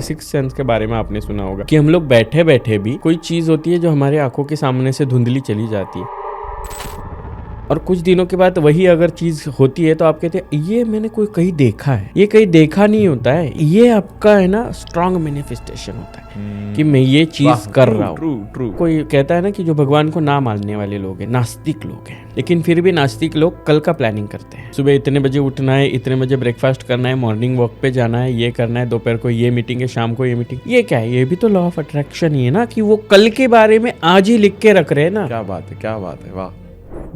Sixth sense के बारे में आपने सुना होगा कि हम लोग बैठे बैठे भी कोई चीज होती है जो हमारे आंखों के सामने से धुंधली चली जाती है, और कुछ दिनों के बाद वही अगर चीज होती है तो आप कहते हैं ये मैंने कोई कहीं देखा है। ये कहीं देखा नहीं होता है, ये आपका है ना स्ट्रॉन्ग मैनिफेस्टेशन होता है कि मैं ये चीज कर रहा हूँ। कोई कहता है ना कि जो भगवान को ना मानने वाले लोग हैं, नास्तिक लोग हैं, लेकिन फिर भी नास्तिक लोग कल का प्लानिंग करते हैं। सुबह इतने बजे उठना है, इतने बजे ब्रेकफास्ट करना है, मॉर्निंग वॉक पे जाना है, ये करना है, दोपहर को ये मीटिंग है, शाम को ये मीटिंग। ये क्या है? ये भी तो लॉ ऑफ अट्रैक्शन ही है ना, कि वो कल के बारे में आज ही लिख के रख रहे हैं ना। क्या बात है, क्या बात है, वाह।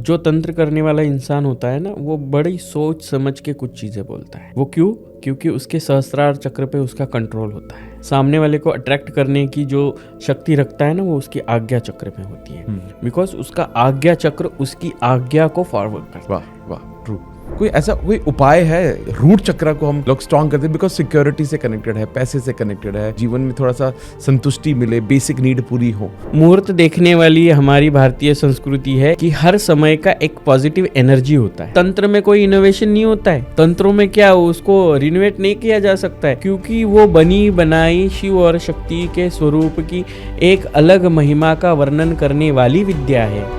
जो तंत्र करने वाला इंसान होता है ना, वो बड़ी सोच समझ के कुछ चीजें बोलता है। वो क्यों? क्योंकि उसके सहस्त्रार चक्र पे उसका कंट्रोल होता है। सामने वाले को अट्रैक्ट करने की जो शक्ति रखता है ना, वो उसकी आज्ञा चक्र में होती है। बिकॉज उसका आज्ञा चक्र उसकी आज्ञा को फॉरवर्ड करता है। वाह वाह, ट्रू। कोई ऐसा कोई उपाय है रूट चक्र को हम लोग स्ट्रॉन्ग करते हैं? बिकॉज सिक्योरिटी से कनेक्टेड है, पैसे से कनेक्टेड है, जीवन में थोड़ा सा संतुष्टि मिले, बेसिक नीड पूरी हो। मुहूर्त देखने वाली हमारी भारतीय संस्कृति है कि हर समय का एक पॉजिटिव एनर्जी होता है। तंत्र में कोई इनोवेशन नहीं होता है। तंत्रों में क्या उसको रिनोवेट नहीं किया जा सकता है, क्योंकि वो बनी बनाई शिव और शक्ति के स्वरूप की एक अलग महिमा का वर्णन करने वाली विद्या है।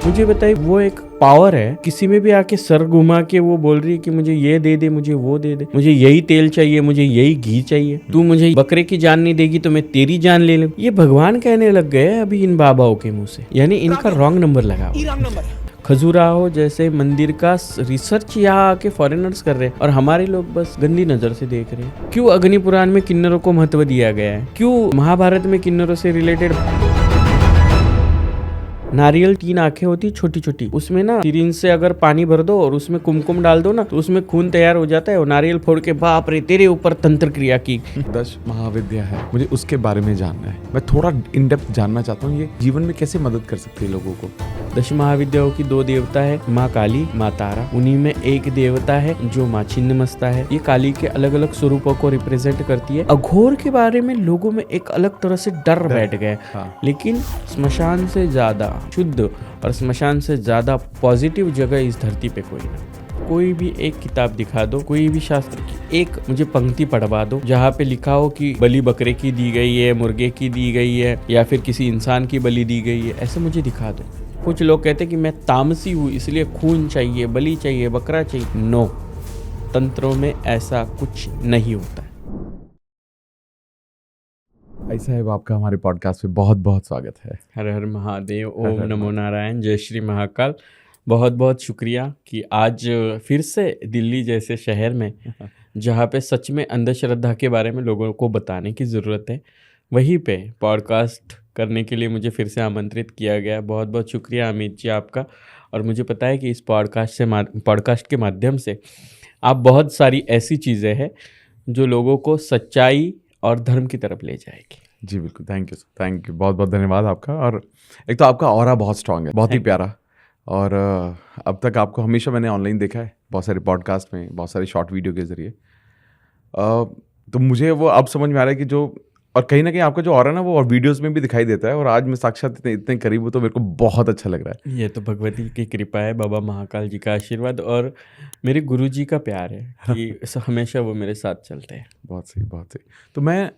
मुझे बताइए, वो एक पावर है, किसी में भी आके सर घुमा के वो बोल रही है कि मुझे ये दे दे, मुझे वो दे दे, मुझे यही तेल चाहिए, मुझे यही घी चाहिए, तू मुझे बकरे की जान नहीं देगी तो मैं तेरी जान ले लूं। ये भगवान कहने लग गए अभी इन बाबाओं के मुंह से, यानी इनका रॉन्ग नंबर लगा। खजुराहो जैसे मंदिर का रिसर्च यहाँ आके फॉरेनर्स कर रहे हैं और हमारे लोग बस गंदी नजर से देख रहे हैं। क्यों अग्नि पुराण में किन्नरों को महत्व दिया गया है? क्यों महाभारत में किन्नरों से रिलेटेड नारियल 3 आंखें होती छोटी छोटी, उसमें ना सिरिंज से अगर पानी भर दो और उसमें कुमकुम डाल दो ना, तो उसमें खून तैयार हो जाता है। और नारियल फोड़ के बाप रे तेरे ऊपर तंत्र क्रिया की। 10 महाविद्या है, मुझे उसके बारे में जानना है। मैं थोड़ा इन डेप्थ जानना चाहता हूँ, ये जीवन में कैसे मदद कर सकती है लोगों को? 10 महाविद्याओं की 2 देवता है, माँ काली, माँ तारा। उन्हीं में एक देवता है जो माँ छिन्नमस्ता है। ये काली के अलग अलग स्वरूपों को रिप्रेजेंट करती है। अघोर के बारे में लोगों में एक अलग तरह से डर बैठ गया। हाँ। लेकिन स्मशान से ज्यादा शुद्ध और स्मशान से ज्यादा पॉजिटिव जगह इस धरती पे कोई नहीं। कोई भी एक किताब दिखा दो, कोई भी शास्त्र की एक मुझे पंक्ति पढ़वा दो जहाँ पे लिखा हो कि बलि बकरे की दी गई है, मुर्गे की दी गई है, या फिर किसी इंसान की बलि दी गई है, ऐसे मुझे दिखा दो। कुछ लोग कहते हैं कि मैं तामसी हूँ इसलिए खून चाहिए, बलि चाहिए, बकरा चाहिए। नो, तंत्रों में ऐसा कुछ नहीं होता है। ऐसा है, आपका हमारे पॉडकास्ट में बहुत बहुत स्वागत है। हर हर महादेव, ओम नमो नारायण, जय श्री महाकाल। बहुत बहुत शुक्रिया कि आज फिर से दिल्ली जैसे शहर में जहाँ पे सच में अंधश्रद्धा के बारे में लोगों को बताने की ज़रूरत है, वहीं पे पॉडकास्ट करने के लिए मुझे फिर से आमंत्रित किया गया। बहुत बहुत शुक्रिया अमित जी आपका। और मुझे पता है कि इस पॉडकास्ट के माध्यम से आप बहुत सारी ऐसी चीज़ें हैं जो लोगों को सच्चाई और धर्म की तरफ ले जाएगी। जी बिल्कुल, थैंक यू, थैंक यू, बहुत बहुत धन्यवाद आपका। और एक तो आपका ऑरा बहुत स्ट्रांग है, बहुत ही प्यारा। और अब तक आपको हमेशा मैंने ऑनलाइन देखा है, बहुत सारे पॉडकास्ट में, बहुत सारे शॉर्ट वीडियो के ज़रिए। तो मुझे वो अब समझ में आ रहा है कि जो, और कहीं ना कहीं आपका जो ऑरा ना वो और वीडियोस में भी दिखाई देता है। और आज मैं साक्षात इतने करीब हूँ तो मेरे को बहुत अच्छा लग रहा है। ये तो भगवती की कृपा है, बाबा महाकाल जी का आशीर्वाद और मेरे गुरु जी का प्यार है कि हमेशा वो मेरे साथ चलते हैं। बहुत सही, बहुत सही। तो मैं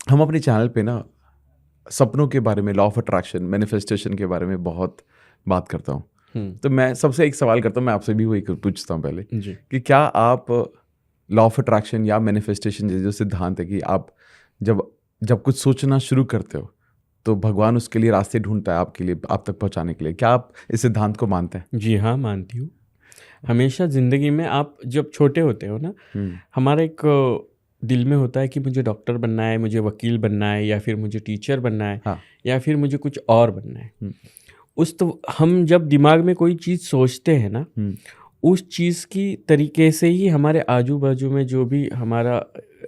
हम अपने चैनल पे ना सपनों के बारे में, लॉ ऑफ अट्रैक्शन, मैनिफेस्टेशन के बारे में बहुत बात करता हूँ। तो मैं सबसे एक सवाल करता हूँ, मैं आपसे भी वही पूछता हूँ पहले जी। कि क्या आप लॉ ऑफ अट्रैक्शन या मैनिफेस्टेशन जैसे जो सिद्धांत है कि आप जब कुछ सोचना शुरू करते हो तो भगवान उसके लिए रास्ते ढूंढता है आपके लिए, आप तक पहुँचाने के लिए, क्या आप इस सिद्धांत को मानते हैं? जी हाँ, मानती हूँ। हमेशा ज़िंदगी में आप जब छोटे होते हो ना, हमारा एक दिल में होता है कि मुझे डॉक्टर बनना है, मुझे वकील बनना है, या फिर मुझे टीचर बनना है। हाँ। या फिर मुझे कुछ और बनना है। तो हम जब दिमाग में कोई चीज़ सोचते हैं ना, उस चीज़ की तरीके से ही हमारे आजू बाजू में जो भी हमारा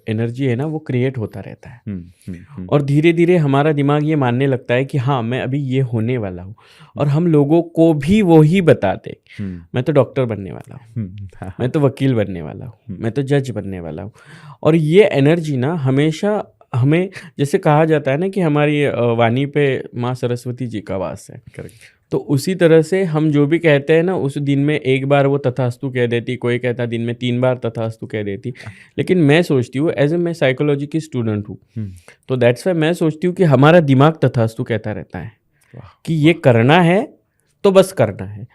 एनर्जी है ना, वो क्रिएट होता रहता है। और धीरे धीरे हमारा दिमाग ये मानने लगता है कि हाँ, मैं अभी ये होने वाला हूँ। और हम लोगों को भी वो ही बताते, मैं तो डॉक्टर बनने वाला हूँ, मैं तो वकील बनने वाला हूँ, मैं तो जज बनने वाला हूँ। और ये एनर्जी ना हमेशा हमें, जैसे कहा जाता है ना कि हमारी वाणी पे माँ सरस्वती जी का वास है। करेक्ट। तो उसी तरह से हम जो भी कहते हैं ना, उस दिन में एक बार वो तथास्तु कह देती, कोई कहता दिन में 3 बार तथास्तु कह देती। लेकिन मैं सोचती हूँ, एज ए मैं साइकोलॉजी की स्टूडेंट हूँ, तो दैट्स वाई मैं सोचती हूँ कि हमारा दिमाग तथास्तु कहता रहता है कि ये करना है तो बस करना है।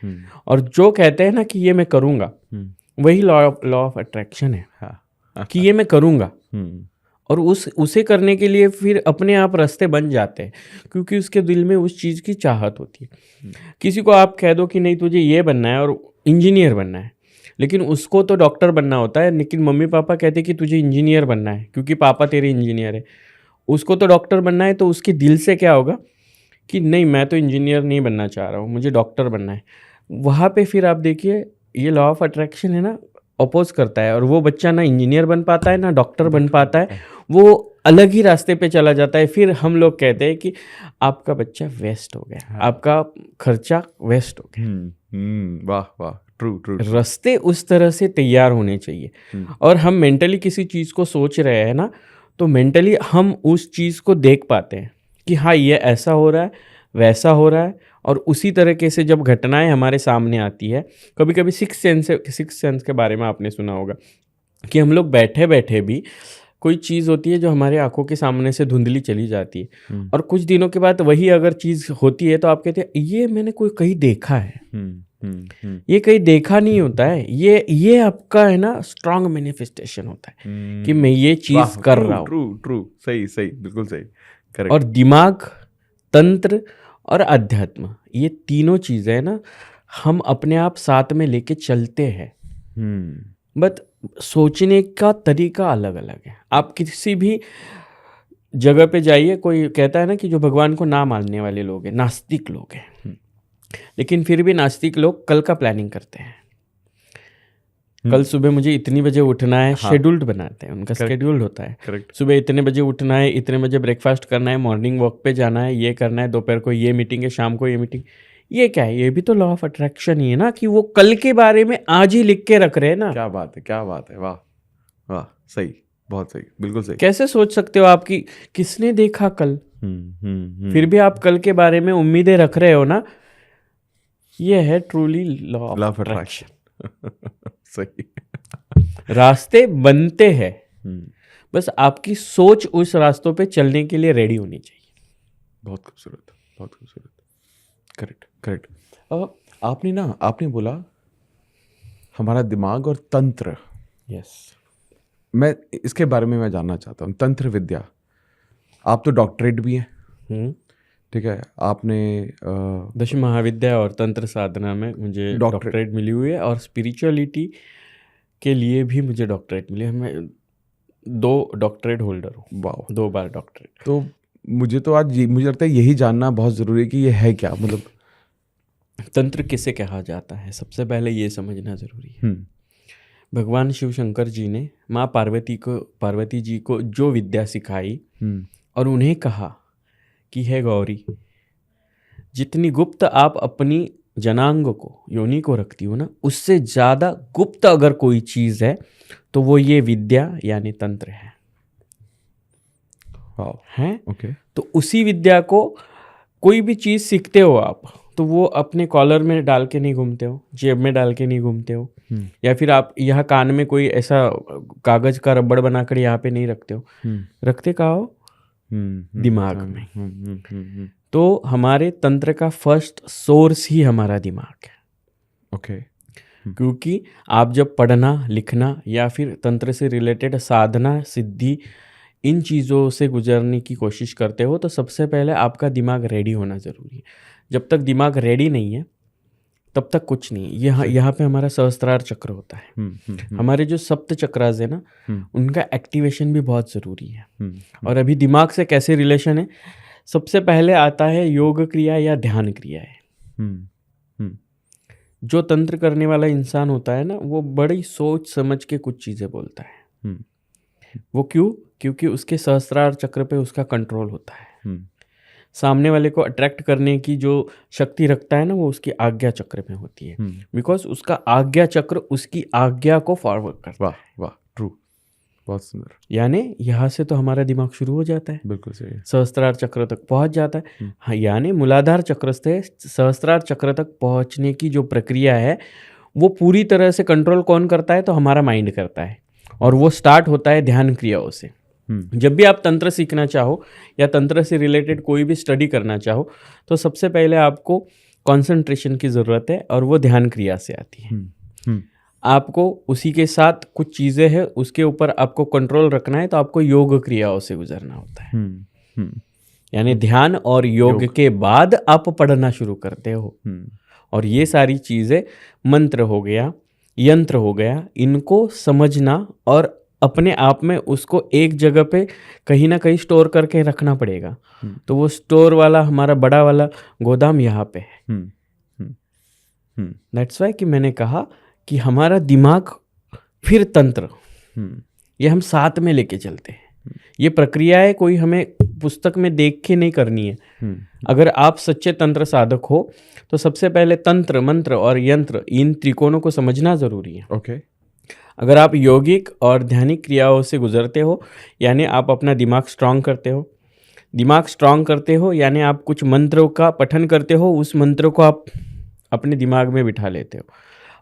और जो कहते हैं ना कि ये मैं करूँगा, वही लॉ ऑफ अट्रैक्शन है कि ये मैं करूँगा। और उसे करने के लिए फिर अपने आप रास्ते बन जाते हैं, क्योंकि उसके दिल में उस चीज़ की चाहत होती है। किसी को आप कह दो कि नहीं तुझे ये बनना है और इंजीनियर बनना है, लेकिन उसको तो डॉक्टर बनना होता है, लेकिन मम्मी पापा कहते कि तुझे इंजीनियर बनना है क्योंकि पापा तेरे इंजीनियर है। उसको तो डॉक्टर बनना है, तो उसके दिल से क्या होगा कि नहीं, मैं तो इंजीनियर नहीं बनना चाह रहा हूँ, मुझे डॉक्टर बनना है। वहाँ पे फिर आप देखिए, ये लॉ ऑफ अट्रैक्शन है ना, अपोज करता है, और वो बच्चा ना इंजीनियर बन पाता है ना डॉक्टर बन पाता है, वो अलग ही रास्ते पे चला जाता है। फिर हम लोग कहते हैं कि आपका बच्चा वेस्ट हो गया, आपका खर्चा वेस्ट हो गया। वाह वाह, ट्रू ट्रू। रास्ते उस तरह से तैयार होने चाहिए। और हम मेंटली किसी चीज़ को सोच रहे हैं ना, तो मेंटली हम उस चीज़ को देख पाते हैं कि हाँ ये ऐसा हो रहा है, वैसा हो रहा है। और उसी तरीके से जब घटनाएं हमारे सामने आती है, कभी कभी सिक्स सेंस के बारे में आपने सुना होगा कि हम लोग बैठे बैठे भी कोई चीज़ होती है जो हमारे आंखों के सामने से धुंधली चली जाती है, और कुछ दिनों के बाद वही अगर चीज़ होती है तो आप कहते हैं ये मैंने कोई कहीं देखा है। ये कहीं देखा नहीं होता है, ये आपका है ना स्ट्रांग मैनिफेस्टेशन होता है कि मैं ये चीज़ कर रहा हूँ। ट्रू ट्रू, सही सही, बिल्कुल सही, करेक्ट। और दिमाग, तंत्र और अध्यात्म, ये तीनों चीज़ें ना हम अपने आप साथ में लेके चलते हैं, बट सोचने का तरीका अलग अलग है। आप किसी भी जगह पे जाइए, कोई कहता है ना कि जो भगवान को ना मानने वाले लोग हैं, नास्तिक लोग हैं, लेकिन फिर भी नास्तिक लोग कल का प्लानिंग करते हैं। कल सुबह मुझे इतनी बजे उठना है, शेड्यूल्ड बनाते हैं, उनका शेड्यूल्ड होता है। सुबह इतने बजे उठना है, इतने बजे ब्रेकफास्ट करना है, मॉर्निंग वॉक पे जाना है, ये करना है, दोपहर को ये मीटिंग है, शाम को ये मीटिंग। ये क्या है? ये भी तो लॉ ऑफ अट्रैक्शन ही है ना, कि वो कल के बारे में आज ही लिख के रख रहे हैं ना। क्या बात है, क्या बात है, वाह वाह, सही, बहुत सही, बिल्कुल सही। कैसे सोच सकते हो आप कि किसने देखा कल, फिर भी आप कल के बारे में उम्मीदें रख रहे हो ना। ये है ट्रूली लॉ ऑफ अट्रैक्शन। सही। रास्ते बनते हैं, बस आपकी सोच उस रास्तों पे चलने के लिए रेडी होनी चाहिए। बहुत खूबसूरत, बहुत खूबसूरत, करेक्ट करेक्ट। आपने बोला हमारा दिमाग और तंत्र। यस, मैं इसके बारे में मैं जानना चाहता हूँ, तंत्र विद्या। आप तो डॉक्टरेट भी हैं, ठीक है, आपने दश महाविद्या और तंत्र साधना में मुझे डॉक्टरेट मिली हुई है, और स्पिरिचुअलिटी के लिए भी मुझे डॉक्टरेट मिली है। मैं 2 डॉक्टरेट होल्डर हूँ। वाह, 2 बार डॉक्टरेट। तो मुझे लगता है यही जानना बहुत ज़रूरी है कि ये है क्या, मतलब तंत्र किसे कहा जाता है, सबसे पहले ये समझना ज़रूरी है। भगवान शिव शंकर जी ने माँ पार्वती जी को जो विद्या सिखाई, और उन्हें कहा कि है गौरी, जितनी गुप्त आप अपनी जनांग को, योनि को रखती हो ना, उससे ज़्यादा गुप्त अगर कोई चीज़ है तो वो ये विद्या यानी तंत्र है। हैं? ओके। तो उसी विद्या को कोई भी चीज़ सीखते हो आप, तो वो अपने कॉलर में डाल के नहीं घूमते हो, जेब में डाल के नहीं घूमते हो, या फिर आप यहाँ कान में कोई ऐसा कागज का रबड़ बनाकर यहाँ पे नहीं रखते हो। रखते कहाँ हो? दिमाग में। तो हमारे तंत्र का फर्स्ट सोर्स ही हमारा दिमाग है। ओके। क्योंकि आप जब पढ़ना लिखना या फिर तंत्र से रिलेटेड साधना सिद्धि इन चीज़ों से गुजरने की कोशिश करते हो, तो सबसे पहले आपका दिमाग रेडी होना ज़रूरी है। जब तक दिमाग रेडी नहीं है तब तक कुछ नहीं। यहाँ पे हमारा सहस्त्रार चक्र होता है। हमारे जो सप्त चक्रास है ना, उनका एक्टिवेशन भी बहुत ज़रूरी है। और अभी दिमाग से कैसे रिलेशन है, सबसे पहले आता है योग क्रिया या ध्यान क्रिया है। जो तंत्र करने वाला इंसान होता है ना, वो बड़ी सोच समझ के कुछ चीज़ें बोलता है। वो क्यों? क्योंकि उसके सहस्त्रार चक्र पे उसका कंट्रोल होता है। सामने वाले को अट्रैक्ट करने की जो शक्ति रखता है ना, वो उसकी आज्ञा चक्र में होती है। बिकॉज उसका आज्ञा चक्र उसकी आज्ञा को फॉरवर्ड करता है। वाह वाह, ट्रू। बहुत सुंदर, यानी यहाँ से तो हमारा दिमाग शुरू हो जाता है, बिल्कुल सही है। सहस्त्रार चक्र तक पहुंच जाता है। हाँ, यानी मूलाधार चक्र से सहस्त्रार चक्र तक पहुंचने की जो प्रक्रिया है वो पूरी तरह से कंट्रोल कौन करता है? तो हमारा माइंड करता है, और वो स्टार्ट होता है ध्यान क्रियाओं से। जब भी आप तंत्र सीखना चाहो या तंत्र से रिलेटेड कोई भी स्टडी करना चाहो तो सबसे पहले आपको कंसंट्रेशन की ज़रूरत है, और वो ध्यान क्रिया से आती है। आपको उसी के साथ कुछ चीज़ें हैं उसके ऊपर आपको कंट्रोल रखना है, तो आपको योग क्रियाओं से गुजरना होता है। यानी ध्यान और योग के बाद आप पढ़ना शुरू करते हो। और ये सारी चीज़ें, मंत्र हो गया, यंत्र हो गया, इनको समझना और अपने आप में उसको एक जगह पे कहीं ना कहीं स्टोर करके रखना पड़ेगा। तो वो स्टोर वाला हमारा बड़ा वाला गोदाम यहाँ पे है। दैट्स वाई कि मैंने कहा कि हमारा दिमाग फिर तंत्र, ये हम साथ में लेके चलते हैं। ये प्रक्रिया है, कोई हमें पुस्तक में देख के नहीं करनी है। अगर आप सच्चे तंत्र साधक हो तो सबसे पहले तंत्र, मंत्र और यंत्र, इन त्रिकोणों को समझना जरूरी है। ओके। अगर आप यौगिक और ध्यानिक क्रियाओं से गुजरते हो यानी आप अपना दिमाग स्ट्रांग करते हो। दिमाग स्ट्रांग करते हो यानी आप कुछ मंत्रों का पठन करते हो, उस मंत्र को आप अपने दिमाग में बिठा लेते हो।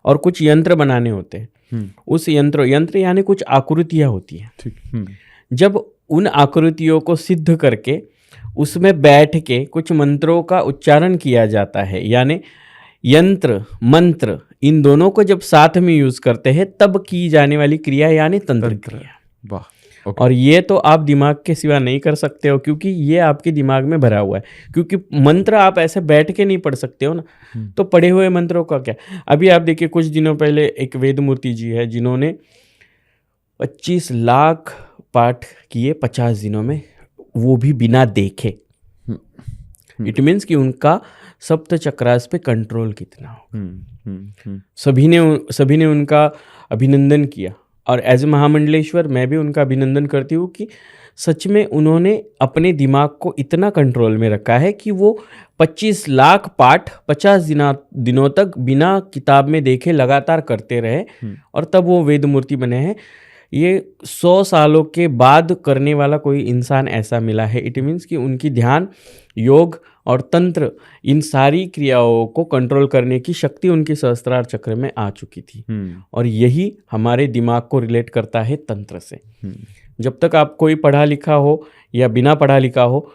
और कुछ यंत्र बनाने होते हैं, उस यंत्र यानी कुछ आकृतियाँ होती हैं। ठीक। जब उन आकृतियों को सिद्ध करके उसमें बैठ के कुछ मंत्रों का उच्चारण किया जाता है, यानी यंत्र मंत्र इन दोनों को जब साथ में यूज करते हैं तब की जाने वाली क्रिया यानी तंत्र क्रिया। वाह। और ये तो आप दिमाग के सिवा नहीं कर सकते हो, क्योंकि ये आपके दिमाग में भरा हुआ है। क्योंकि मंत्र आप ऐसे बैठ के नहीं पढ़ सकते हो ना, तो पढ़े हुए मंत्रों का क्या। अभी आप देखिए, कुछ दिनों पहले एक वेदमूर्ति जी है जिन्होंने 25 लाख पाठ किए 50 दिनों में, वो भी बिना देखे। इट मीन्स कि उनका सप्त चक्रास पे कंट्रोल कितना हो। सभी ने उनका अभिनंदन किया, और एज ए महामंडलेश्वर मैं भी उनका अभिनंदन करती हूँ कि सच में उन्होंने अपने दिमाग को इतना कंट्रोल में रखा है कि वो 25 लाख पाठ 50 दिनों तक बिना किताब में देखे लगातार करते रहे, और तब वो वेदमूर्ति बने हैं। ये 100 सालों के बाद करने वाला कोई इंसान ऐसा मिला है। इट मीन्स कि उनकी ध्यान, योग और तंत्र, इन सारी क्रियाओं को कंट्रोल करने की शक्ति उनकी सहस्त्रार चक्र में आ चुकी थी। और यही हमारे दिमाग को रिलेट करता है तंत्र से। जब तक आप कोई पढ़ा लिखा हो या बिना पढ़ा लिखा हो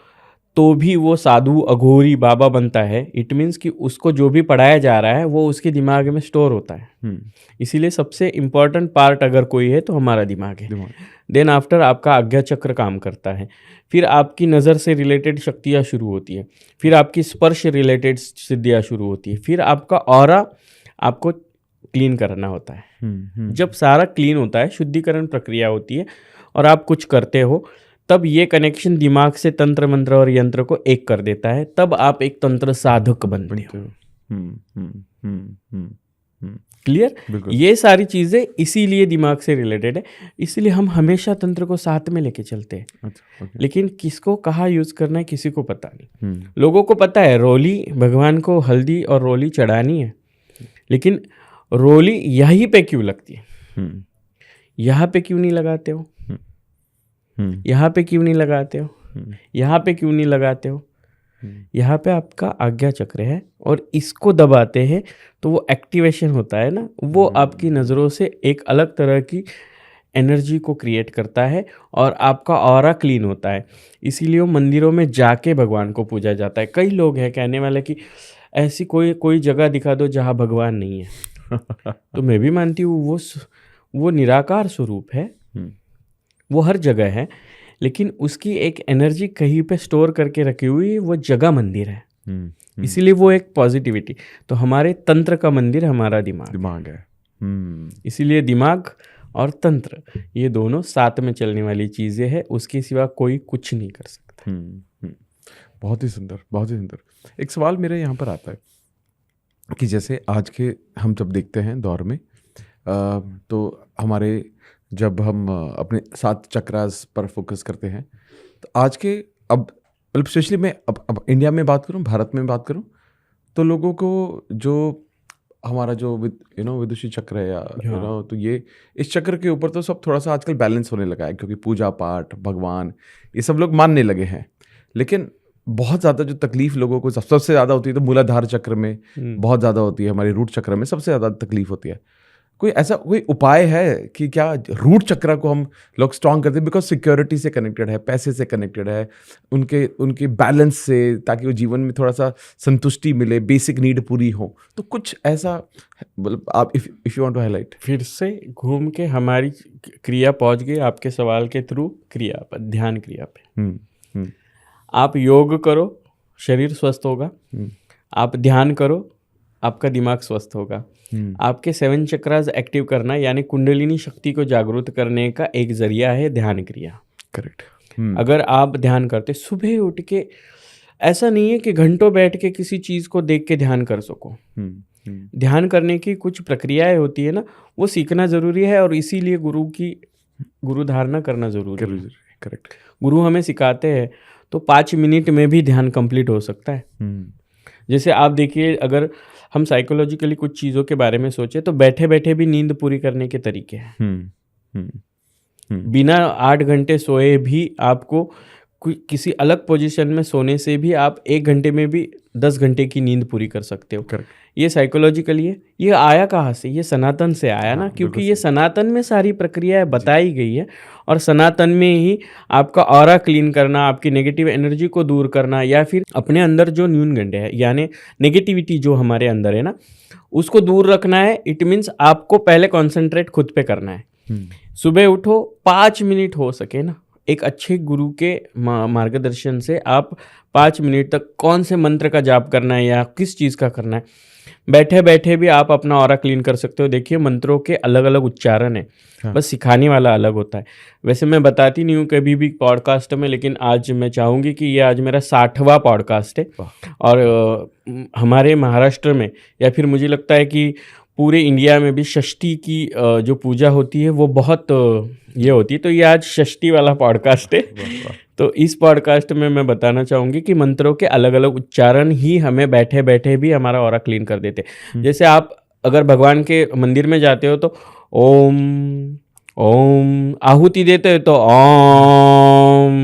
तो भी वो साधु, अघोरी, बाबा बनता है। इट मीन्स कि उसको जो भी पढ़ाया जा रहा है वो उसके दिमाग में स्टोर होता है। इसीलिए सबसे इम्पॉर्टेंट पार्ट अगर कोई है तो हमारा दिमाग है। देन आफ्टर आपका आज्ञा चक्र काम करता है, फिर आपकी नज़र से रिलेटेड शक्तियाँ शुरू होती है, फिर आपकी स्पर्श रिलेटेड सिद्धियाँ शुरू होती है, फिर आपका ऑरा आपको क्लीन करना होता है। जब सारा क्लीन होता है, शुद्धिकरण प्रक्रिया होती है और आप कुछ करते हो, तब ये कनेक्शन दिमाग से तंत्र, मंत्र और यंत्र को एक कर देता है। तब आप एक तंत्र साधक बनते हो। क्लियर? ये सारी चीजें इसीलिए दिमाग से रिलेटेड है, इसीलिए हम हमेशा तंत्र को साथ में लेके चलते हैं। लेकिन किसको कहाँ यूज करना है किसी को पता नहीं। लोगों को पता है रोली, भगवान को हल्दी और रोली चढ़ानी है, लेकिन रोली यहीं पे क्यों लगती है? यहाँ पे क्यों नहीं लगाते हो? यहाँ पे क्यों नहीं लगाते हो? यहाँ पे क्यों नहीं लगाते हो? यहाँ पे आपका आज्ञा चक्र है, और इसको दबाते हैं तो वो एक्टिवेशन होता है ना, वो आपकी नज़रों से एक अलग तरह की एनर्जी को क्रिएट करता है और आपका ऑरा क्लीन होता है। इसीलिए वो मंदिरों में जाके भगवान को पूजा जाता है। कई लोग हैं कहने वाले कि ऐसी कोई जगह दिखा दो जहाँ भगवान नहीं है। तो मैं भी मानती हूँ वो निराकार स्वरूप है, वो हर जगह है, लेकिन उसकी एक एनर्जी कहीं पे स्टोर करके रखी हुई है, वो जगह मंदिर है। इसीलिए वो एक पॉजिटिविटी। तो हमारे तंत्र का मंदिर हमारा दिमाग है। इसीलिए दिमाग और तंत्र ये दोनों साथ में चलने वाली चीज़ें हैं, उसके सिवा कोई कुछ नहीं कर सकता। बहुत ही सुंदर, बहुत ही सुंदर। एक सवाल मेरे यहाँ पर आता है कि जैसे आज के हम जब देखते हैं दौर में, तो हमारे जब हम अपने 7 चक्रास पर फोकस करते हैं, तो आज के अब स्पेशली मैं अब इंडिया में बात करूं, भारत में बात करूं, तो लोगों को जो हमारा जो विदुषी चक्र है या तो ये इस चक्र के ऊपर तो सब थोड़ा सा आजकल बैलेंस होने लगा है, क्योंकि पूजा पाठ, भगवान, ये सब लोग मानने लगे हैं। लेकिन बहुत ज़्यादा जो तकलीफ लोगों को सबसे ज़्यादा होती है तो मूलाधार चक्र में बहुत ज़्यादा होती है, हमारी रूट चक्र में सबसे ज़्यादा तकलीफ होती है। कोई ऐसा कोई उपाय है कि क्या रूट चक्र को हम लोग स्ट्रांग करते हैं, बिकॉज सिक्योरिटी से कनेक्टेड है, पैसे से कनेक्टेड है, उनके बैलेंस से, ताकि वो जीवन में थोड़ा सा संतुष्टि मिले, बेसिक नीड पूरी हो। तो कुछ ऐसा मतलब आप if you want to highlight. फिर से घूम के हमारी क्रिया पहुंच गई आपके सवाल के थ्रू क्रिया पर, ध्यान क्रिया पे। आप योग करो, शरीर स्वस्थ होगा। आप ध्यान करो, आपका दिमाग स्वस्थ होगा। आपके 7 चक्रास एक्टिव करना यानी कुंडलिनी शक्ति को जागृत करने का एक जरिया है ध्यान क्रिया। करेक्ट। अगर आप ध्यान करते, सुबह उठ के, ऐसा नहीं है कि घंटों बैठ के किसी चीज को देख के ध्यान कर सको। ध्यान करने की कुछ प्रक्रियाएं होती है ना, वो सीखना जरूरी है, और इसीलिए गुरु धारणा करना जरूरी है। करेक्ट। गुरु हमें सिखाते हैं तो 5 मिनट में भी ध्यान कंप्लीट हो सकता है। जैसे आप देखिए, अगर हम साइकोलॉजिकली कुछ चीज़ों के बारे में सोचे तो बैठे बैठे भी नींद पूरी करने के तरीके हैं। बिना 8 घंटे सोए भी आपको किसी अलग पोजीशन में सोने से भी आप 1 घंटे में भी 10 घंटे की नींद पूरी कर सकते हो। Correct. ये साइकोलॉजिकली है। ये आया कहाँ से? ये सनातन से आया ना, क्योंकि ये सनातन में सारी प्रक्रियाएं बताई गई है, और सनातन में ही आपका ऑरा क्लीन करना, आपकी नेगेटिव एनर्जी को दूर करना, या फिर अपने अंदर जो न्यूनगंड है यानी नेगेटिविटी जो हमारे अंदर है ना, उसको दूर रखना है। इट मीन्स आपको पहले कॉन्सेंट्रेट खुद पे करना है। सुबह उठो, 5 मिनट हो सके ना, एक अच्छे गुरु के मार्गदर्शन से आप 5 मिनट तक कौन से मंत्र का जाप करना है या किस चीज़ का करना है, बैठे बैठे भी आप अपना ऑरा क्लीन कर सकते हो। देखिए, मंत्रों के अलग अलग उच्चारण है। बस सिखाने वाला अलग होता है। वैसे मैं बताती नहीं हूँ कभी भी पॉडकास्ट में, लेकिन आज मैं चाहूँगी कि ये आज मेरा 60वां पॉडकास्ट है, और हमारे महाराष्ट्र में, या फिर मुझे लगता है कि पूरे इंडिया में भी षष्ठी की जो पूजा होती है वो बहुत ये होती है। तो ये आज षष्ठी वाला पॉडकास्ट है। तो इस पॉडकास्ट में मैं बताना चाहूँगी कि मंत्रों के अलग अलग उच्चारण ही हमें बैठे बैठे भी हमारा ऑरा क्लीन कर देते। जैसे आप अगर भगवान के मंदिर में जाते हो तो ओम ओम, आहुति देते हो तो ओम।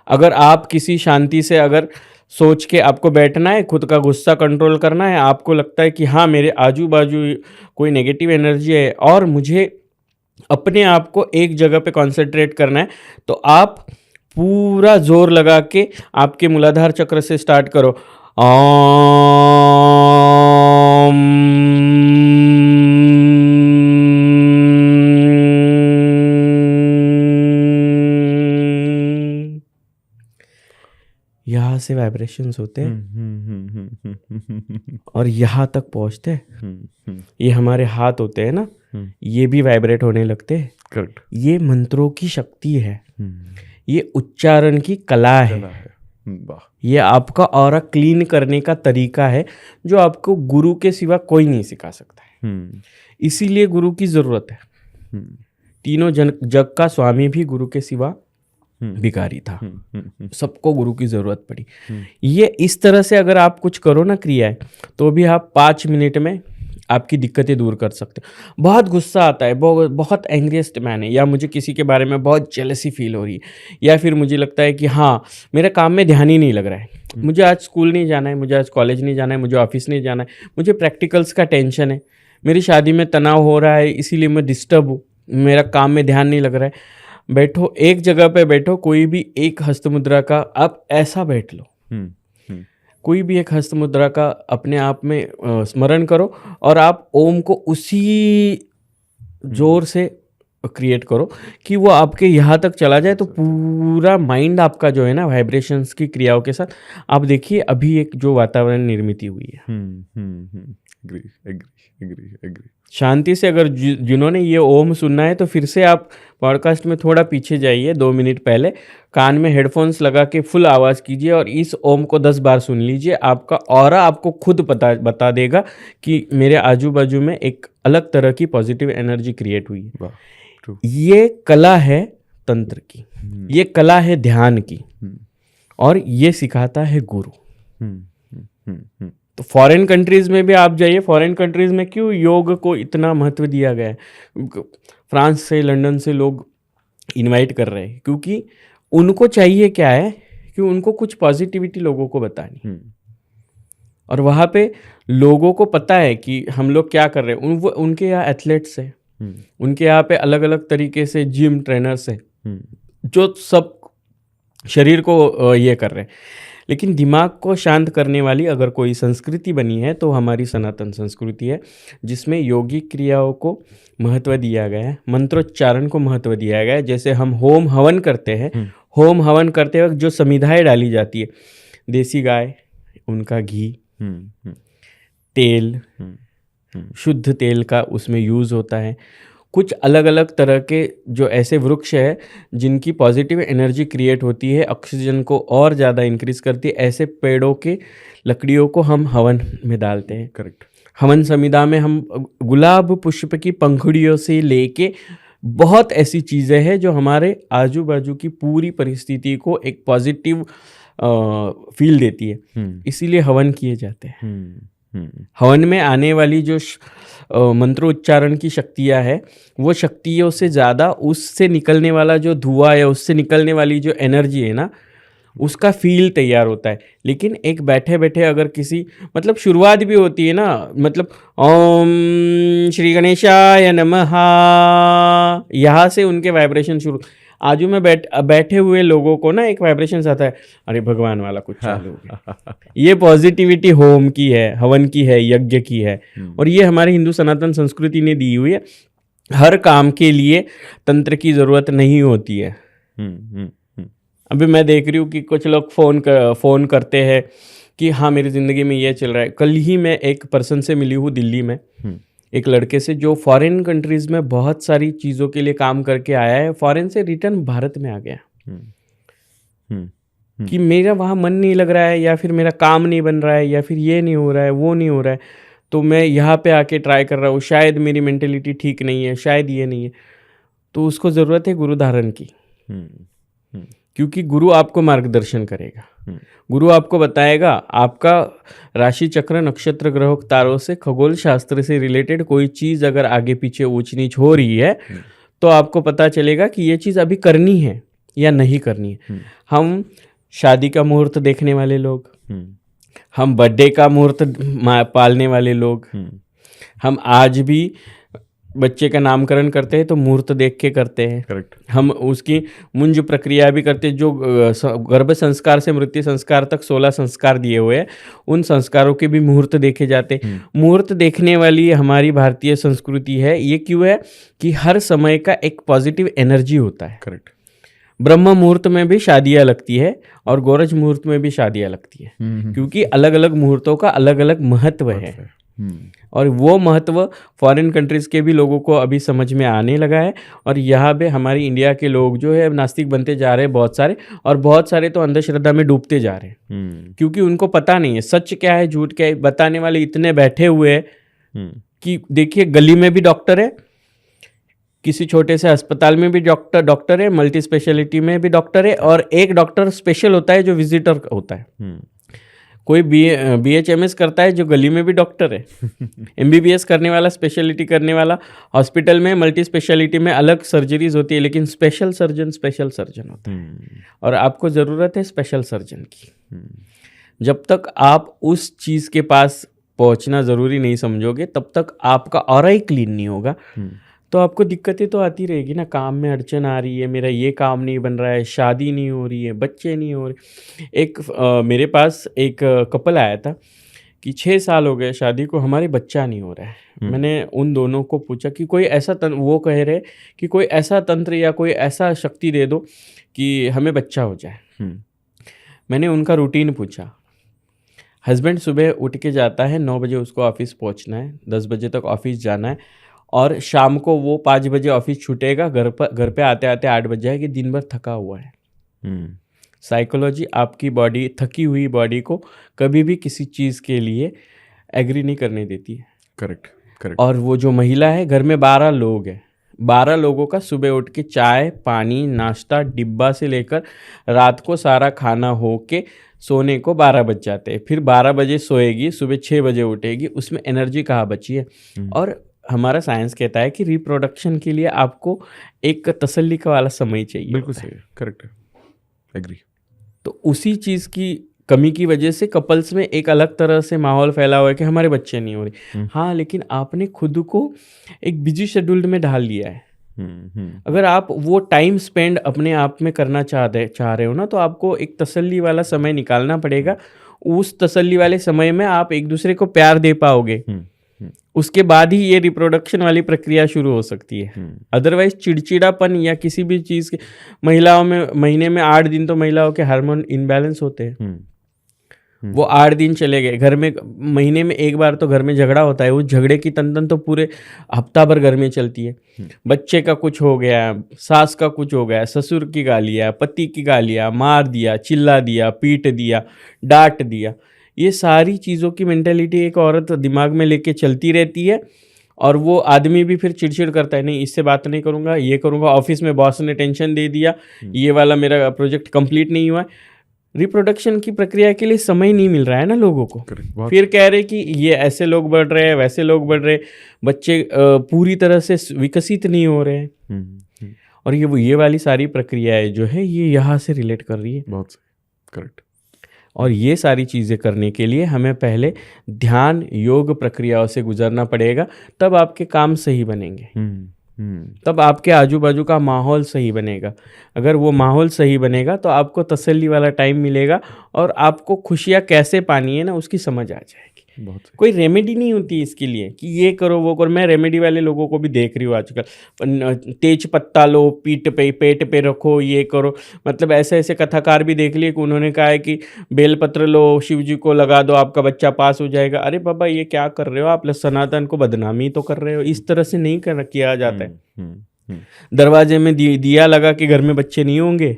अगर आप किसी शांति से अगर सोच के आपको बैठना है, खुद का गुस्सा कंट्रोल करना है, आपको लगता है कि हाँ मेरे आजू बाजू कोई नेगेटिव एनर्जी है और मुझे अपने आप को एक जगह पे कंसंट्रेट करना है, तो आप पूरा जोर लगा के आपके मूलाधार चक्र से स्टार्ट करो। ओम, यहाँ से वाइब्रेशंस होते हैं और यहाँ तक पहुँचते हैं। ये हमारे हाथ होते हैं ना, ये भी वाइब्रेट होने लगते हैं। करेक्ट। ये मंत्रों की शक्ति है, ये उच्चारण की कला है। ये आपका ऑरा क्लीन करने का तरीका है जो आपको गुरु के सिवा कोई नहीं सिखा सकता है। इसीलिए गुरु की जरूरत है। तीनों जग का स्वामी भी गुरु के सिवा भिखारी था। सबको गुरु की जरूरत पड़ी। ये इस तरह से अगर आप कुछ करो ना क्रियाएं, तो भी आप 5 मिनट में आपकी दिक्कतें दूर कर सकते हो। बहुत गुस्सा आता है, बहुत एंग्रियस्ट मैन है, या मुझे किसी के बारे में बहुत जेलसी फील हो रही है, या फिर मुझे लगता है कि हाँ मेरे काम में ध्यान ही नहीं लग रहा है, मुझे आज स्कूल नहीं जाना है, मुझे आज कॉलेज नहीं जाना है, मुझे ऑफिस नहीं जाना है, मुझे प्रैक्टिकल्स का टेंशन है, मेरी शादी में तनाव हो रहा है, इसीलिए मैं डिस्टर्ब हूँ, मेरा काम में ध्यान नहीं लग रहा है। बैठो, एक जगह पे बैठो, कोई भी एक हस्त मुद्रा का आप ऐसा बैठ लो, कोई भी एक हस्त मुद्रा का अपने आप में स्मरण करो, और आप ओम को उसी जोर से क्रिएट करो कि वो आपके यहाँ तक चला जाए। तो पूरा माइंड आपका जो है ना वाइब्रेशंस की क्रियाओं के साथ, आप देखिए अभी एक जो वातावरण निर्मित हुई है, एग्री। शांति से अगर जिन्होंने ये ओम सुनना है तो फिर से आप पॉडकास्ट में थोड़ा पीछे जाइए, 2 मिनट पहले, कान में हेडफोन्स लगा के फुल आवाज़ कीजिए और इस ओम को 10 बार सुन लीजिए। आपका ऑरा आपको खुद बता देगा कि मेरे आजू बाजू में एक अलग तरह की पॉजिटिव एनर्जी क्रिएट हुई है। ये कला है तंत्र की, ये कला है ध्यान की, और ये सिखाता है गुरु। तो फॉरेन कंट्रीज में भी आप जाइए, फॉरेन कंट्रीज में क्यों योग को इतना महत्व दिया गया है। फ्रांस से, लंदन से लोग इनवाइट कर रहे हैं, क्योंकि उनको चाहिए क्या है कि उनको कुछ पॉजिटिविटी लोगों को बतानी, और वहाँ पे लोगों को पता है कि हम लोग क्या कर रहे हैं। उनके यहाँ एथलेट्स है, उनके यहाँ पे अलग अलग तरीके से जिम ट्रेनर्स है जो सब शरीर को ये कर रहे हैं। लेकिन दिमाग को शांत करने वाली अगर कोई संस्कृति बनी है तो हमारी सनातन संस्कृति है, जिसमें योगिक क्रियाओं को महत्व दिया गया है, मंत्रोच्चारण को महत्व दिया गया है। जैसे हम होम हवन करते हैं, होम हवन करते वक्त जो समिधाएं डाली जाती है, देसी गाय, उनका घी, तेल, शुद्ध तेल का उसमें यूज़ होता है। कुछ अलग अलग तरह के जो ऐसे वृक्ष है जिनकी पॉजिटिव एनर्जी क्रिएट होती है, ऑक्सीजन को और ज़्यादा इंक्रीज करती है, ऐसे पेड़ों के लकड़ियों को हम हवन में डालते हैं। करेक्ट। हवन समिधा में हम गुलाब पुष्प की पंखुड़ियों से लेके बहुत ऐसी चीज़ें हैं जो हमारे आजू बाजू की पूरी परिस्थिति को एक पॉजिटिव फील देती है, इसीलिए हवन किए जाते हैं। हवन में आने वाली जो मंत्रोच्चारण की शक्तियाँ है, वो शक्तियों से ज़्यादा उससे निकलने वाला जो धुआं है, उससे निकलने वाली जो एनर्जी है ना, उसका फील तैयार होता है। लेकिन एक बैठे बैठे अगर किसी मतलब शुरुआत भी होती है ना, मतलब ओम श्री गणेशाय नमः, यहाँ से उनके वाइब्रेशन शुरू। आजू में बैठे हुए लोगों को ना एक वाइब्रेशन आता है, अरे भगवान वाला कुछ चालू हो गया। ये पॉजिटिविटी होम की है, हवन की है, यज्ञ की है, और ये हमारी हिंदू सनातन संस्कृति ने दी हुई है। हर काम के लिए तंत्र की ज़रूरत नहीं होती है। अभी मैं देख रही हूँ कि कुछ लोग फ़ोन करते हैं कि हाँ मेरी ज़िंदगी में ये चल रहा है। कल ही मैं एक पर्सन से मिली हूँ दिल्ली में, एक लड़के से जो फॉरेन कंट्रीज़ में बहुत सारी चीज़ों के लिए काम करके आया है, फॉरेन से रिटर्न भारत में आ गया कि मेरा वहाँ मन नहीं लग रहा है, या फिर मेरा काम नहीं बन रहा है, या फिर ये नहीं हो रहा है, वो नहीं हो रहा है, तो मैं यहाँ पे आके ट्राई कर रहा हूँ, शायद मेरी मेंटेलिटी ठीक नहीं है, शायद ये नहीं है। तो उसको ज़रूरत है गुरु धारण की, क्योंकि गुरु आपको मार्गदर्शन करेगा, गुरु आपको बताएगा। आपका राशि चक्र, नक्षत्र, ग्रह, तारों से, खगोल शास्त्र से रिलेटेड कोई चीज़ अगर आगे पीछे ऊंच नीच हो रही है तो आपको पता चलेगा कि ये चीज़ अभी करनी है या नहीं करनी है। हम शादी का मुहूर्त देखने वाले लोग, हम बर्थडे का मुहूर्त पालने वाले लोग, हम आज भी बच्चे का नामकरण करते हैं तो मुहूर्त देख के करते हैं। करेक्ट। हम उसकी मुंज प्रक्रिया भी करते हैं, जो गर्भ संस्कार से मृत्यु संस्कार तक 16 संस्कार दिए हुए हैं, उन संस्कारों के भी मुहूर्त देखे जाते हैं। मुहूर्त देखने वाली हमारी भारतीय संस्कृति है। ये क्यों है कि हर समय का एक पॉजिटिव एनर्जी होता है। करेक्ट। ब्रह्म मुहूर्त में भी शादियाँ लगती है और गोरज मुहूर्त में भी शादियाँ लगती है, क्योंकि अलग अलग मुहूर्तों का अलग अलग महत्व है। और वो महत्व फॉरेन कंट्रीज़ के भी लोगों को अभी समझ में आने लगा है, और यहाँ पे हमारी इंडिया के लोग जो है नास्तिक बनते जा रहे हैं बहुत सारे, और बहुत सारे तो अंधश्रद्धा में डूबते जा रहे हैं, क्योंकि उनको पता नहीं है सच क्या है झूठ क्या है। बताने वाले इतने बैठे हुए हैं कि देखिए गली में भी डॉक्टर है, किसी छोटे से अस्पताल में भी डॉक्टर है, मल्टी स्पेशलिटी में भी डॉक्टर है, और एक डॉक्टर स्पेशल होता है जो विजिटर होता है। कोई BHMS करता है जो गली में भी डॉक्टर है। MBBS करने वाला, स्पेशलिटी करने वाला, हॉस्पिटल में मल्टी स्पेशलिटी में अलग सर्जरीज होती है, लेकिन स्पेशल सर्जन होता है, और आपको ज़रूरत है स्पेशल सर्जन की। जब तक आप उस चीज़ के पास पहुंचना ज़रूरी नहीं समझोगे, तब तक आपका ऑरा ही क्लीन नहीं होगा। तो आपको दिक्कतें तो आती रहेगी ना, काम में अड़चन आ रही है, मेरा ये काम नहीं बन रहा है, शादी नहीं हो रही है, बच्चे नहीं हो रहे। मेरे पास एक कपल आया था कि 6 साल हो गए शादी को, हमारे बच्चा नहीं हो रहा है। मैंने उन दोनों को पूछा कि कोई ऐसा वो कह रहे कि कोई ऐसा तंत्र या कोई ऐसा शक्ति दे दो कि हमें बच्चा हो जाए। मैंने उनका रूटीन पूछा। हस्बैंड सुबह उठ के जाता है, 9 बजे उसको ऑफिस पहुंचना है, 10 बजे तक ऑफिस जाना है, और शाम को वो 5 बजे ऑफिस छूटेगा, घर पे आते आते 8 बज जाएगी। दिन भर थका हुआ है। साइकोलॉजी आपकी बॉडी, थकी हुई बॉडी को कभी भी किसी चीज़ के लिए एग्री नहीं करने देती है। करेक्ट। और वो जो महिला है, घर में 12 लोग हैं, 12 लोगों का सुबह उठ के चाय पानी नाश्ता डिब्बा से लेकर रात को सारा खाना हो के सोने को 12 बज जाते हैं। फिर 12 बजे सोएगी, सुबह 6 बजे उठेगी, उसमें एनर्जी कहाँ बची है। और हमारा साइंस कहता है कि रिप्रोडक्शन के लिए आपको एक तसल्ली का वाला समय चाहिए। बिल्कुल सही है, करेक्ट है, एग्री। तो उसी चीज़ की कमी की वजह से कपल्स में एक अलग तरह से माहौल फैला हुआ है कि हमारे बच्चे नहीं हो रहे। हाँ, लेकिन आपने खुद को एक बिजी शेड्यूल में ढाल लिया है। अगर आप वो टाइम स्पेंड अपने आप में करना चाह रहे हो ना, तो आपको एक तसल्ली वाला समय निकालना पड़ेगा। उस तसल्ली वाले समय में आप एक दूसरे को प्यार दे पाओगे, उसके बाद ही ये रिप्रोडक्शन वाली प्रक्रिया शुरू हो सकती है। अदरवाइज चिड़चिड़ापन या किसी भी चीज़ के, महिलाओं में महीने में 8 दिन तो महिलाओं के हार्मोन इनबैलेंस होते हैं। वो 8 दिन चले गए घर में, महीने में एक बार तो घर में झगड़ा होता है, उस झगड़े की तंतन तो पूरे हफ्ता भर घर में चलती है। बच्चे का कुछ हो गया, सास का कुछ हो गया, ससुर की गालियाँ, पति की गालियाँ, मार दिया, चिल्ला दिया, पीट दिया, डांट दिया, ये सारी चीज़ों की मेंटेलिटी एक औरत दिमाग में लेके चलती रहती है। और वो आदमी भी फिर चिड़चिड़ करता है, नहीं इससे बात नहीं करूँगा, ये करूँगा, ऑफिस में बॉस ने टेंशन दे दिया, ये वाला मेरा प्रोजेक्ट कंप्लीट नहीं हुआ। रिप्रोडक्शन की प्रक्रिया के लिए समय नहीं मिल रहा है ना लोगों को। फिर कह रहे कि ये ऐसे लोग बढ़ रहे हैं, वैसे लोग बढ़ रहे, बच्चे पूरी तरह से विकसित नहीं हो रहे हैं। और ये वाली सारी प्रक्रियाएं जो है ये यहाँ से रिलेट कर रही है। बहुत सही, करेक्ट। और ये सारी चीज़ें करने के लिए हमें पहले ध्यान योग प्रक्रियाओं से गुजरना पड़ेगा, तब आपके काम सही बनेंगे, तब आपके आजू बाजू का माहौल सही बनेगा। अगर वो माहौल सही बनेगा तो आपको तसल्ली वाला टाइम मिलेगा और आपको खुशियाँ कैसे पानी है ना उसकी समझ आ जाएगी। कोई रेमेडी नहीं होती इसके लिए कि ये करो वो करो। मैं रेमेडी वाले लोगों को भी देख रही हूँ आजकल, तेज पत्ता लो, पेट पे रखो, ये करो। मतलब ऐसे ऐसे कथाकार भी देख लिए कि उन्होंने कहा है कि बेलपत्र लो, शिव जी को लगा दो, आपका बच्चा पास हो जाएगा। अरे बाबा, ये क्या कर रहे हो आप? सनातन को बदनामी तो कर रहे हो। इस तरह से नहीं किया जाता है। दरवाजे में दिया लगा के घर में बच्चे नहीं होंगे।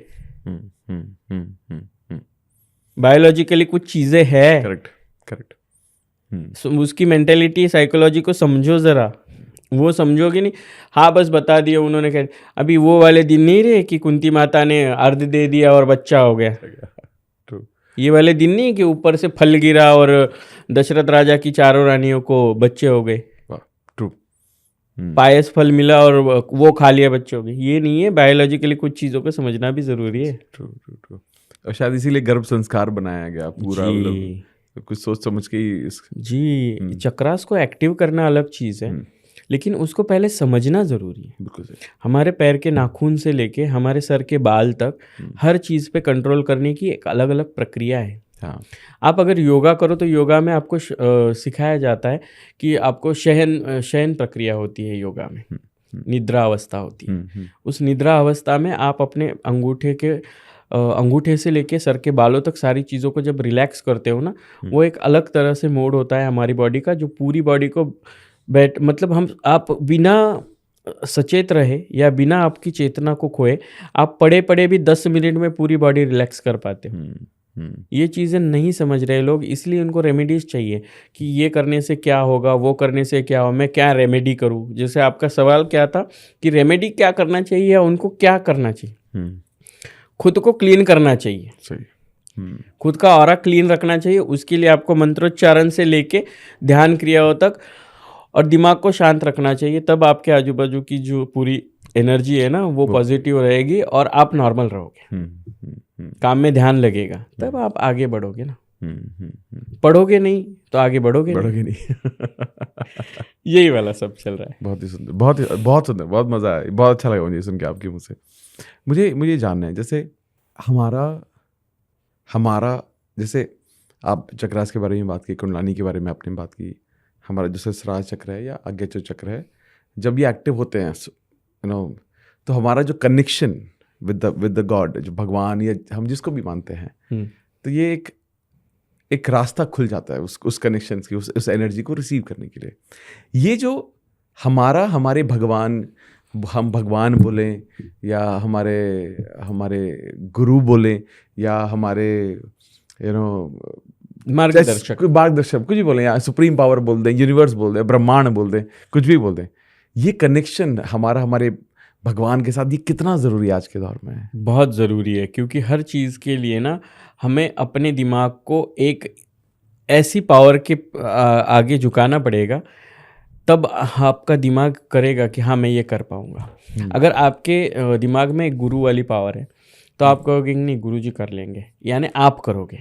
बायोलॉजिकली कुछ चीजें है। Correct correct. उसकी मेंटेलिटी साइकोलॉजी को समझो ज़रा, वो समझोगे नहीं। हाँ, बस बता दिया उन्होंने, कह अभी वो वाले दिन नहीं रहे कि कुंती माता ने अर्ध दे दिया और बच्चा हो गया। ये वाले दिन नहीं कि ऊपर से फल गिरा और दशरथ राजा की चारों रानियों को बच्चे हो गए। पायस फल मिला और वो खा लिया, बच्चे हो गए। ये नहीं है। बायोलॉजिकली कुछ चीज़ों को समझना भी ज़रूरी है। ट्रू। और शायद इसीलिए गर्भ संस्कार बनाया गया पूरा, कुछ सोच समझ के जी। चक्रास को एक्टिव करना अलग चीज़ है, लेकिन उसको पहले समझना ज़रूरी है। बिल्कुल सही। हमारे पैर के नाखून से लेके हमारे सर के बाल तक हर चीज़ पे कंट्रोल करने की एक अलग अलग प्रक्रिया है। हाँ। आप अगर योगा करो तो योगा में आपको सिखाया जाता है कि आपको शयन प्रक्रिया होती है योगा में, निद्रा अवस्था होती है। उस निद्रा अवस्था में आप अपने अंगूठे से लेके सर के बालों तक सारी चीज़ों को जब रिलैक्स करते हो ना, वो एक अलग तरह से मोड होता है हमारी बॉडी का, जो पूरी बॉडी को मतलब आप बिना सचेत रहे या बिना आपकी चेतना को खोए आप पड़े पड़े भी 10 मिनट में पूरी बॉडी रिलैक्स कर पाते हो। ये चीज़ें नहीं समझ रहे लोग, इसलिए उनको रेमेडीज चाहिए कि ये करने से क्या होगा, वो करने से क्या होगा, मैं क्या रेमेडी करूँ। जैसे आपका सवाल क्या था कि रेमेडी क्या करना चाहिए या उनको क्या करना चाहिए। खुद को क्लीन करना चाहिए। सही। खुद का ऑरा क्लीन रखना चाहिए। उसके लिए आपको मंत्रोच्चारण से लेके ध्यान क्रियाओं तक और दिमाग को शांत रखना चाहिए। तब आपके आजू बाजू की जो पूरी एनर्जी है ना वो पॉजिटिव रहेगी और आप नॉर्मल रहोगे, काम में ध्यान लगेगा, तब आप आगे बढ़ोगे ना। पढ़ोगे नहीं तो आगे बढ़ोगे नहीं। यही वाला सब चल रहा है। बहुत ही सुंदर, बहुत सुंदर, बहुत मज़ा आया, बहुत अच्छा लगा मुझे सुन के आपके मुँह से। मुझे जानना है, जैसे हमारा जैसे आप चक्रास के बारे में बात की, कुंडलानी के बारे में आपने बात की, हमारा जो सहस्रार चक्र है या अज्ञाचर चक्र है, जब ये एक्टिव होते हैं तो हमारा जो कनेक्शन विद द गॉड, जो भगवान या हम जिसको भी मानते हैं, तो ये एक रास्ता खुल जाता है उस कनेक्शन की, उस एनर्जी को रिसीव करने के लिए। ये जो हमारे भगवान, हम भगवान बोलें या हमारे गुरु बोलें या हमारे मार्गदर्शक कुछ भी बोलें, या सुप्रीम पावर बोल दें, यूनिवर्स बोल दें, ब्रह्मांड बोल दें, कुछ भी बोल दें, ये कनेक्शन हमारे भगवान के साथ ये कितना ज़रूरी है आज के दौर में? बहुत ज़रूरी है, क्योंकि हर चीज़ के लिए ना हमें अपने दिमाग को एक ऐसी पावर के आगे झुकाना पड़ेगा, तब आपका दिमाग करेगा कि हाँ मैं ये कर पाऊँगा। अगर आपके दिमाग में एक गुरु वाली पावर है तो आप कहोगे कि नहीं गुरु जी कर लेंगे, यानी आप करोगे।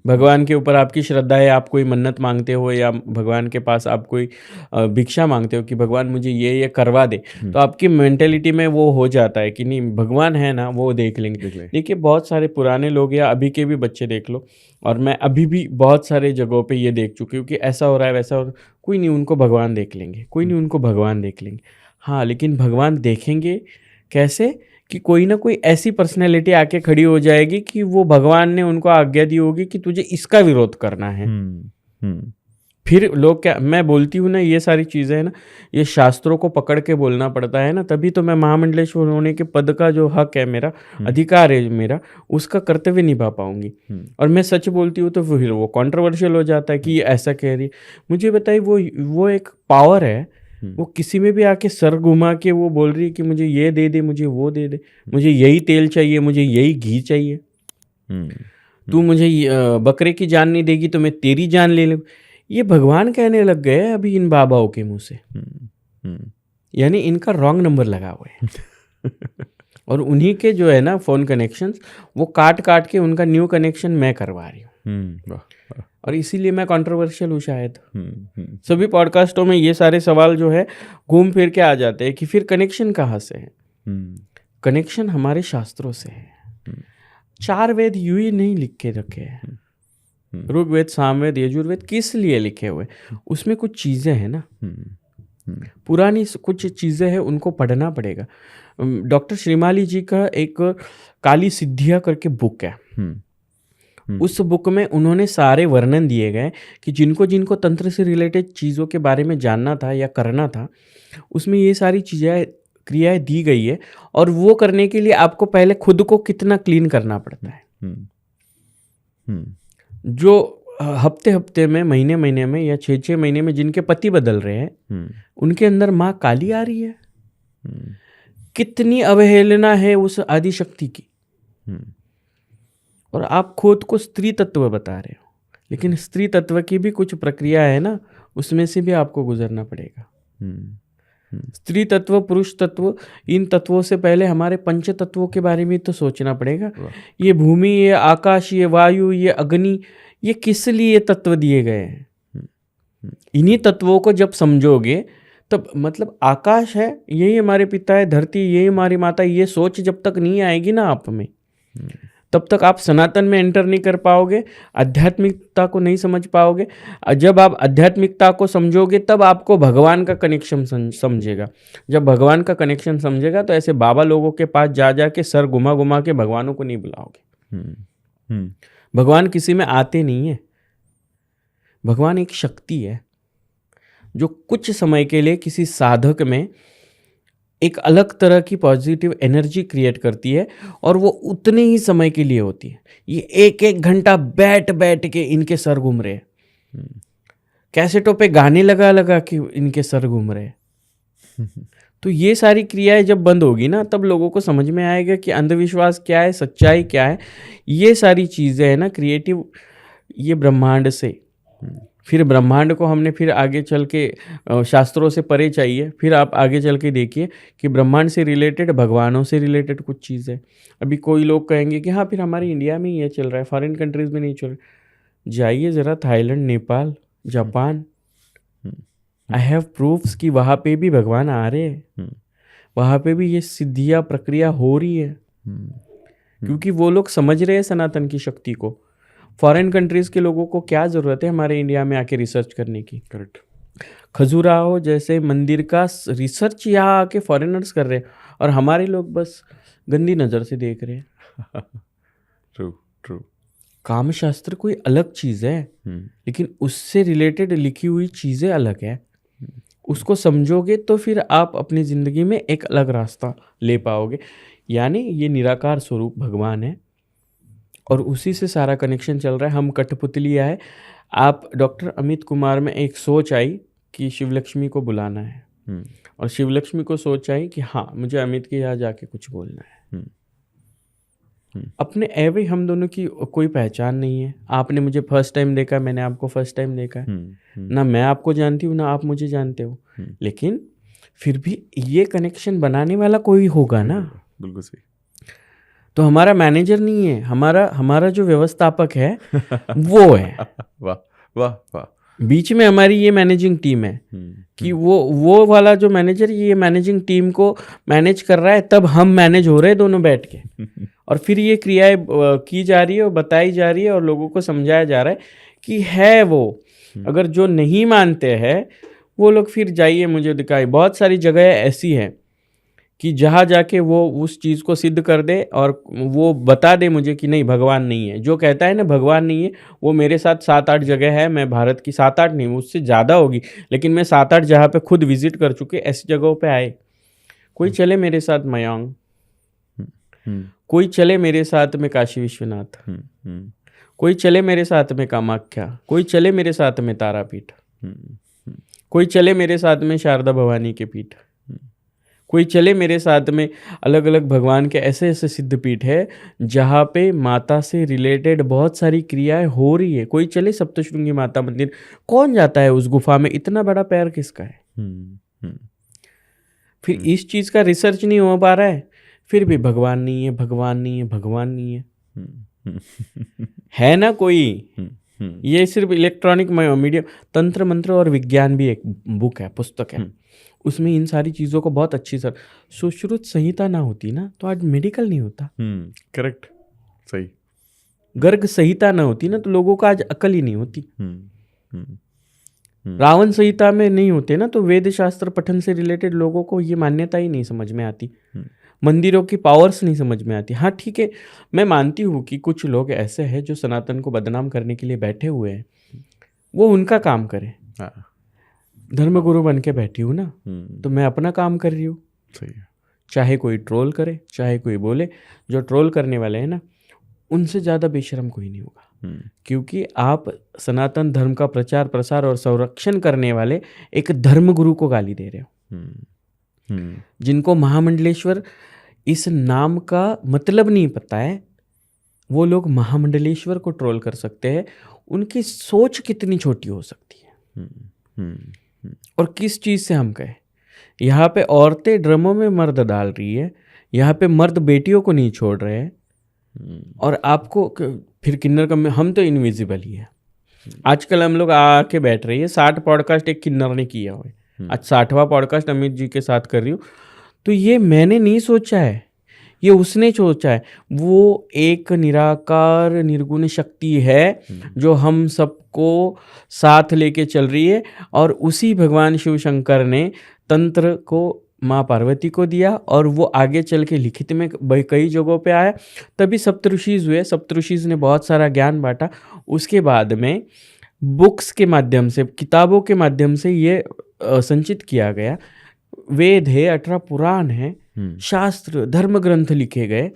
भगवान के ऊपर आपकी श्रद्धा है, आप कोई मन्नत मांगते हो या भगवान के पास आप कोई भिक्षा मांगते हो कि भगवान मुझे ये करवा दे, तो आपकी मेंटेलिटी में वो हो जाता है कि नहीं भगवान है ना, वो देख लेंगे। देखिए बहुत सारे पुराने लोग या अभी के भी बच्चे देख लो, और मैं अभी भी बहुत सारे जगहों पे ये देख चुकी हूँ कि ऐसा हो रहा है वैसा हो रहा है, कोई नहीं उनको भगवान देख लेंगे, कोई नहीं उनको भगवान देख लेंगे। हाँ, लेकिन भगवान देखेंगे कैसे? कि कोई ना कोई ऐसी पर्सनैलिटी आके खड़ी हो जाएगी कि वो भगवान ने उनको आज्ञा दी होगी कि तुझे इसका विरोध करना है। फिर लोग क्या, मैं बोलती हूँ ना ये सारी चीज़ें है ना, ये शास्त्रों को पकड़ के बोलना पड़ता है ना, तभी तो मैं महामंडलेश्वर होने के पद का जो हक है मेरा, अधिकार है मेरा, उसका कर्तव्य निभा पाऊंगी। और मैं सच बोलती हूँ तो फिर वो कंट्रोवर्शियल हो जाता है कि ये ऐसा कह रही है। मुझे बताइए वो एक पावर है, वो किसी में भी आके सर घुमा के वो बोल रही है कि मुझे ये दे दे, मुझे वो दे दे, मुझे यही तेल चाहिए, मुझे यही घी चाहिए, तू मुझे बकरे की जान नहीं देगी तो मैं तेरी जान ले लूँ। ये भगवान कहने लग गए अभी इन बाबाओं के मुंह से, यानी इनका रॉन्ग नंबर लगा हुआ है। और उन्हीं के जो है ना फोन कनेक्शंस वो काट काट के उनका न्यू कनेक्शन मैं करवा रही हूँ, और इसीलिए मैं कंट्रोवर्शियल हूँ शायद। सभी पॉडकास्टों में ये सारे सवाल जो है घूम फिर के आ जाते हैं कि फिर कनेक्शन कहाँ से है? कनेक्शन हमारे शास्त्रों से है। 4 वेद यूं ही नहीं लिख के रखे हैं, ऋग्वेद, सामवेद, यजुर्वेद किस लिए लिखे हुए? उसमें कुछ चीज़ें हैं ना, पुरानी कुछ चीज़ें हैं, उनको पढ़ना पड़ेगा। डॉक्टर श्रीमाली जी का एक काली सिद्धिया करके बुक है, उस बुक में उन्होंने सारे वर्णन दिए गए कि जिनको जिनको तंत्र से रिलेटेड चीज़ों के बारे में जानना था या करना था, उसमें ये सारी चीज़ें क्रियाएं दी गई है। और वो करने के लिए आपको पहले खुद को कितना क्लीन करना पड़ता है। जो हफ्ते हफ्ते में, महीने महीने में या 6-6 महीने में जिनके पति बदल रहे हैं, उनके अंदर माँ काली आ रही है। कितनी अवहेलना है उस आदिशक्ति की। और आप खुद को स्त्री तत्व बता रहे हो, लेकिन स्त्री तत्व की भी कुछ प्रक्रिया है ना, उसमें से भी आपको गुजरना पड़ेगा। स्त्री तत्व, पुरुष तत्व, इन तत्वों से पहले हमारे पंच तत्वों के बारे में तो सोचना पड़ेगा। ये भूमि, ये आकाश, ये वायु, ये अग्नि, ये किस लिए तत्व दिए गए हैं? इन्हीं तत्वों को जब समझोगे तब, मतलब आकाश है, यही हमारे पिता है, धरती यही हमारी माता, ये सोच जब तक नहीं आएगी ना आप में, तब तक आप सनातन में एंटर नहीं कर पाओगे, आध्यात्मिकता को नहीं समझ पाओगे। जब आप आध्यात्मिकता को समझोगे तब आपको भगवान का कनेक्शन समझेगा। जब भगवान का कनेक्शन समझेगा तो ऐसे बाबा लोगों के पास जा जा के सर घुमा घुमा के भगवानों को नहीं बुलाओगे। भगवान किसी में आते नहीं है। भगवान एक शक्ति है जो कुछ समय के लिए किसी साधक में एक अलग तरह की पॉजिटिव एनर्जी क्रिएट करती है, और वो उतने ही समय के लिए होती है। ये 1-1 घंटा बैठ बैठ के इनके सर घूम रहे हैं, कैसेटों पे गाने लगा लगा के इनके सर घूम रहे हैं। तो ये सारी क्रियाएं जब बंद होगी ना, तब लोगों को समझ में आएगा कि अंधविश्वास क्या है, सच्चाई क्या है। ये सारी चीज़ें है ना क्रिएटिव, ये ब्रह्मांड से। फिर ब्रह्मांड को हमने फिर आगे चल के शास्त्रों से परे चाहिए। फिर आप आगे चल के देखिए कि ब्रह्मांड से रिलेटेड, भगवानों से रिलेटेड कुछ चीज़ें। अभी कोई लोग कहेंगे कि हाँ फिर हमारे इंडिया में ही ये चल रहा है, फॉरेन कंट्रीज़ में नहीं चल रहा। जाइए ज़रा Thailand, Nepal, Japan, I have proofs कि वहाँ पे भी भगवान आ रहे हैं, वहाँ पे भी ये सिद्धियाँ प्रक्रिया हो रही है, क्योंकि वो लोग समझ रहे हैं सनातन की शक्ति को। फॉरेन कंट्रीज के लोगों को क्या ज़रूरत है हमारे इंडिया में आके रिसर्च करने की? करेक्ट। खजुराहो जैसे मंदिर का रिसर्च यहाँ आके फॉरेनर्स कर रहे हैं, और हमारे लोग बस गंदी नज़र से देख रहे हैं। True true. कामशास्त्र कोई अलग चीज़ है, लेकिन उससे रिलेटेड लिखी हुई चीज़ें अलग है। उसको समझोगे तो फिर आप अपनी ज़िंदगी में एक अलग रास्ता ले पाओगे। यानी ये निराकार स्वरूप भगवान है, और उसी से सारा कनेक्शन चल रहा है। हम कठपुतली आए। आप डॉक्टर अमित कुमार में एक सोच आई कि शिवलक्ष्मी को बुलाना है, और शिवलक्ष्मी को सोच आई कि हाँ मुझे अमित के यहाँ जाके कुछ बोलना है। अपने एवे हम दोनों की कोई पहचान नहीं है। आपने मुझे फर्स्ट टाइम देखा, मैंने आपको फर्स्ट टाइम देखा है। ना मैं आपको जानती हूँ ना आप मुझे जानते हो, लेकिन फिर भी ये कनेक्शन बनाने वाला कोई होगा ना। बिल्कुल सही। तो हमारा मैनेजर नहीं है, हमारा जो व्यवस्थापक है वो है। वाह वाह वाह। बीच में हमारी ये मैनेजिंग टीम है कि वो वाला जो मैनेजर ये मैनेजिंग टीम को मैनेज कर रहा है, तब हम मैनेज हो रहे हैं दोनों बैठ के। और फिर ये क्रियाएं की जा रही है और बताई जा रही है और लोगों को समझाया जा रहा है कि है वो। अगर जो नहीं मानते हैं वो लोग फिर जाइए, मुझे दिखाई बहुत सारी जगह ऐसी है कि जहाँ जाके वो उस चीज़ को सिद्ध कर दे और वो बता दे मुझे कि नहीं भगवान नहीं है। जो कहता है ना भगवान नहीं है, वो मेरे साथ 7-8 जगह है। मैं भारत की 7-8 नहीं, उससे ज़्यादा होगी, लेकिन मैं 7-8 जहाँ पे खुद विजिट कर चुके, ऐसी जगहों पे आए। कोई चले मेरे साथ मयांग, कोई चले मेरे साथ में काशी विश्वनाथ, कोई चले मेरे साथ में कामाख्या, कोई चले मेरे साथ में तारापीठ, कोई चले मेरे साथ में शारदा भवानी के पीठ, कोई चले मेरे साथ में अलग अलग भगवान के ऐसे ऐसे सिद्ध पीठ है जहाँ पे माता से रिलेटेड बहुत सारी क्रियाएं हो रही है। कोई चले सप्तशृंगी माता मंदिर, कौन जाता है उस गुफा में? इतना बड़ा पैर किसका है? फिर इस चीज़ का रिसर्च नहीं हो पा रहा है, फिर भी भगवान नहीं है, भगवान नहीं है, भगवान नहीं है। है ना कोई? ये सिर्फ इलेक्ट्रॉनिक मीडियम, तंत्र मंत्र और विज्ञान भी एक बुक है, पुस्तक है, उसमें इन सारी चीज़ों को बहुत अच्छी सर सुश्रुत संहिता ना होती ना तो आज मेडिकल नहीं होता। करेक्ट, सही। गर्ग संहिता ना होती ना तो लोगों का आज अकल ही नहीं होती। रावण संहिता में नहीं होते ना तो वेद शास्त्र पठन से रिलेटेड लोगों को ये मान्यता ही नहीं समझ में आती, मंदिरों की पावर्स नहीं समझ में आती। हाँ ठीक है, मैं मानती हूँ कि कुछ लोग ऐसे हैं जो सनातन को बदनाम करने के लिए बैठे हुए हैं, वो उनका काम करें। धर्मगुरु बन के बैठी हूँ ना, तो मैं अपना काम कर रही हूँ। सही है। चाहे कोई ट्रोल करे, चाहे कोई बोले, जो ट्रोल करने वाले हैं ना उनसे ज़्यादा बेशर्म कोई नहीं होगा, क्योंकि आप सनातन धर्म का प्रचार प्रसार और संरक्षण करने वाले एक धर्मगुरु को गाली दे रहे हो। जिनको महामंडलेश्वर इस नाम का मतलब नहीं पता है, वो लोग महामंडलेश्वर को ट्रोल कर सकते हैं। उनकी सोच कितनी छोटी हो सकती है। और किस चीज़ से हम कहें, यहाँ पे औरतें ड्रमों में मर्द डाल रही है, यहाँ पे मर्द बेटियों को नहीं छोड़ रहे हैं, और आपको फिर किन्नर का हम तो इनविजिबल ही है। आजकल हम लोग आके बैठ रही है, 60 पॉडकास्ट एक किन्नर ने किया हुआ है, आज 60वां पॉडकास्ट अमित जी के साथ कर रही हूँ। तो ये मैंने नहीं सोचा है, ये उसने सोचा है। वो एक निराकार निर्गुण शक्ति है जो हम सबको साथ लेके चल रही है, और उसी भगवान शिव शंकर ने तंत्र को माँ पार्वती को दिया और वो आगे चल के लिखित में कई जगहों पे आया। तभी सप्तऋषिज हुए, सप्तऋषिज ने बहुत सारा ज्ञान बांटा। उसके बाद में बुक्स के माध्यम से, किताबों के माध्यम से ये संचित किया गया। वेद है, 18 पुराण है, शास्त्र धर्म ग्रंथ लिखे गए,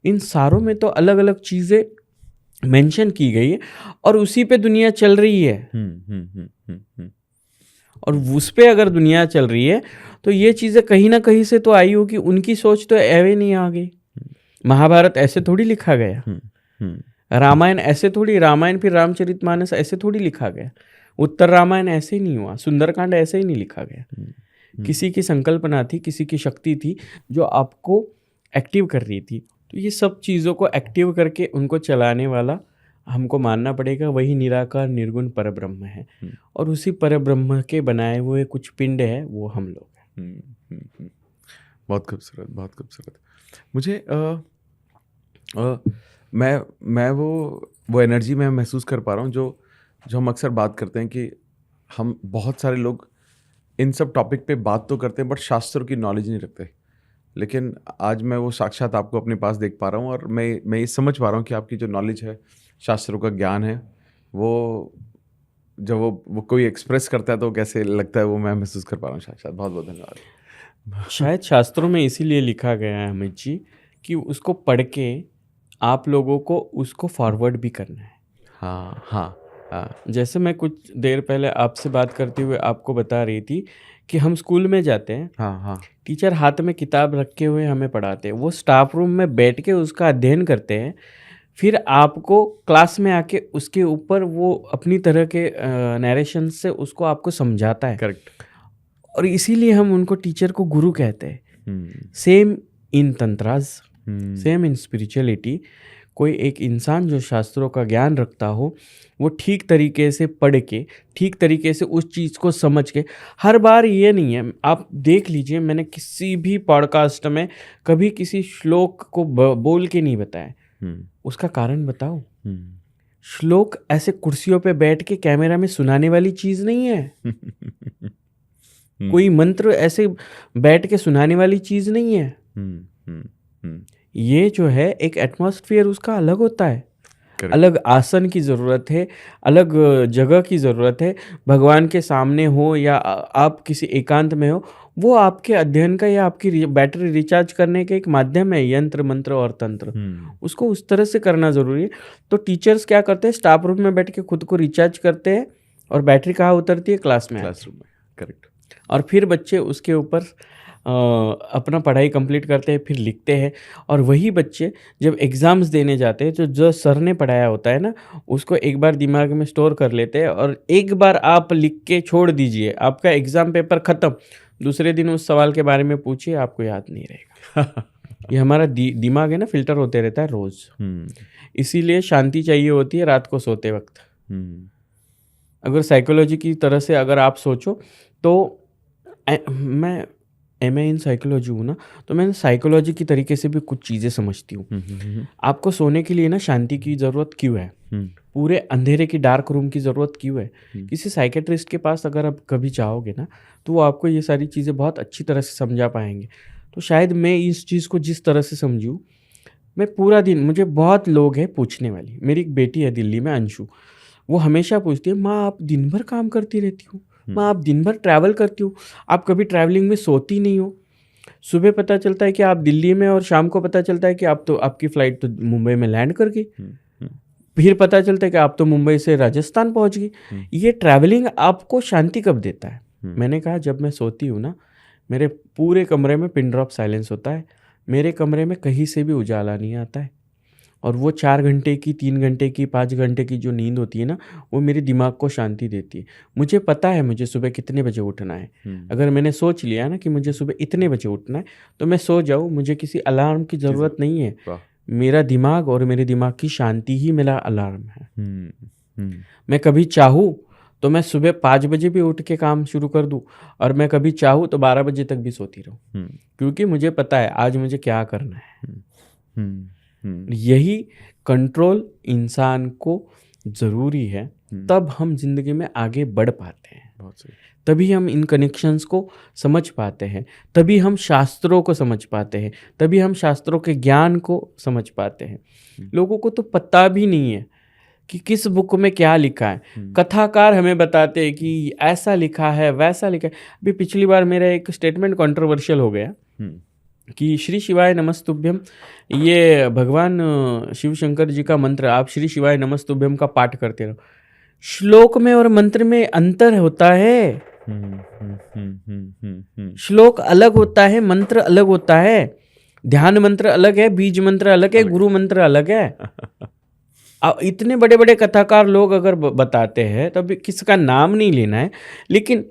इन सारों में तो अलग अलग चीज़ें मेंशन की गई है और उसी पे दुनिया चल रही है। और उस पे अगर दुनिया चल रही है तो ये चीज़ें कहीं ना कहीं से तो आई होगी। उनकी सोच तो एवे नहीं आ गई। महाभारत ऐसे थोड़ी लिखा गया, रामायण ऐसे थोड़ी, रामायण फिर रामचरितमानस ऐसे थोड़ी लिखा गया, उत्तर रामायण ऐसे ही नहीं हुआ, सुंदरकांड ऐसे ही नहीं लिखा गया। किसी की संकल्पना थी, किसी की शक्ति थी जो आपको एक्टिव कर रही थी। तो ये सब चीज़ों को एक्टिव करके उनको चलाने वाला हमको मानना पड़ेगा, वही निराकार निर्गुण परब्रह्म है। और उसी परब्रह्म के बनाए हुए कुछ पिंड है, वो हम लोग हैं। बहुत खूबसूरत, बहुत खूबसूरत। मुझे मैं वो एनर्जी मैं महसूस कर पा रहा हूँ जो हम अक्सर बात करते हैं कि हम बहुत सारे लोग इन सब टॉपिक पे बात तो करते हैं बट शास्त्रों की नॉलेज नहीं रखते। लेकिन आज मैं वो साक्षात आपको अपने पास देख पा रहा हूँ और मैं ये समझ पा रहा हूँ कि आपकी जो नॉलेज है, शास्त्रों का ज्ञान है, वो जब वो कोई एक्सप्रेस करता है तो कैसे लगता है वो मैं महसूस कर पा रहा हूँ साक्षात। बहुत बहुत धन्यवाद। शायद शास्त्रों में इसीलिए लिखा गया है अमित जी कि उसको पढ़ के आप लोगों को उसको फॉरवर्ड भी करना है। हाँ हाँ हाँ। जैसे मैं कुछ देर पहले आपसे बात करते हुए आपको बता रही थी कि हम स्कूल में जाते हैं, हाँ हाँ टीचर हाथ में किताब रखे हुए हमें पढ़ाते हैं, वो स्टाफ रूम में बैठ के उसका अध्ययन करते हैं, फिर आपको क्लास में आके उसके ऊपर वो अपनी तरह के नरेशन से उसको आपको समझाता है। करेक्ट। और इसीलिए हम उनको टीचर को गुरु कहते हैं। Same in tantras, same in spirituality, कोई एक इंसान जो शास्त्रों का ज्ञान रखता हो, वो ठीक तरीके से पढ़ के, ठीक तरीके से उस चीज़ को समझ के, हर बार ये नहीं है, आप देख लीजिए, मैंने किसी भी पॉडकास्ट में कभी किसी श्लोक को बोल के नहीं बताया। उसका कारण बताओ, श्लोक ऐसे कुर्सियों पे बैठ के कैमरा में सुनाने वाली चीज़ नहीं है। कोई मंत्र ऐसे बैठ के सुनाने वाली चीज़ नहीं है। ये जो है एक एटमॉस्फेयर उसका अलग होता है। Correct. अलग आसन की ज़रूरत है, अलग जगह की ज़रूरत है। भगवान के सामने हो या आप किसी एकांत में हो, वो आपके अध्ययन का या आपकी बैटरी रिचार्ज करने का एक माध्यम है, यंत्र मंत्र और तंत्र। उसको उस तरह से करना ज़रूरी है। तो टीचर्स क्या करते हैं, स्टाफ रूम में बैठ के खुद को रिचार्ज करते हैं, और बैटरी कहाँ उतरती है, क्लासरूम में। करेक्ट। और फिर बच्चे उसके ऊपर अपना पढ़ाई कंप्लीट करते हैं, फिर लिखते हैं। और वही बच्चे जब एग्ज़ाम्स देने जाते हैं, तो जो सर ने पढ़ाया होता है ना, उसको एक बार दिमाग में स्टोर कर लेते हैं, और एक बार आप लिख के छोड़ दीजिए, आपका एग्ज़ाम पेपर ख़त्म, दूसरे दिन उस सवाल के बारे में पूछिए, आपको याद नहीं रहेगा। ये हमारा दिमाग है ना, फिल्टर होते रहता है रोज़। इसीलिए शांति चाहिए होती है रात को सोते वक्त। अगर साइकोलॉजी की तरह से अगर आप सोचो, तो मैं MA इन साइकोलॉजी हूँ ना, तो मैं साइकोलॉजी की तरीके से भी कुछ चीज़ें समझती हूँ। आपको सोने के लिए ना शांति की ज़रूरत क्यों है, पूरे अंधेरे की डार्क रूम की ज़रूरत क्यों है? किसी साइकेट्रिस्ट के पास अगर आप कभी जाओगे ना, तो वो आपको ये सारी चीज़ें बहुत अच्छी तरह से समझा पाएंगे। तो शायद मैं इस चीज़ को जिस तरह से समझूँ, मैं पूरा दिन, मुझे बहुत लोग हैं पूछने वाली। मेरी एक बेटी है दिल्ली में, अंशु, वो हमेशा पूछती है, माँ आप दिन भर काम करती रहती हो, माँ आप दिन भर ट्रैवल करती हो, आप कभी ट्रैवलिंग में सोती नहीं हो। सुबह पता चलता है कि आप दिल्ली में, और शाम को पता चलता है कि आपकी फ़्लाइट तो मुंबई में लैंड कर गई, फिर पता चलता है कि आप तो मुंबई से राजस्थान पहुंच गई। ये ट्रैवलिंग आपको शांति कब देता है? मैंने कहा, जब मैं सोती हूँ ना, मेरे पूरे कमरे में पिन ड्रॉप साइलेंस होता है, मेरे कमरे में कहीं से भी उजाला नहीं आता है, और वो 4 घंटे की, 3 घंटे की, 5 घंटे की जो नींद होती है ना, वो मेरे दिमाग को शांति देती है। मुझे पता है मुझे सुबह कितने बजे उठना है। अगर मैंने सोच लिया ना कि मुझे सुबह इतने बजे उठना है, तो मैं सो जाऊँ, मुझे किसी अलार्म की ज़रूरत नहीं है। मेरा दिमाग और मेरे दिमाग की शांति ही मेरा अलार्म है। मैं कभी चाहूँ तो मैं सुबह 5 बजे भी उठ के काम शुरू कर दूँ, और मैं कभी चाहूँ तो 12 बजे तक भी सोती रहूँ, क्योंकि मुझे पता है आज मुझे क्या करना है। यही कंट्रोल इंसान को ज़रूरी है, तब हम जिंदगी में आगे बढ़ पाते हैं। बहुत सही। तभी हम इन कनेक्शंस को समझ पाते हैं, तभी हम शास्त्रों को समझ पाते हैं, तभी हम शास्त्रों के ज्ञान को समझ पाते हैं। लोगों को तो पता भी नहीं है कि किस बुक में क्या लिखा है। कथाकार हमें बताते हैं कि ऐसा लिखा है, वैसा लिखा है। अभी पिछली बार मेरा एक स्टेटमेंट कंट्रोवर्शियल हो गया कि श्री शिवाय नमस्तुभ्यम, ये भगवान शिव शंकर जी का मंत्र, आप श्री शिवाय नमस्तुभ्यम का पाठ करते रहो। श्लोक में और मंत्र में अंतर होता है। श्लोक अलग होता है, मंत्र अलग होता है। ध्यान मंत्र अलग है, बीज मंत्र अलग है, गुरु मंत्र अलग है। इतने बड़े बड़े कथाकार लोग अगर बताते हैं, तब किसका नाम नहीं लेना है, लेकिन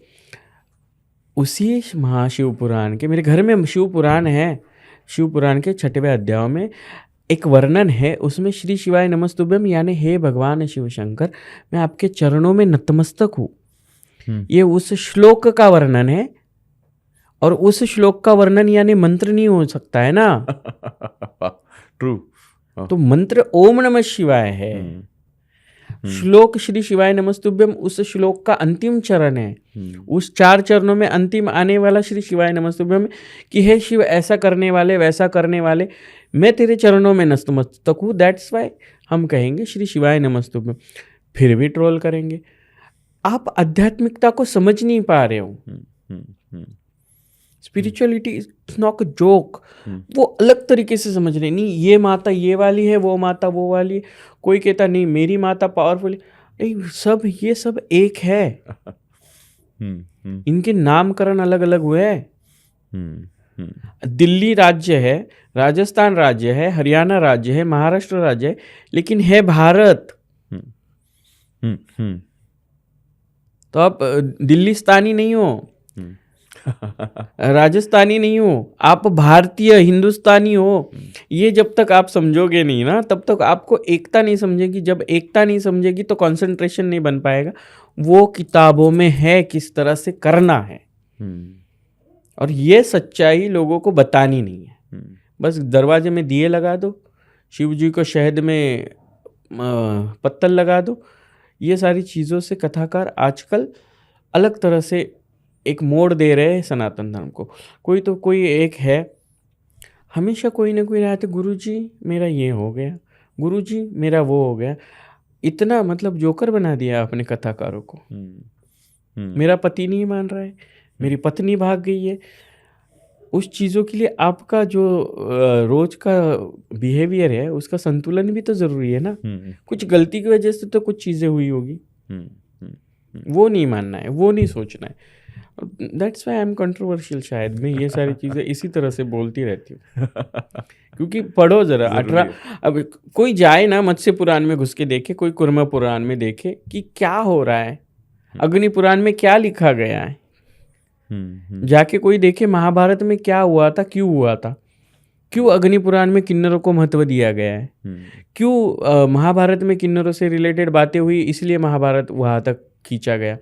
उसी महाशिव पुराण के, मेरे घर में शिव पुराण है, शिव पुराण के 6वें अध्याय में एक वर्णन है, उसमें श्री शिवाय नमस्तुभ्यम यानी हे भगवान शिव शंकर, मैं आपके चरणों में नतमस्तक हूँ। ये उस श्लोक का वर्णन है, और उस श्लोक का वर्णन यानी मंत्र नहीं हो सकता है ना। ट्रू। तो मंत्र ओम नमः शिवाय है, श्लोक श्री शिवाय नमस्तुभ्यम उस श्लोक का अंतिम चरण है। उस 4 चरणों में अंतिम आने वाला श्री शिवाय नमस्तुभ्यम कि हे शिव, ऐसा करने वाले, वैसा करने वाले, मैं तेरे चरणों में नतमस्तक हूँ। दैट्स वाई हम कहेंगे श्री शिवाय नमस्तुभ्यम। फिर भी ट्रोल करेंगे, आप आध्यात्मिकता को समझ नहीं पा रहे हो। Spirituality is not a joke. वो अलग तरीके से समझ रहे, नहीं ये माता ये वाली है, वो माता वो वाली है। कोई कहता नहीं मेरी माता पावरफुल है। सब ये सब एक है। इनके नामकरण अलग अलग हुए हैं। दिल्ली राज्य है, राजस्थान राज्य है, हरियाणा राज्य है, महाराष्ट्र राज्य है, लेकिन है भारत। तो आप दिल्लीस्तानी नहीं हो, राजस्थानी नहीं हो, आप भारतीय हिंदुस्तानी हो। ये जब तक आप समझोगे नहीं ना, तब तक आपको एकता नहीं समझेगी। जब एकता नहीं समझेगी तो कंसंट्रेशन नहीं बन पाएगा। वो किताबों में है किस तरह से करना है, और ये सच्चाई लोगों को बतानी नहीं है। बस दरवाजे में दिए लगा दो, शिव जी को शहद में पत्तल लगा दो। ये सारी चीज़ों से कथाकार आजकल अलग तरह से एक मोड़ दे रहे हैं सनातन धर्म को। कोई एक है, हमेशा कोई ना कोई रहते, गुरुजी मेरा ये हो गया, गुरुजी मेरा वो हो गया। इतना मतलब जोकर बना दिया अपने कथाकारों को। मेरा पति नहीं मान रहा है, मेरी पत्नी भाग गई है। उस चीज़ों के लिए आपका जो रोज का बिहेवियर है उसका संतुलन भी तो ज़रूरी है ना। कुछ गलती की वजह से तो कुछ चीज़ें हुई होगी, वो नहीं मानना है, वो नहीं सोचना है। That's why I am controversial. शायद मैं ये सारी चीज़ें इसी तरह से बोलती रहती हूँ। क्योंकि पढ़ो जरा 18, अब कोई जाए ना मत्स्य पुराण में घुस के देखे, कोई कुर्म पुराण में देखे कि क्या हो रहा है, अग्नि पुराण में क्या लिखा गया है। जाके कोई देखे महाभारत में क्या हुआ था, क्यों हुआ था, क्यों अग्नि पुराण में किन्नरों को महत्व दिया गया है, क्यों महाभारत में किन्नरों से रिलेटेड बातें हुई, इसलिए महाभारत वहाँ तक खींचा गया।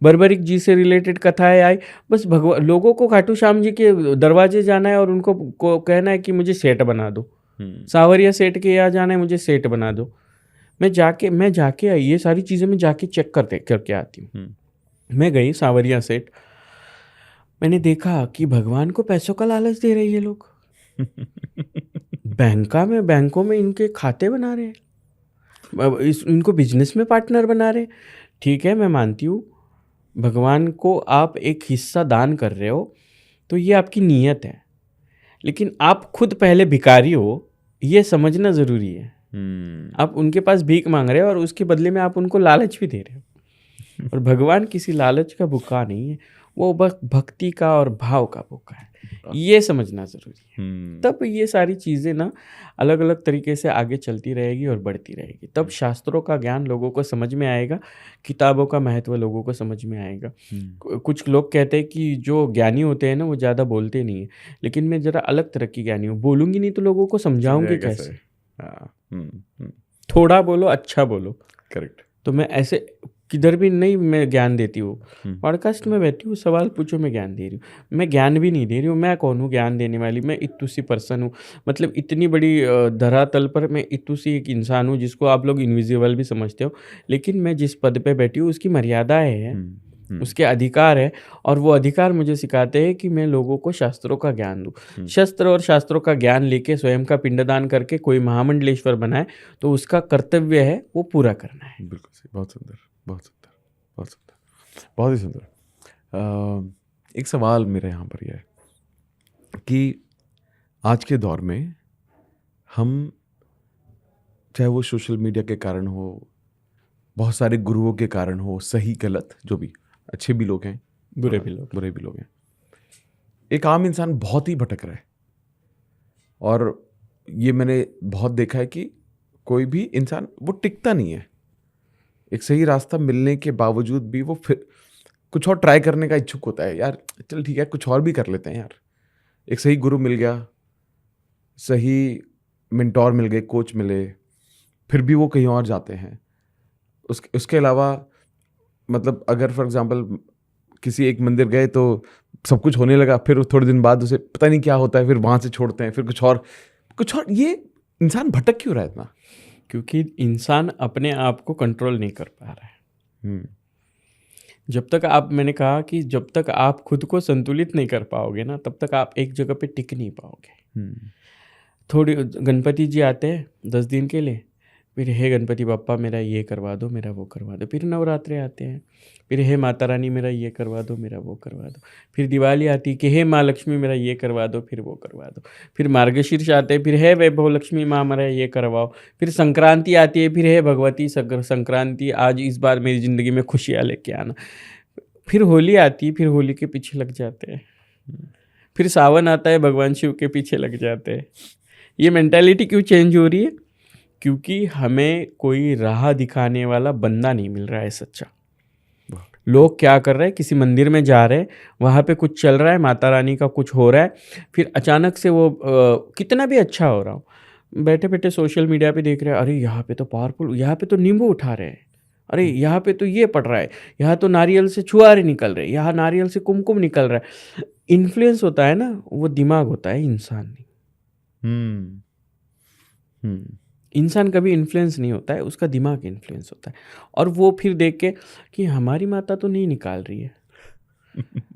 बर्बरिक जी से रिलेटेड कथाएं आई, बस भगवान लोगों को खाटू श्याम जी के दरवाजे जाना है और उनको कहना है कि मुझे सेठ बना दो, सावरिया सेठ के यहाँ जाना है, मुझे सेठ बना दो। मैं जाके ये सारी चीज़ें मैं जाके चेक करके आती हूँ। मैं गई सावरिया सेठ, मैंने देखा कि भगवान को पैसों का लालच दे रहे ये लोग। बैंकों में इनके खाते बना रहे हैं, इनको बिजनेस में पार्टनर बना रहे हैं। ठीक है, मैं मानती हूँ भगवान को आप एक हिस्सा दान कर रहे हो तो ये आपकी नीयत है, लेकिन आप खुद पहले भिखारी हो, ये समझना ज़रूरी है। आप उनके पास भीख मांग रहे हो और उसके बदले में आप उनको लालच भी दे रहे हो। और भगवान किसी लालच का भूखा नहीं है, वो बस भक्ति का और भाव का भूखा है। ये समझना ज़रूरी है। तब ये सारी चीज़ें ना अलग अलग तरीके से आगे चलती रहेगी और बढ़ती रहेगी। तब शास्त्रों का ज्ञान लोगों को समझ में आएगा, किताबों का महत्व लोगों को समझ में आएगा। कुछ लोग कहते हैं कि जो ज्ञानी होते हैं ना वो ज़्यादा बोलते नहीं है, लेकिन मैं ज़रा अलग तरह की ज्ञानी हूँ। बोलूँगी नहीं तो लोगों को समझाऊंगी कैसे। थोड़ा बोलो, अच्छा बोलो। करेक्ट। तो मैं ऐसे किधर भी नहीं मैं ज्ञान देती हूँ। पॉडकास्ट में बैठी हूँ, सवाल पूछो, मैं ज्ञान दे रही हूँ। मैं ज्ञान भी नहीं दे रही हूँ, मैं कौन हूँ ज्ञान देने वाली। मैं इतू सी पर्सन हूँ, मतलब इतनी बड़ी धरातल पर मैं इतू सी एक इंसान हूँ जिसको आप लोग इनविजिबल भी समझते हो। लेकिन मैं जिस पद पे बैठी हूँ उसकी मर्यादाएं हैं, उसके अधिकार है, और वो अधिकार मुझे सिखाते हैं कि मैं लोगों को शास्त्रों का ज्ञान दूँ। शस्त्र और शास्त्रों का ज्ञान लेके स्वयं का पिंडदान करके कोई महामंडलेश्वर बनाए तो उसका कर्तव्य है वो पूरा करना है। बिल्कुल सही। बहुत सुंदर, बहुत सुंदर, बहुत सुंदर, बहुत ही सुंदर। एक सवाल मेरे यहाँ पर यह है कि आज के दौर में हम, चाहे वो सोशल मीडिया के कारण हो, बहुत सारे गुरुओं के कारण हो, सही गलत जो भी, अच्छे भी लोग हैं, बुरे भी लोग हैं, एक आम इंसान बहुत ही भटक रहा है। और ये मैंने बहुत देखा है कि कोई भी इंसान वो टिकता नहीं है। एक सही रास्ता मिलने के बावजूद भी वो फिर कुछ और ट्राई करने का इच्छुक होता है। यार चल ठीक है, कुछ और भी कर लेते हैं यार। एक सही गुरु मिल गया, सही मेंटोर मिल गए, कोच मिले, फिर भी वो कहीं और जाते हैं। उसके अलावा मतलब अगर फॉर एग्जांपल किसी एक मंदिर गए तो सब कुछ होने लगा, फिर थोड़े दिन बाद उसे पता नहीं क्या होता है, फिर वहाँ से छोड़ते हैं, फिर कुछ और। ये इंसान भटक क्यों रहा है इतना? क्योंकि इंसान अपने आप को कंट्रोल नहीं कर पा रहा है। जब तक आप, मैंने कहा कि जब तक आप खुद को संतुलित नहीं कर पाओगे ना, तब तक आप एक जगह पे टिक नहीं पाओगे। थोड़ी गणपति जी आते हैं 10 दिन के लिए, फिर हे गणपति बप्पा मेरा ये करवा दो, मेरा वो करवा दो। फिर नवरात्रे आते हैं, फिर हे माता रानी मेरा ये करवा दो, मेरा वो करवा दो। फिर दिवाली आती है कि हे माँ लक्ष्मी मेरा ये करवा दो, फिर वो करवा दो। फिर मार्गशीर्ष आते हैं, फिर हे वैभव लक्ष्मी माँ मेरा ये करवाओ। फिर संक्रांति आती है, फिर हे भगवती संक्रांति आज इस बार मेरी ज़िंदगी में खुशियाँ लेके आना। फिर होली आती है, फिर होली के पीछे लग जाते हैं, फिर सावन आता है, भगवान शिव के पीछे लग जाते हैं। ये मेंटालिटी क्यों चेंज हो रही है? क्योंकि हमें कोई राह दिखाने वाला बंदा नहीं मिल रहा है सच्चा। लोग क्या कर रहे हैं, किसी मंदिर में जा रहे हैं, वहाँ पे कुछ चल रहा है, माता रानी का कुछ हो रहा है, फिर अचानक से वो कितना भी अच्छा हो रहा हो, बैठे बैठे सोशल मीडिया पे देख रहे हैं, अरे यहाँ पे तो पावरफुल, यहाँ पे तो नींबू उठा रहे हैं, अरे यहाँ पे तो ये पड़ रहा है, यहाँ तो नारियल से छुआरे निकल रहे हैं, यहाँ नारियल से कुमकुम निकल रहा है। इन्फ्लुएंस होता है ना, वो दिमाग होता है, इंसान नहीं। इंसान कभी इन्फ्लुएंस नहीं होता है, उसका दिमाग इन्फ्लुएंस होता है। और वो फिर देख के कि हमारी माता तो नहीं निकाल रही है,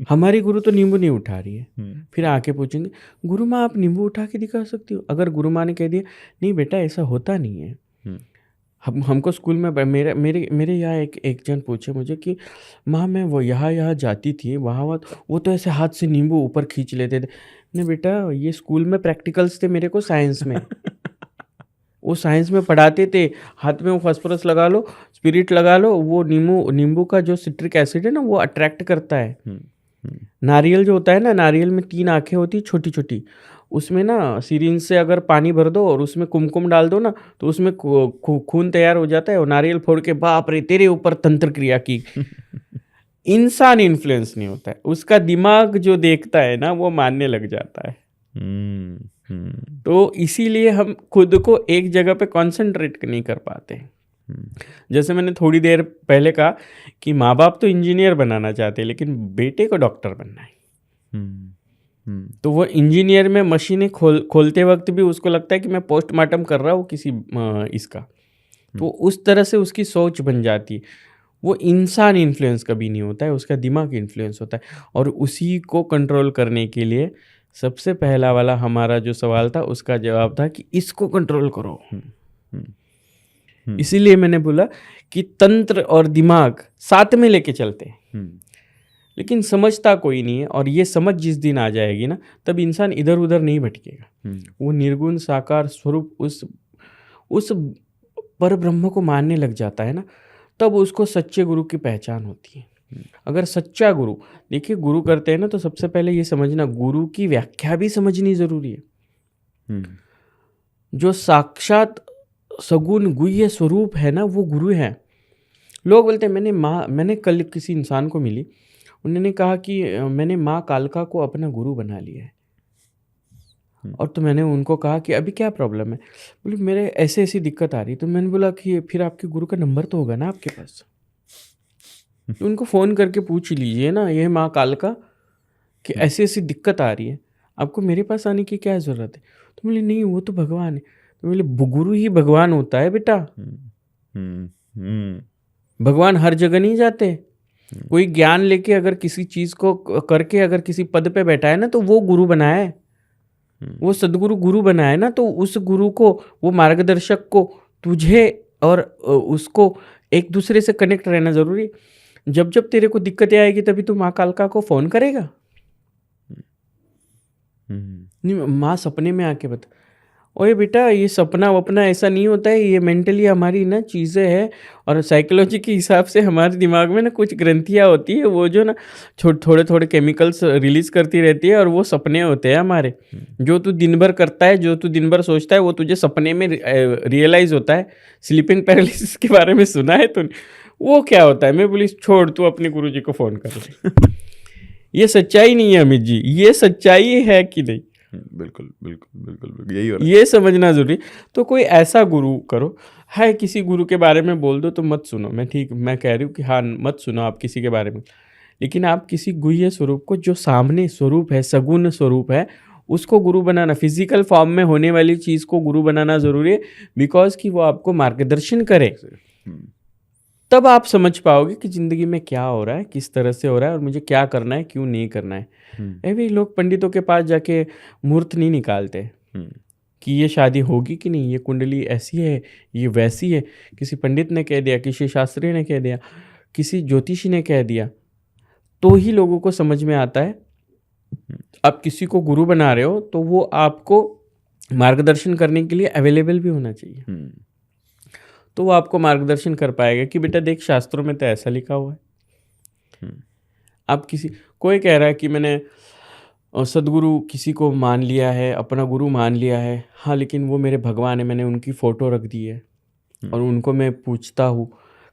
हमारी गुरु तो नींबू नहीं उठा रही है, फिर आके पूछेंगे गुरु माँ आप नींबू उठा के दिखा सकती हो? अगर गुरु माँ ने कह दिया नहीं बेटा ऐसा होता नहीं है। हमको स्कूल में मेरे मेरे मेरे यहाँ एक जन पूछे मुझे कि माँ मैं वो यहाँ जाती थी, वहाँ वो तो ऐसे हाथ से नींबू ऊपर खींच लेते थे। नहीं बेटा ये स्कूल में प्रैक्टिकल्स थे मेरे को साइंस में, वो साइंस में पढ़ाते थे, हाथ में वो फास्फोरस लगा लो, स्पिरिट लगा लो, वो नींबू का जो सिट्रिक एसिड है ना वो अट्रैक्ट करता है। नारियल जो होता है ना, नारियल में 3 आँखें होती है छोटी छोटी, उसमें ना सिरिंज से अगर पानी भर दो और उसमें कुमकुम डाल दो ना तो उसमें खून तैयार हो जाता है, और नारियल फोड़ के बाप रे तेरे ऊपर तंत्र क्रिया की। इंसान इन्फ्लुएंस नहीं होता है, उसका दिमाग जो देखता है ना वो मानने लग जाता है। तो इसीलिए हम खुद को एक जगह पे कंसंट्रेट नहीं कर पाते। जैसे मैंने थोड़ी देर पहले कहा कि माँ बाप तो इंजीनियर बनाना चाहते हैं लेकिन बेटे को डॉक्टर बनना है। तो वो इंजीनियर में मशीनें खोलते वक्त भी उसको लगता है कि मैं पोस्टमार्टम कर रहा हूँ किसी इसका, तो उस तरह से उसकी सोच बन जाती है। वो इंसान इन्फ्लुएंस कभी नहीं होता है, उसका दिमाग इन्फ्लुएंस होता है। और उसी को कंट्रोल करने के लिए सबसे पहला वाला हमारा जो सवाल था उसका जवाब था कि इसको कंट्रोल करो। इसीलिए मैंने बोला कि तंत्र और दिमाग साथ में लेके चलते हैं, लेकिन समझता कोई नहीं है। और ये समझ जिस दिन आ जाएगी ना तब इंसान इधर उधर नहीं भटकेगा। वो निर्गुण साकार स्वरूप उस पर ब्रह्म को मानने लग जाता है ना, तब उसको सच्चे गुरु की पहचान होती है। अगर सच्चा गुरु, देखिए गुरु करते हैं ना तो सबसे पहले ये समझना गुरु की व्याख्या भी समझनी जरूरी है। जो साक्षात सगुण गुह्य स्वरूप है ना वो गुरु है। लोग बोलते हैं मैंने कल किसी इंसान को मिली, उन्होंने कहा कि मैंने माँ कालका को अपना गुरु बना लिया है। और तो मैंने उनको कहा कि अभी क्या प्रॉब्लम है? बोले मेरे ऐसे ऐसी दिक्कत आ रही। तो मैंने बोला कि फिर आपके गुरु का नंबर तो होगा ना आपके पास, तो उनको फ़ोन करके पूछ लीजिए ना, ये माँ कालका कि ऐसी ऐसी दिक्कत आ रही है, आपको मेरे पास आने की क्या ज़रूरत है? तो बोले नहीं वो तो भगवान है। तो बोले गुरु ही भगवान होता है बेटा, भगवान हर जगह नहीं जाते। कोई ज्ञान लेके अगर किसी चीज़ को करके अगर किसी पद पे बैठा है ना तो वो गुरु बना है, वो सदगुरु गुरु बना है ना। तो उस गुरु को, वो मार्गदर्शक को तुझे और उसको एक दूसरे से कनेक्ट रहना जरूरी। जब जब तेरे को दिक्कतें आएगी तभी तू माँ कालका को फोन करेगा। नहीं माँ सपने में आके बता, ओए बेटा ये सपना वपना ऐसा नहीं होता है, ये मेंटली हमारी ना चीज़ें हैं। और साइकोलॉजी के हिसाब से हमारे दिमाग में ना कुछ ग्रंथियाँ होती है, वो जो ना थोड़े थोड़े केमिकल्स रिलीज करती रहती है, और वो सपने होते हैं हमारे। जो तू दिन भर करता है, जो तू दिन भर सोचता है, वो तुझे सपने में रियलाइज होता है। स्लीपिंग पैरालिसिस के बारे में सुना है तूने? वो क्या होता है? मैं बोली छोड़, तू अपने गुरुजी को फ़ोन कर। ये सच्चाई नहीं है अमित जी, ये सच्चाई है कि नहीं? बिल्कुल बिल्कुल बिल्कुल बिल्कुल यही हो रहा है। ये समझना जरूरी। तो कोई ऐसा गुरु करो, है किसी गुरु के बारे में बोल दो तो मत सुनो। मैं कह रही हूँ कि हाँ मत सुनो आप किसी के बारे में, लेकिन आप किसी गुह्य स्वरूप को, जो सामने स्वरूप है, सगुण स्वरूप है, उसको गुरु बनाना। फिजिकल फॉर्म में होने वाली चीज़ को गुरु बनाना जरूरी है, बिकॉज कि वो आपको मार्गदर्शन करे। तब आप समझ पाओगे कि ज़िंदगी में क्या हो रहा है, किस तरह से हो रहा है, और मुझे क्या करना है, क्यों नहीं करना है। भी लोग पंडितों के पास जाके मुहूर्त नहीं निकालते कि ये शादी होगी कि नहीं, ये कुंडली ऐसी है, ये वैसी है। किसी पंडित ने कह दिया, किसी शास्त्री ने कह दिया, किसी ज्योतिषी ने कह दिया, तो ही लोगों को समझ में आता है। आप किसी को गुरु बना रहे हो तो वो आपको मार्गदर्शन करने के लिए अवेलेबल भी होना चाहिए। तो वो आपको मार्गदर्शन कर पाएगा कि बेटा देख शास्त्रों में तो ऐसा लिखा हुआ है। आप किसी कोई कह रहा है कि मैंने सदगुरु किसी को मान लिया है, अपना गुरु मान लिया है। हाँ, लेकिन वो मेरे भगवान है, मैंने उनकी फ़ोटो रख दी है और उनको मैं पूछता हूँ,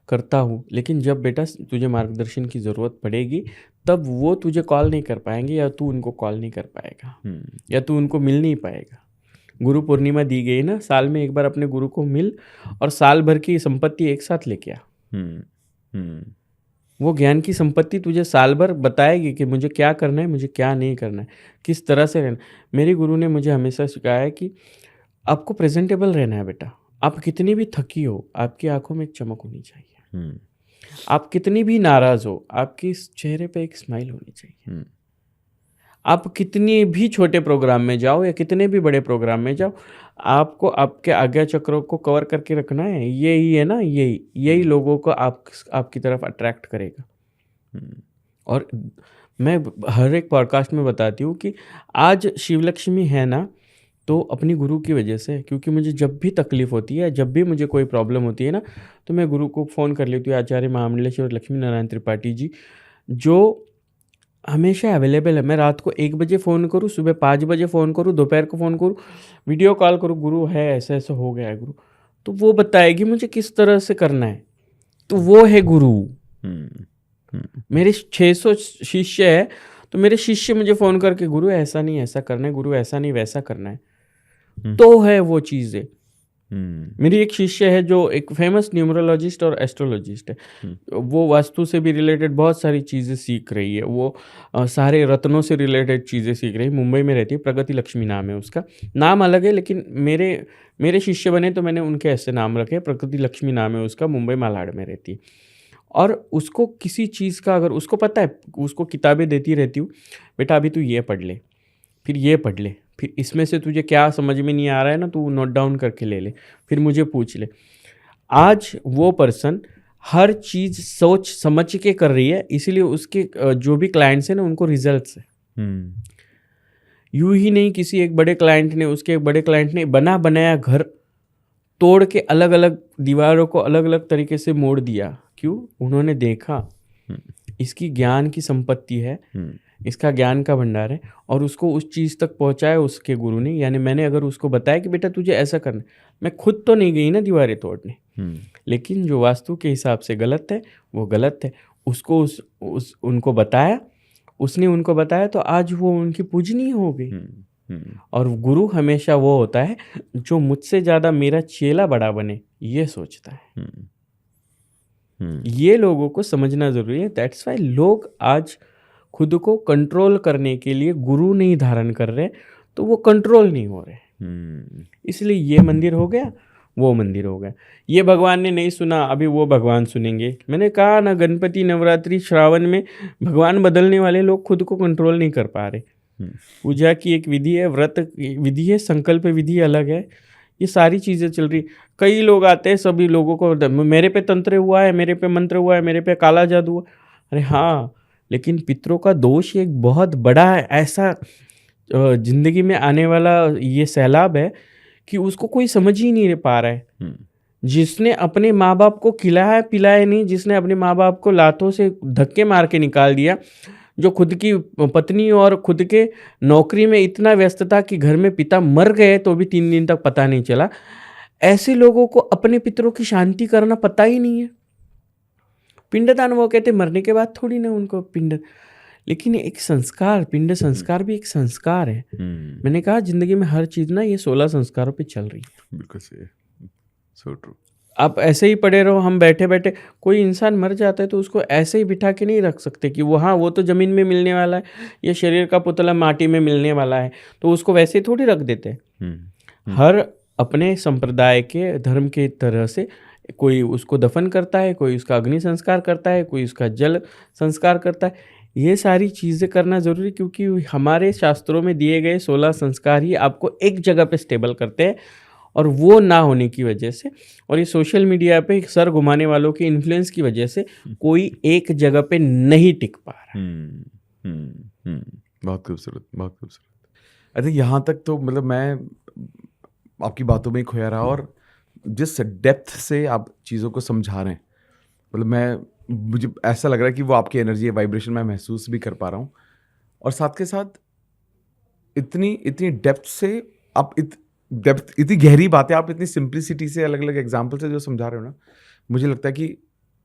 करता हूँ। लेकिन जब बेटा तुझे मार्गदर्शन की ज़रूरत पड़ेगी, तब वो तुझे कॉल नहीं कर पाएंगे या तू उनको कॉल नहीं कर पाएगा या तू उनको मिल नहीं पाएगा। गुरु पूर्णिमा दी गई ना, साल में एक बार अपने गुरु को मिल और साल भर की संपत्ति एक साथ लेके आ। वो ज्ञान की संपत्ति तुझे साल भर बताएगी कि मुझे क्या करना है, मुझे क्या नहीं करना है, किस तरह से रहना। मेरे गुरु ने मुझे हमेशा सिखाया है कि आपको प्रेजेंटेबल रहना है बेटा। आप कितनी भी थकी हो, आपकी आंखों में एक चमक होनी चाहिए। आप कितनी भी नाराज हो, आपके चेहरे पे एक स्माइल होनी चाहिए। आप कितनी भी छोटे प्रोग्राम में जाओ या कितने भी बड़े प्रोग्राम में जाओ, आपको आपके आज्ञा चक्रों को कवर करके रखना है। यही है ना, यही लोगों को आपकी तरफ अट्रैक्ट करेगा। और मैं हर एक पॉडकास्ट में बताती हूँ कि आज शिवलक्ष्मी है ना, तो अपनी गुरु की वजह से। क्योंकि मुझे जब भी तकलीफ होती है, जब भी मुझे कोई प्रॉब्लम होती है ना, तो मैं गुरु को फ़ोन कर लेती हूँ। आचार्य महामंडलेश्वर लक्ष्मी नारायण त्रिपाठी जी, जो हमेशा अवेलेबल है। मैं रात को 1 बजे फ़ोन करूँ, सुबह 5 बजे फ़ोन करूँ, दोपहर को फ़ोन करूँ, वीडियो कॉल करूँ, गुरु है, ऐसा ऐसा हो गया है गुरु, तो वो बताएगी मुझे किस तरह से करना है। तो वो है गुरु। मेरे 600 शिष्य है, तो मेरे शिष्य मुझे फ़ोन करके गुरु ऐसा नहीं ऐसा करना है, गुरु ऐसा नहीं वैसा करना है, तो है वो चीज़ें। मेरी एक शिष्य है जो एक फेमस न्यूमरोलॉजिस्ट और एस्ट्रोलॉजिस्ट है। वो वास्तु से भी रिलेटेड बहुत सारी चीज़ें सीख रही है। वो सारे रत्नों से रिलेटेड चीज़ें सीख रही है। मुंबई में रहती है, प्रगति लक्ष्मी नाम है उसका। नाम अलग है, लेकिन मेरे शिष्य बने तो मैंने उनके ऐसे नाम रखे। प्रगति लक्ष्मी नाम है उसका, मुंबई मालाड में रहती है। और उसको किसी चीज़ का अगर उसको पता है, उसको किताबें देती रहती हूँ, बेटा अभी तू ये पढ़ ले, फिर ये पढ़ ले, फिर इसमें से तुझे क्या समझ में नहीं आ रहा है ना, तू नोट डाउन करके ले ले, फिर मुझे पूछ ले। आज वो पर्सन हर चीज़ सोच समझ के कर रही है, इसीलिए उसके जो भी क्लाइंट्स हैं ना, उनको रिजल्ट्स है। यूं ही नहीं, किसी एक बड़े क्लाइंट ने, उसके एक बड़े क्लाइंट ने बना बनाया घर तोड़ के अलग अलग दीवारों को अलग अलग तरीके से मोड़ दिया। क्यों? उन्होंने देखा इसकी ज्ञान की संपत्ति है, इसका ज्ञान का भंडार है, और उसको उस चीज़ तक पहुंचाया उसके गुरु ने। यानी मैंने अगर उसको बताया कि बेटा तुझे ऐसा करना, मैं खुद तो नहीं गई ना दीवारें तोड़ने, लेकिन जो वास्तु के हिसाब से गलत है वो गलत है। उसको उनको बताया, उसने उनको बताया, तो आज वो उनकी पूजनीय हो गई। और गुरु हमेशा वो होता है जो मुझसे ज़्यादा मेरा चेला बड़ा बने, ये सोचता है। ये लोगों को समझना ज़रूरी है। दैट्स वाई लोग आज खुद को कंट्रोल करने के लिए गुरु नहीं धारण कर रहे, तो वो कंट्रोल नहीं हो रहे। इसलिए ये मंदिर हो गया, वो मंदिर हो गया। ये भगवान ने नहीं सुना, अभी वो भगवान सुनेंगे। मैंने कहा ना, गणपति, नवरात्रि, श्रावण में भगवान बदलने वाले लोग खुद को कंट्रोल नहीं कर पा रहे। पूजा की एक विधि है, व्रत विधि है, संकल्प विधि अलग है, ये सारी चीज़ें चल रही। कई लोग आते हैं, सभी लोगों को मेरे पे तंत्र हुआ है, मेरे पे मंत्र हुआ है, मेरे पे काला जादू हुआ। अरे हाँ, लेकिन पितरों का दोष एक बहुत बड़ा ऐसा जिंदगी में आने वाला ये सैलाब है कि उसको कोई समझ ही नहीं पा रहा है। जिसने अपने माँ बाप को खिलाया पिलाया नहीं, जिसने अपने माँ बाप को लातों से धक्के मार के निकाल दिया, जो खुद की पत्नी और खुद के नौकरी में इतना व्यस्त था कि घर में पिता मर गए तो भी 3 दिन तक पता नहीं चला, ऐसे लोगों को अपने पितरों की शांति करना पता ही नहीं है। पिंडदान वो कहते मरने के बाद थोड़ी ना उनको पिंड, लेकिन एक संस्कार, पिंड संस्कार भी एक संस्कार है। मैंने कहा जिंदगी में हर चीज़ ना ये 16 संस्कारों पे चल रही है। बिल्कुल सही है, सो ट्रू। आप ऐसे ही पड़े रहो, हम बैठे बैठे, कोई इंसान मर जाता है तो उसको ऐसे ही बिठा के नहीं रख सकते कि वो हाँ वो तो ज़मीन में मिलने वाला है, ये शरीर का पुतला माटी में मिलने वाला है, तो उसको वैसे ही थोड़ी रख देते हैं। हर अपने संप्रदाय के धर्म के तरह से कोई उसको दफन करता है, कोई उसका अग्नि संस्कार करता है, कोई उसका जल संस्कार करता है। ये सारी चीज़ें करना ज़रूरी, क्योंकि हमारे शास्त्रों में दिए गए 16 संस्कार ही आपको एक जगह पे स्टेबल करते हैं, और वो ना होने की वजह से और ये सोशल मीडिया पे सर घुमाने वालों के इन्फ्लुएंस की वजह से कोई एक जगह पे नहीं टिक पा रहा। बहुत खूबसूरत, बहुत खूबसूरत। आई थिंक यहाँ तक तो मतलब मैं आपकी बातों में ही खोया रहा, और जिस डेप्थ से आप चीज़ों को समझा रहे हैं, मतलब मैं मुझे ऐसा लग रहा है कि वो आपकी एनर्जी वाइब्रेशन मैं महसूस भी कर पा रहा हूँ, और साथ के साथ इतनी इतनी डेप्थ से आप डेप्थ, इतनी गहरी बातें आप इतनी सिंप्लिसिटी से, अलग अलग एग्जाम्पल से जो समझा रहे हो ना, मुझे लगता है कि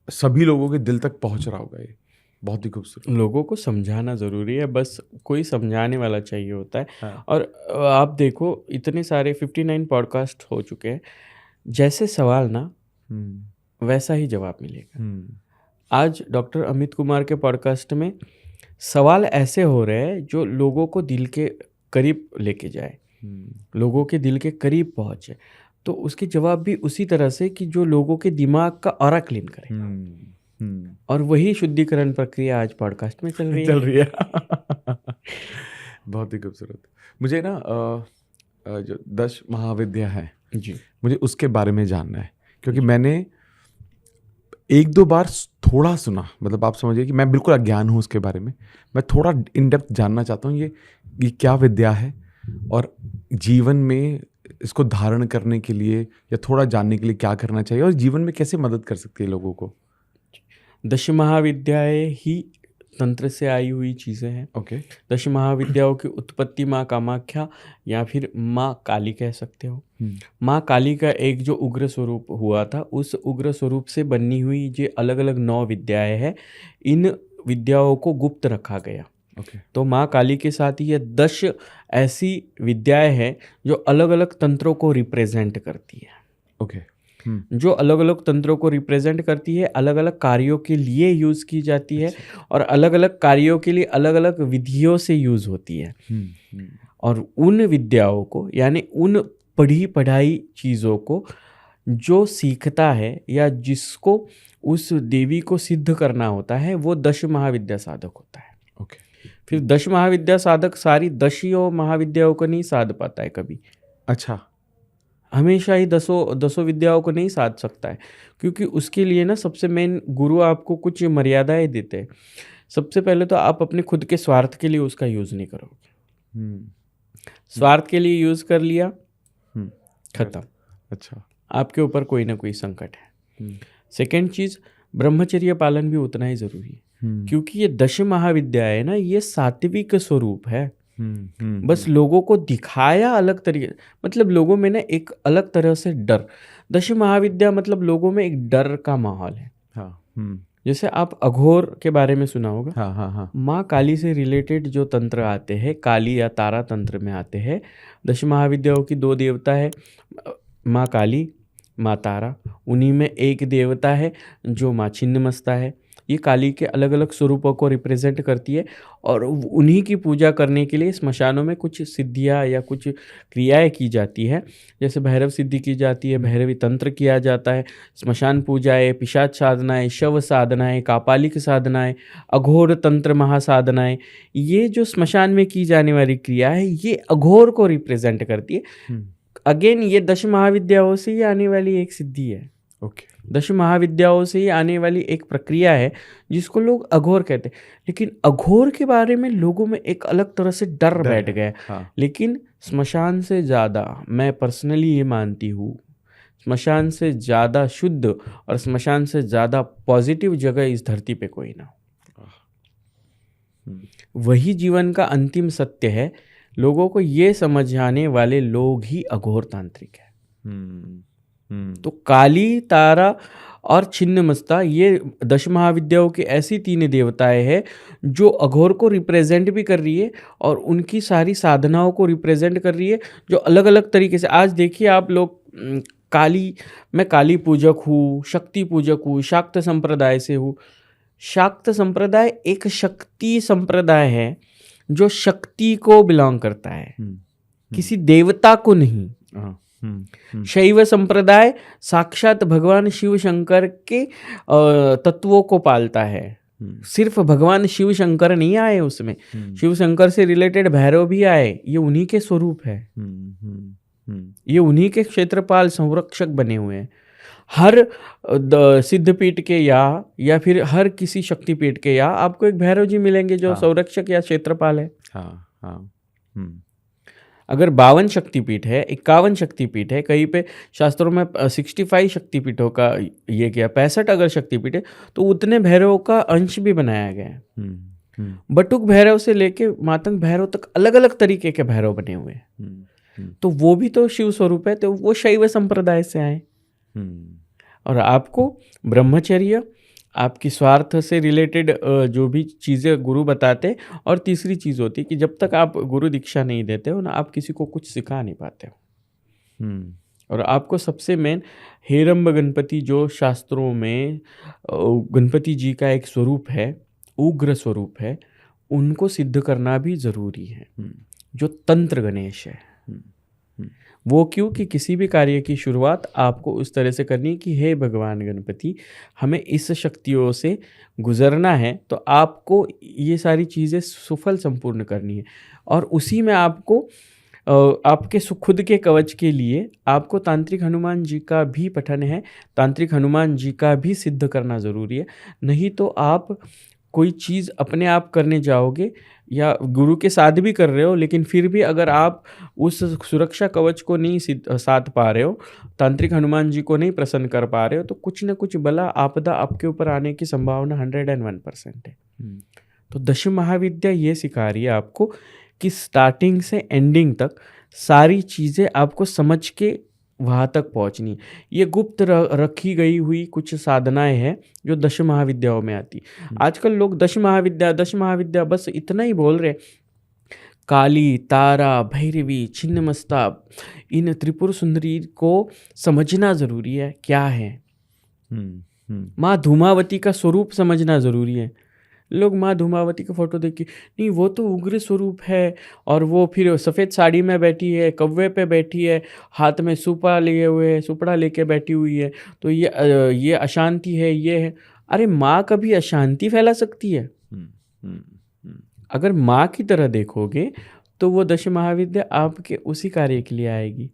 सभी लोगों के दिल तक पहुंच रहा होगा। ये बहुत ही खूबसूरत। लोगों को समझाना ज़रूरी है, बस कोई समझाने वाला चाहिए होता है। हाँ। और आप देखो इतने सारे 59 पॉडकास्ट हो चुके हैं, जैसे सवाल ना वैसा ही जवाब मिलेगा। आज डॉक्टर अमित कुमार के पॉडकास्ट में सवाल ऐसे हो रहे हैं जो लोगों को दिल के करीब लेके जाए, लोगों के दिल के करीब पहुंचे, तो उसके जवाब भी उसी तरह से कि जो लोगों के दिमाग का ऑरा क्लीन करे। और वही शुद्धिकरण प्रक्रिया आज पॉडकास्ट में चल रही है। बहुत ही खूबसूरत। मुझे ना जो 10 महाविद्या है जी, मुझे उसके बारे में जानना है, क्योंकि मैंने एक दो बार थोड़ा सुना, मतलब आप समझिए कि मैं बिल्कुल अज्ञान हूँ उसके बारे में। मैं थोड़ा इन डेप्थ जानना चाहता हूँ ये क्या विद्या है, और जीवन में इसको धारण करने के लिए या थोड़ा जानने के लिए क्या करना चाहिए, और जीवन में कैसे मदद कर सकती है लोगों को। दश महाविद्याएं ही तंत्र से आई हुई चीज़ें हैं। ओके। दश महाविद्याओं की उत्पत्ति माँ कामाख्या या फिर माँ काली कह सकते हो। माँ काली का एक जो उग्र स्वरूप हुआ था, उस उग्र स्वरूप से बनी हुई जो अलग अलग 9 विद्याएं हैं, इन विद्याओं को गुप्त रखा गया। ओके। तो माँ काली के साथ ये 10 ऐसी विद्याएं हैं जो अलग अलग तंत्रों को रिप्रेजेंट करती है। ओके। जो अलग अलग तंत्रों को रिप्रेजेंट करती है, अलग अलग कार्यों के लिए यूज की जाती है, और अलग अलग कार्यों के लिए अलग अलग विधियों से यूज होती है। और उन विद्याओं को, यानी उन पढ़ी पढ़ाई चीज़ों को जो सीखता है या जिसको उस देवी को सिद्ध करना होता है, वो 10 महाविद्या साधक होता है। ओके। फिर 10 महाविद्या साधक सारी 10 महाविद्याओं को नहीं साध पाता है कभी। अच्छा। हमेशा ही दसों विद्याओं को नहीं साध सकता है, क्योंकि उसके लिए ना सबसे मेन गुरु आपको कुछ मर्यादाएं देते हैं। सबसे पहले तो आप अपने खुद के स्वार्थ के लिए उसका यूज नहीं करोगे। स्वार्थ के लिए यूज कर लिया, खत्म। अच्छा। आपके ऊपर कोई ना कोई संकट है। सेकेंड चीज, ब्रह्मचर्य पालन भी उतना ही जरूरी है, क्योंकि ये 10 महाविद्याएं ना, ये सात्विक स्वरूप है। बस लोगों को दिखाया अलग तरीके, मतलब लोगों में ना एक अलग तरह से डर। 10 महाविद्या मतलब लोगों में एक डर का माहौल है। हाँ। जैसे आप अघोर के बारे में सुना होगा। हाँ हाँ हाँ। माँ काली से रिलेटेड जो तंत्र आते हैं, काली या तारा तंत्र में आते हैं। 10 महाविद्याओं की 2 देवता है, माँ काली, माँ तारा। उन्हीं में एक देवता है जो माँ छिन्नमस्ता है। ये काली के अलग अलग स्वरूपों को रिप्रेजेंट करती है, और उन्हीं की पूजा करने के लिए स्मशानों में कुछ सिद्धियाँ या कुछ क्रियाएं की जाती है। जैसे भैरव सिद्धि की जाती है, भैरवी तंत्र किया जाता है, स्मशान पूजाएं, पिशाच साधनाएं, शव साधनाएं, कापालिक साधनाएं, अघोर तंत्र महासाधनाएं। ये जो स्मशान में की जाने वाली क्रिया है, ये अघोर को रिप्रेजेंट करती है। अगेन ये 10 महाविद्याओं से ही आने वाली एक सिद्धि है। ओके। 10 महाविद्याओं से ही आने वाली एक प्रक्रिया है जिसको लोग अघोर कहते हैं। लेकिन अघोर के बारे में लोगों में एक अलग तरह से डर बैठ गया है। हाँ। लेकिन स्मशान से ज़्यादा, मैं पर्सनली ये मानती हूँ, स्मशान से ज़्यादा शुद्ध और स्मशान से ज़्यादा पॉजिटिव जगह इस धरती पे कोई ना हो। वही जीवन का अंतिम सत्य है। लोगों को ये समझाने वाले लोग ही अघोर तांत्रिक है। तो काली, तारा और छिन्नमस्ता, ये 10 महाविद्याओं की ऐसी 3 देवताएं हैं जो अघोर को रिप्रेजेंट भी कर रही है और उनकी सारी साधनाओं को रिप्रेजेंट कर रही है, जो अलग अलग तरीके से। आज देखिए आप लोग, मैं काली पूजक हूँ, शक्ति पूजक हूँ, शाक्त संप्रदाय से हूँ। शाक्त संप्रदाय एक शक्ति संप्रदाय है जो शक्ति को बिलोंग करता है, किसी देवता को नहीं। शैव संप्रदाय साक्षात भगवान शिव शंकर के तत्वों को पालता है। सिर्फ भगवान शिव शंकर नहीं आए उसमें, शिव शंकर से रिलेटेड भैरव भी आए, ये उन्हीं के स्वरूप है। ये उन्हीं के क्षेत्रपाल संरक्षक बने हुए हैं। हर सिद्धपीठ के या फिर हर किसी शक्तिपीठ के आपको एक भैरव जी मिलेंगे जो संरक्षक या क्षेत्रपाल है। अगर 52 शक्तिपीठ है, 51 शक्तिपीठ है, कहीं पे शास्त्रों में 65 शक्तिपीठों का ये किया, 65 अगर शक्तिपीठ है तो उतने भैरवों का अंश भी बनाया गया है। बटुक भैरव से लेके मातंग भैरव तक अलग अलग तरीके के भैरव बने हुए हैं। तो वो भी तो शिव स्वरूप है, तो वो शैव संप्रदाय से आए। और आपको ब्रह्मचर्य, आपकी स्वार्थ से रिलेटेड जो भी चीज़ें गुरु बताते, और तीसरी चीज़ होती है कि जब तक आप गुरु दीक्षा नहीं देते हो ना, आप किसी को कुछ सिखा नहीं पाते हो। और आपको सबसे मेन हेरंब गणपति जो शास्त्रों में गणपति जी का एक स्वरूप है, उग्र स्वरूप है, उनको सिद्ध करना भी ज़रूरी है, जो तंत्र गणेश है। वो क्यों कि किसी भी कार्य की शुरुआत आपको उस तरह से करनी है कि हे भगवान गणपति, हमें इस शक्तियों से गुजरना है, तो आपको ये सारी चीज़ें सुफल संपूर्ण करनी है। और उसी में आपको आपके खुद के कवच के लिए आपको तांत्रिक हनुमान जी का भी पठन है, तांत्रिक हनुमान जी का भी सिद्ध करना ज़रूरी है। नहीं तो आप कोई चीज़ अपने आप करने जाओगे या गुरु के साथ भी कर रहे हो, लेकिन फिर भी अगर आप उस सुरक्षा कवच को नहीं साध पा रहे हो, तांत्रिक हनुमान जी को नहीं प्रसन्न कर पा रहे हो, तो कुछ न कुछ बला आपदा आपके ऊपर आने की संभावना 101% है। तो दश महाविद्या ये सिखा रही है आपको कि स्टार्टिंग से एंडिंग तक सारी चीज़ें आपको समझ के वहाँ तक पहुँचनी है। ये गुप्त रखी गई हुई कुछ साधनाएं हैं जो दश महाविद्याओं में आती। आजकल लोग दश महाविद्या बस इतना ही बोल रहे। काली, तारा, भैरवी, छिन्नमस्ता, इन त्रिपुर सुंदरी को समझना ज़रूरी है क्या है। माँ धूमावती का स्वरूप समझना ज़रूरी है। लोग माँ धूमावती का फोटो देख के, नहीं वो तो उग्र स्वरूप है, और वो फिर सफ़ेद साड़ी में बैठी है, कौवे पे बैठी है, हाथ में सुपड़ा लिए हुए है, सुपड़ा लेके बैठी हुई है, तो ये अशांति है, ये है। अरे माँ कभी अशांति फैला सकती है? अगर माँ की तरह देखोगे तो वो दश महाविद्या आपके उसी कार्य के लिए आएगी।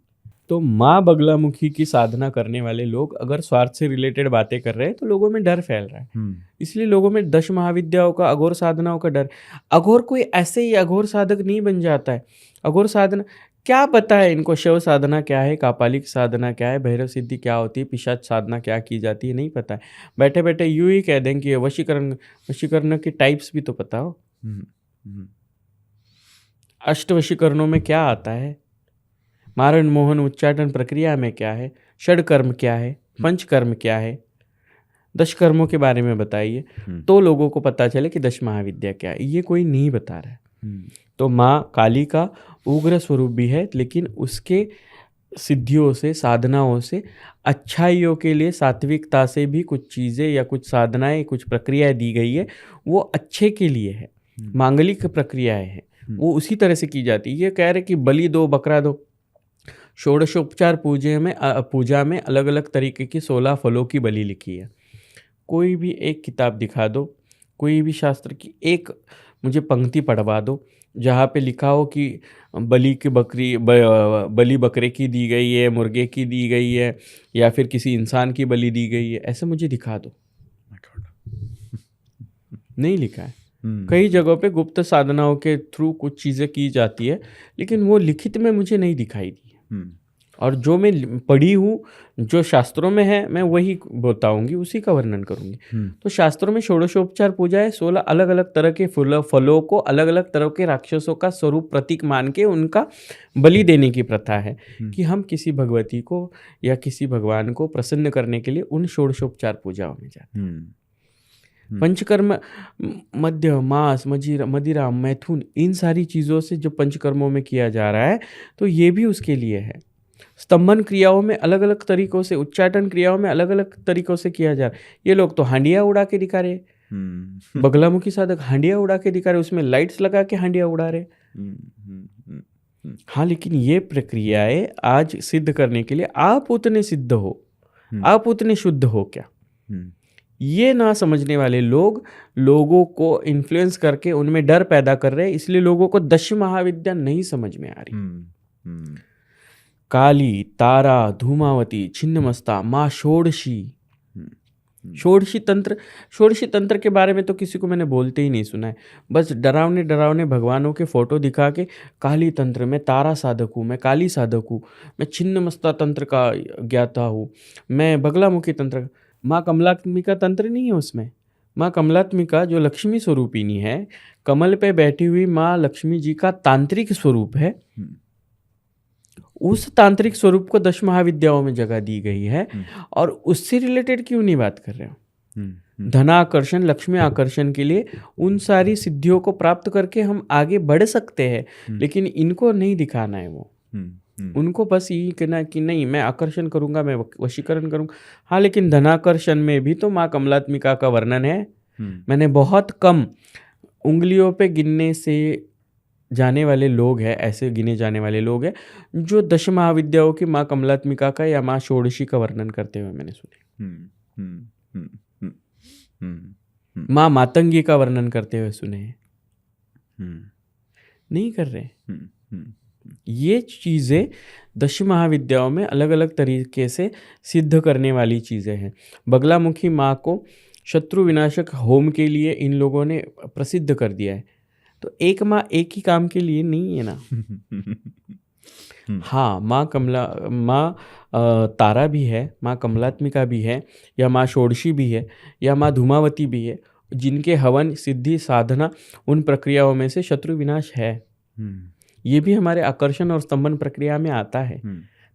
तो माँ बगलामुखी की साधना करने वाले लोग अगर स्वार्थ से रिलेटेड बातें कर रहे हैं तो लोगों में डर फैल रहा है। इसलिए लोगों में दश महाविद्याओं का, अघोर साधनाओं का डर। अघोर कोई ऐसे ही अघोर साधक नहीं बन जाता है। अघोर साधना क्या पता है इनको? शिव साधना क्या है, कापालिक साधना क्या है, भैरव सिद्धि क्या होती है, पिशाच साधना क्या की जाती है, नहीं पता है। बैठे बैठे यूं ही कह दें कि वशीकरण के टाइप्स भी तो पता हो। अष्टवशीकरणों में क्या आता है, मारण मोहन उच्चाटन प्रक्रिया में क्या है, षडकर्म क्या है, पंचकर्म क्या है, दश कर्मों के बारे में बताइए, तो लोगों को पता चले कि दश महाविद्या क्या है। ये कोई नहीं बता रहा है। तो माँ काली का उग्र स्वरूप भी है, लेकिन उसके सिद्धियों से, साधनाओं से, अच्छाइयों के लिए सात्विकता से भी कुछ चीज़ें या कुछ साधनाएं, कुछ प्रक्रियाएं दी गई है, वो अच्छे के लिए है। मांगलिक प्रक्रियाएं हैं, वो उसी तरह से की जाती है। ये कह रहे कि बलि दो, बकरा दो। षोडशोपचार पूजा में अलग अलग तरीके की 16 फलों की बलि लिखी है। कोई भी एक किताब दिखा दो, कोई भी शास्त्र की एक मुझे पंक्ति पढ़वा दो जहाँ पे लिखा हो कि बलि बकरे की दी गई है, मुर्गे की दी गई है, या फिर किसी इंसान की बलि दी गई है। ऐसे मुझे दिखा दो। नहीं लिखा है। कई जगहों पे गुप्त साधनाओं के थ्रू कुछ चीज़ें की जाती है, लेकिन वो लिखित में मुझे नहीं दिखाई दी। और जो मैं पढ़ी हूँ, जो शास्त्रों में है, मैं वही बताऊंगी, उसी का वर्णन करूंगी। तो शास्त्रों में षोडशोपचार पूजा है। 16 अलग अलग तरह के फलों को अलग अलग तरह के राक्षसों का स्वरूप प्रतीक मान के उनका बलि देने की प्रथा है कि हम किसी भगवती को या किसी भगवान को प्रसन्न करने के लिए उन षोडशोपचार पूजाओं में जाते हैं। पंचकर्म, मध्य, मांस, मदिरा, मैथुन, इन सारी चीज़ों से जो पंचकर्मों में किया जा रहा है, तो ये भी उसके लिए है। स्तंभन क्रियाओं में अलग अलग तरीकों से, उच्चाटन क्रियाओं में अलग अलग तरीकों से किया जा रहा है। ये लोग तो हांडिया उड़ा के दिखा रहे, बगलामुखी साधक हांडिया उड़ा के दिखा रहे, उसमें लाइट्स लगा के हांडिया उड़ा रहे। हाँ, लेकिन ये प्रक्रियाएं आज सिद्ध करने के लिए आप उतने सिद्ध हो, आप उतने शुद्ध हो क्या, ये ना समझने वाले लोग लोगों को इन्फ्लुएंस करके उनमें डर पैदा कर रहे हैं। इसलिए लोगों को दश महाविद्या नहीं समझ में आ रही। काली, तारा, धूमावती, छिन्नमस्ता, माँ षोडशी, षोडशी तंत्र के बारे में तो किसी को मैंने बोलते ही नहीं सुना है। बस डरावने डरावने भगवानों के फोटो दिखा के काली तंत्र, मैं तारा साधक हूँ, मैं काली साधक हूँ, मैं छिन्नमस्ता तंत्र का ज्ञाता हूँ, मैं बगलामुखी तंत्र। माँ कमलात्मिका तंत्र नहीं है उसमें। माँ कमलात्मिका जो लक्ष्मी स्वरूपिणी है, कमल पे बैठी हुई माँ लक्ष्मी जी का तांत्रिक स्वरूप है। उस तांत्रिक स्वरूप को 10 महाविद्याओं में जगह दी गई है। और उससे रिलेटेड क्यों नहीं बात कर रहे हो? धनाकर्षण, लक्ष्मी आकर्षण के लिए उन सारी सिद्धियों को प्राप्त करके हम आगे बढ़ सकते हैं, लेकिन इनको नहीं दिखाना है। वो उनको बस यही कहना कि नहीं, मैं आकर्षण करूंगा, मैं वशीकरण करूंगा। हाँ, लेकिन धनाकर्षण में भी तो माँ कमलात्मिका का वर्णन है। मैंने बहुत कम उंगलियों पे गिनने से जाने वाले लोग हैं, ऐसे गिने जाने वाले लोग हैं जो 10 महाविद्याओं की माँ कमलात्मिका का या माँ षोडशी का वर्णन करते हुए मैंने सुने। माँ मातंगी का वर्णन करते हुए सुने हैं। नहीं कर रहे। ये चीज़ें 10 महाविद्याओं में अलग अलग तरीके से सिद्ध करने वाली चीज़ें हैं। बगलामुखी माँ को शत्रु विनाशक होम के लिए इन लोगों ने प्रसिद्ध कर दिया है। तो एक माँ एक ही काम के लिए नहीं है ना। हाँ, माँ तारा भी है, माँ कमलात्मिका भी है, या माँ षोडशी भी है, या माँ धूमावती भी है, जिनके हवन, सिद्धि, साधना, उन प्रक्रियाओं में से शत्रु विनाश है। ये भी हमारे आकर्षण और स्तंभन प्रक्रिया में आता है।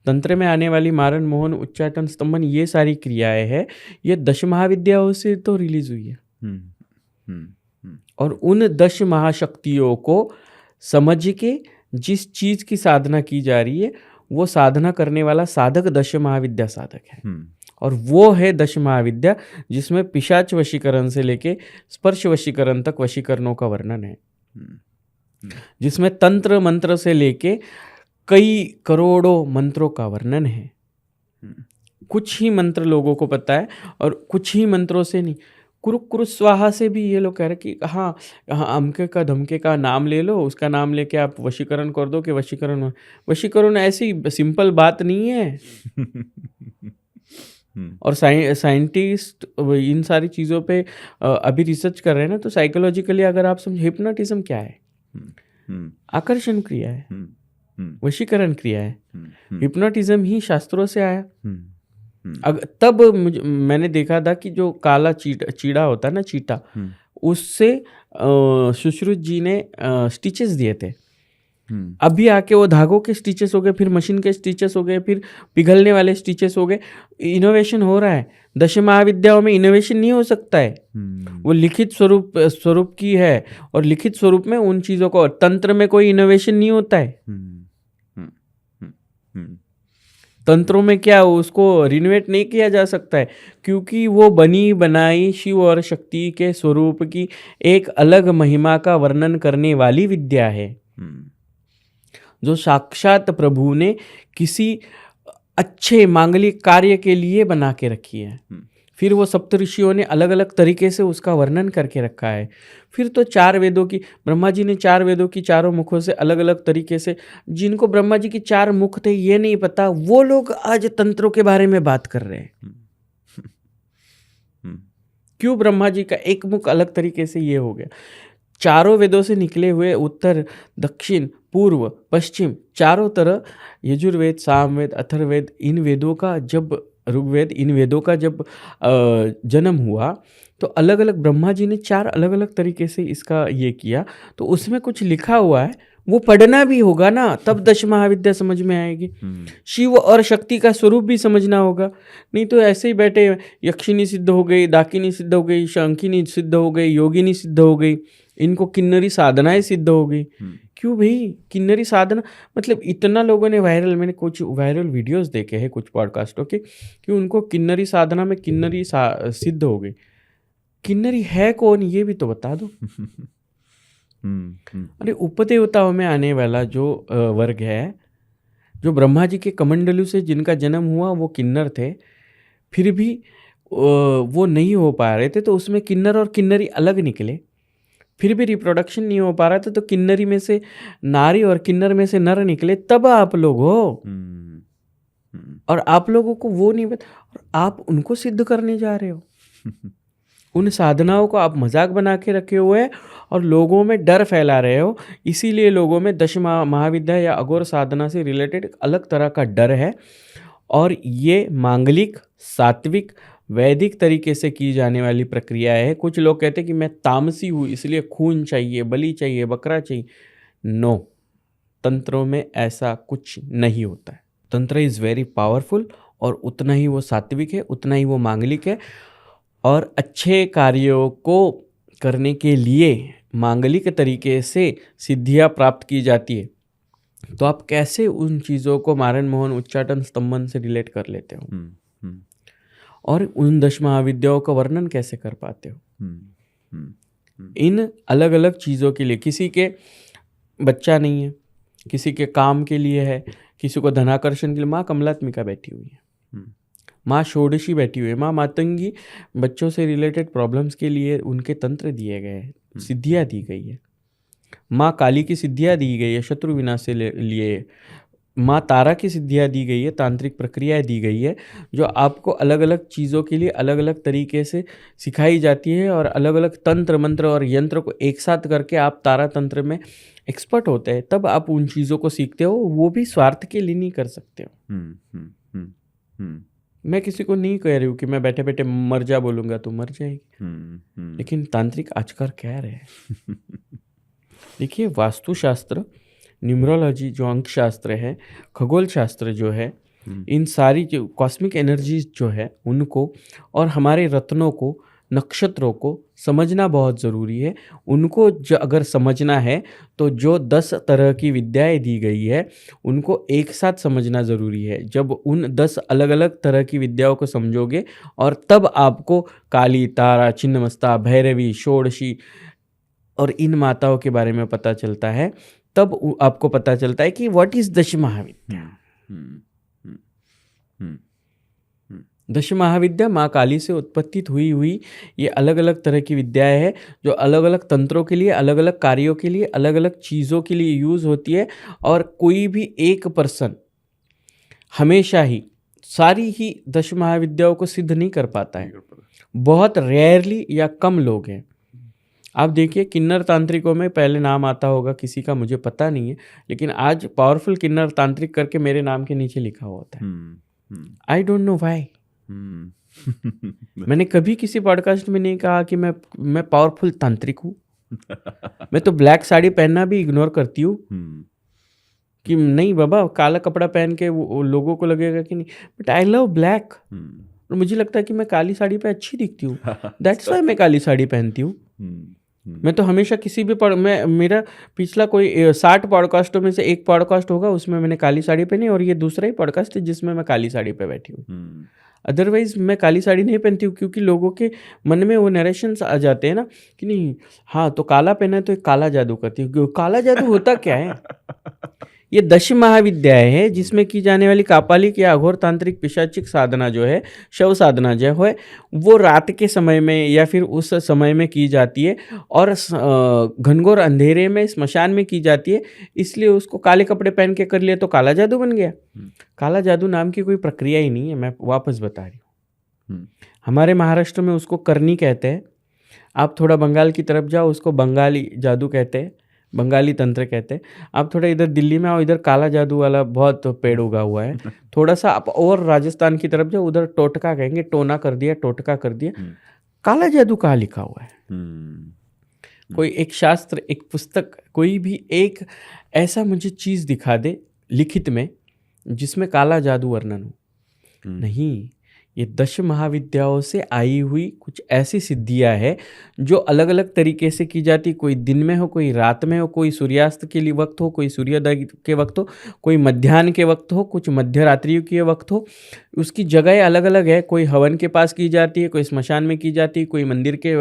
तंत्र में आने वाली मारण, मोहन, उच्चाटन, स्तंभन, ये सारी क्रियाएं हैं, ये 10 महाविद्याओं से तो रिलीज हुई है। और उन 10 महाशक्तियों को समझ के जिस चीज की साधना की जा रही है, वो साधना करने वाला साधक 10 महाविद्या साधक है। और वो है 10 महाविद्या जिसमें पिशाच वशीकरण से लेके स्पर्श वशीकरण तक वशीकरणों का वर्णन है, जिसमें तंत्र मंत्र से लेके कई करोड़ों मंत्रों का वर्णन है। कुछ ही मंत्र लोगों को पता है और कुछ ही मंत्रों से नहीं। कुरु स्वाहा से भी ये लोग कह रहे कि हाँ, अमके का धमके का नाम ले लो, उसका नाम लेके आप वशीकरण कर दो कि वशीकरण ऐसी सिंपल बात नहीं है। और साइंटिस्ट इन सारी चीज़ों पे अभी रिसर्च कर रहे हैं ना। तो साइकोलॉजिकली अगर आप समझ, हिप्नोटिज्म क्या है? आकर्षण क्रिया है, वशीकरण क्रिया है। हिप्नोटिज्म ही शास्त्रों से आया। तब मैंने देखा था कि जो काला चीड़ा होता है ना, चीटा, उससे सुश्रुत जी ने स्टिचेस दिए थे। अभी आके वो धागों के स्टिचेस हो गए, फिर मशीन के स्टिचेस हो गए, फिर पिघलने वाले स्टिचेस हो गए। इनोवेशन हो रहा है। 10 महाविद्याओं में इनोवेशन नहीं हो सकता है। वो लिखित स्वरूप की है, और लिखित स्वरूप में उन चीज़ों को, तंत्र में कोई इनोवेशन नहीं होता है। तंत्रों में क्या उसको रिनोवेट नहीं किया जा सकता है, क्योंकि वो बनी बनाई शिव और शक्ति के स्वरूप की एक अलग महिमा का वर्णन करने वाली विद्या है, जो साक्षात प्रभु ने किसी अच्छे मांगलिक कार्य के लिए बना के रखी है। फिर वो सप्तऋषियों ने अलग अलग तरीके से उसका वर्णन करके रखा है। फिर तो 4 वेदों की, ब्रह्मा जी ने 4 वेदों की चारों मुखों से अलग अलग तरीके से, जिनको ब्रह्मा जी की 4 मुख थे ये नहीं पता, वो लोग आज तंत्रों के बारे में बात कर रहे हैं। क्यों ब्रह्मा जी का एक मुख अलग तरीके से ये हो गया? चारों वेदों से निकले हुए उत्तर, दक्षिण, पूर्व, पश्चिम, चारों तरह यजुर्वेद, सामवेद, अथर्ववेद, इन वेदों का जब ऋग्वेद, इन वेदों का जब जन्म हुआ, तो अलग अलग ब्रह्मा जी ने 4 अलग अलग तरीके से इसका ये किया। तो उसमें कुछ लिखा हुआ है, वो पढ़ना भी होगा ना, तब 10 महाविद्या समझ में आएगी। शिव और शक्ति का स्वरूप भी समझना होगा। नहीं तो ऐसे ही बैठे यक्षिणी सिद्ध हो गई, दाकिनी सिद्ध हो गई, शंखिनी सिद्ध हो गई, योगिनी सिद्ध हो गई, इनको किन्नरी साधनाएं सिद्ध हो गई। क्यों भाई? किन्नरी साधना मतलब इतना लोगों ने मैंने कुछ वायरल वीडियोस देखे हैं कुछ पॉडकास्टों के, कि उनको किन्नरी साधना में किन्नरी सिद्ध हो गई। किन्नरी है कौन, ये भी तो बता दो। अरे उपदेवताओं में आने वाला जो वर्ग है, जो ब्रह्मा जी के कमंडलू से जिनका जन्म हुआ, वो किन्नर थे, फिर भी वो नहीं हो पा रहे थे, तो उसमें किन्नर और किन्नरी अलग निकले। फिर भी रिप्रोडक्शन नहीं हो पा रहा था, तो किन्नरी में से नारी और किन्नर में से नर निकले, तब आप लोग हो। और आप लोगों को वो नहीं और आप उनको सिद्ध करने जा रहे हो। उन साधनाओं को आप मजाक बना के रखे हुए हैं और लोगों में डर फैला रहे हो। इसीलिए लोगों में दश महाविद्या या अघोर साधना से रिलेटेड एक अलग तरह का डर है। और ये मांगलिक, सात्विक, वैदिक तरीके से की जाने वाली प्रक्रिया है। कुछ लोग कहते हैं कि मैं तामसी हूँ इसलिए खून चाहिए, बलि चाहिए, बकरा चाहिए। नो, तंत्रों में ऐसा कुछ नहीं होता है। तंत्र इज़ वेरी पावरफुल और उतना ही वो सात्विक है, उतना ही वो मांगलिक है। और अच्छे कार्यों को करने के लिए मांगलिक तरीके से सिद्धियाँ प्राप्त की जाती है। तो आप कैसे उन चीज़ों को मारण मोहन उच्चाटन स्तंभन से रिलेट कर लेते हो और उन 10 महाविद्याओं का वर्णन कैसे कर पाते हो? इन अलग अलग चीज़ों के लिए, किसी के बच्चा नहीं है, किसी के काम के लिए है, किसी को धनाकर्षण के लिए। माँ कमलात्मिका बैठी हुई है, माँ षोडशी बैठी हुई है, माँ मातंगी बच्चों से रिलेटेड प्रॉब्लम्स के लिए उनके तंत्र दिए गए हैं, सिद्धियाँ दी गई है। माँ काली की सिद्धियाँ दी गई है शत्रु विनाश से लिए। माँ तारा की सिद्धियाँ दी गई है, तांत्रिक प्रक्रियाएं दी गई है जो आपको अलग अलग चीज़ों के लिए अलग अलग तरीके से सिखाई जाती है। और अलग अलग तंत्र मंत्र और यंत्र को एक साथ करके आप तारा तंत्र में एक्सपर्ट होते हैं। तब आप उन चीज़ों को सीखते हो, वो भी स्वार्थ के लिए नहीं कर सकते हो। मैं किसी को नहीं कह रही हूँ कि मैं बैठे बैठे मर जा बोलूँगा तो मर जाएगी, लेकिन तांत्रिक आजकल कह रहे हैं। देखिए, वास्तुशास्त्र, न्यूमरोलॉजी जो अंक शास्त्र है, खगोल शास्त्र जो है, इन सारी जो कॉस्मिक एनर्जीज जो है उनको और हमारे रत्नों को, नक्षत्रों को समझना बहुत ज़रूरी है। उनको अगर समझना है तो जो 10 तरह की विद्याएं दी गई है उनको एक साथ समझना ज़रूरी है। जब उन 10 अलग अलग तरह की विद्याओं को समझोगे और तब आपको काली, तारा, छिन्नमस्ता, भैरवी, षोडशी और इन माताओं के बारे में पता चलता है। तब आपको पता चलता है कि व्हाट इज दश महाविद्या। दश महाविद्या माँ काली से उत्पत्तित हुई ये अलग अलग तरह की विद्याएं हैं जो अलग अलग तंत्रों के लिए, अलग अलग कार्यों के लिए, अलग अलग चीज़ों के लिए यूज़ होती है। और कोई भी एक पर्सन हमेशा ही सारी ही दश महाविद्याओं को सिद्ध नहीं कर पाता है। बहुत रेयरली या कम लोग हैं। आप देखिए, किन्नर तांत्रिकों में पहले नाम आता होगा किसी का, मुझे पता नहीं है, लेकिन आज पावरफुल किन्नर तांत्रिक करके मेरे नाम के नीचे लिखा होता है। I don't know why. मैंने कभी किसी पॉडकास्ट में नहीं कहा कि मैं पावरफुल तांत्रिक हूँ। मैं तो ब्लैक साड़ी पहनना भी इग्नोर करती हूँ कि नहीं बाबा, काला कपड़ा पहन के वो लोगों को लगेगा कि नहीं, बट आई लव ब्लैक। और मुझे लगता है कि मैं काली साड़ी पे अच्छी दिखती हूँ, दैट्स वाई मैं काली साड़ी पहनती हूँ। मैं तो हमेशा किसी भी मेरा पिछला कोई 60 पॉडकास्टों में से एक पॉडकास्ट होगा उसमें मैंने काली साड़ी पहनी, और ये दूसरा ही पॉडकास्ट है जिसमें मैं काली साड़ी पे बैठी हूँ। अदरवाइज मैं काली साड़ी नहीं पहनती हूँ, क्योंकि लोगों के मन में वो नरेशंस आ जाते हैं ना कि नहीं, हाँ तो काला पहना है तो एक काला जादू करती है। काला जादू होता क्या है? ये 10 महाविद्याएं है जिसमें की जाने वाली कापालिक या अघोर तांत्रिक पिशाचिक साधना जो है, शव साधना जो है, वो रात के समय में या फिर उस समय में की जाती है और घनघोर अंधेरे में स्मशान में की जाती है। इसलिए उसको काले कपड़े पहन के कर लिया तो काला जादू बन गया। काला जादू नाम की कोई प्रक्रिया ही नहीं है, मैं वापस बता रही हूँ। हमारे महाराष्ट्र में उसको करनी कहते हैं। आप थोड़ा बंगाल की तरफ जाओ, उसको बंगाली जादू कहते हैं, बंगाली तंत्र कहते हैं। आप थोड़ा इधर दिल्ली में आओ, इधर काला जादू वाला बहुत पेड़ उगा हुआ है। थोड़ा सा आप और राजस्थान की तरफ जाओ, उधर टोटका कहेंगे, टोना कर दिया, टोटका कर दिया। काला जादू कहाँ लिखा हुआ है? कोई एक शास्त्र, एक पुस्तक, कोई भी एक ऐसा मुझे चीज़ दिखा दे लिखित में जिसमें काला जादू वर्णन हो। नहीं, ये 10 महाविद्याओं से आई हुई कुछ ऐसी सिद्धियां हैं जो अलग अलग तरीके से की जाती। कोई दिन में हो, कोई रात में हो, कोई सूर्यास्त के लिए वक्त हो, कोई सूर्योदय के वक्त हो, कोई मध्याह्न के वक्त हो, कुछ मध्य रात्रि के वक्त हो। उसकी जगह अलग अलग है। कोई हवन के पास की जाती है, कोई स्मशान में की जाती है, कोई मंदिर के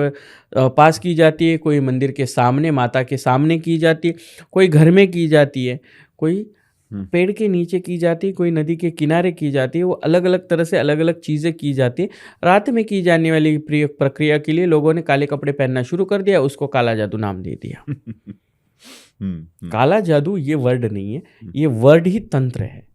पास की जाती है, कोई मंदिर के सामने, माता के सामने की जाती है, कोई घर में की जाती है, कोई पेड़ के नीचे की जाती है, कोई नदी के किनारे की जाती है। वो अलग अलग तरह से अलग अलग चीज़ें की जाती है। रात में की जाने वाली प्रक्रिया के लिए लोगों ने काले कपड़े पहनना शुरू कर दिया, उसको काला जादू नाम दे दिया। काला जादू ये वर्ड नहीं है, ये वर्ड ही तंत्र है।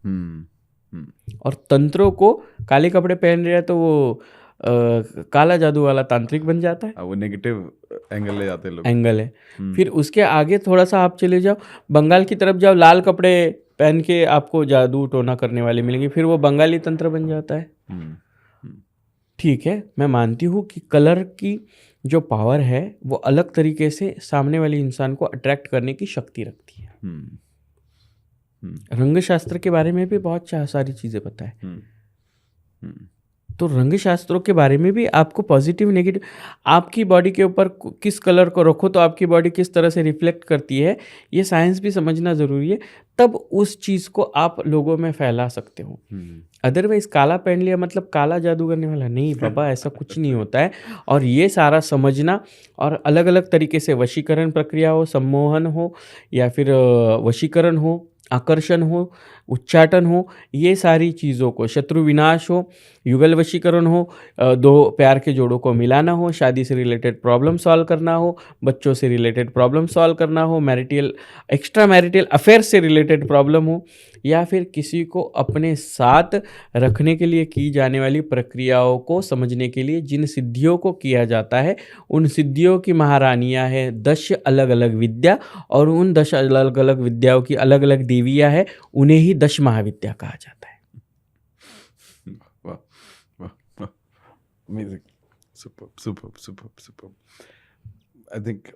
और तंत्रों को काले कपड़े पहन रहे हैं तो वो काला जादू वाला तांत्रिक बन जाता है, वो नेगेटिव एंगल ले जाते हैं लोग। एंगल है। फिर उसके आगे थोड़ा सा आप चले जाओ, बंगाल की तरफ जाओ, लाल कपड़े पहन के आपको जादू टोना करने वाले मिलेंगे, फिर वो बंगाली तंत्र बन जाता है। ठीक है, मैं मानती हूँ कि कलर की जो पावर है वो अलग तरीके से सामने वाले इंसान को अट्रैक्ट करने की शक्ति रखती है। रंग शास्त्र के बारे में भी बहुत सारी चीज़ें पता है। तो रंग शास्त्रों के बारे में भी आपको पॉजिटिव नेगेटिव, आपकी बॉडी के ऊपर किस कलर को रखो तो आपकी बॉडी किस तरह से रिफ्लेक्ट करती है, ये साइंस भी समझना ज़रूरी है, तब उस चीज़ को आप लोगों में फैला सकते हो। अदरवाइज काला पहन लिया मतलब काला जादू करने वाला, नहीं बाबा, ऐसा कुछ नहीं होता है। और ये सारा समझना, और अलग अलग तरीके से वशीकरण प्रक्रिया हो, सम्मोहन हो, या फिर वशीकरण हो, आकर्षण हो, उच्चाटन हो, ये सारी चीज़ों को, शत्रु विनाश हो, युगल वशीकरण हो, दो प्यार के जोड़ों को मिलाना हो, शादी से रिलेटेड प्रॉब्लम सॉल्व करना हो, बच्चों से रिलेटेड प्रॉब्लम सॉल्व करना हो, मैरिटल एक्स्ट्रा मैरिटल अफेयर से रिलेटेड प्रॉब्लम हो, या फिर किसी को अपने साथ रखने के लिए की जाने वाली प्रक्रियाओं को समझने के लिए जिन सिद्धियों को किया जाता है, उन सिद्धियों की महारानियाँ हैं 10 अलग अलग विद्या, और उन 10 अलग अलग विद्याओं की अलग अलग देवियाँ हैं, उन्हें ही 10 महाविद्या कहा जाता है। वाह वाह वाह, amazing, super super super super. I think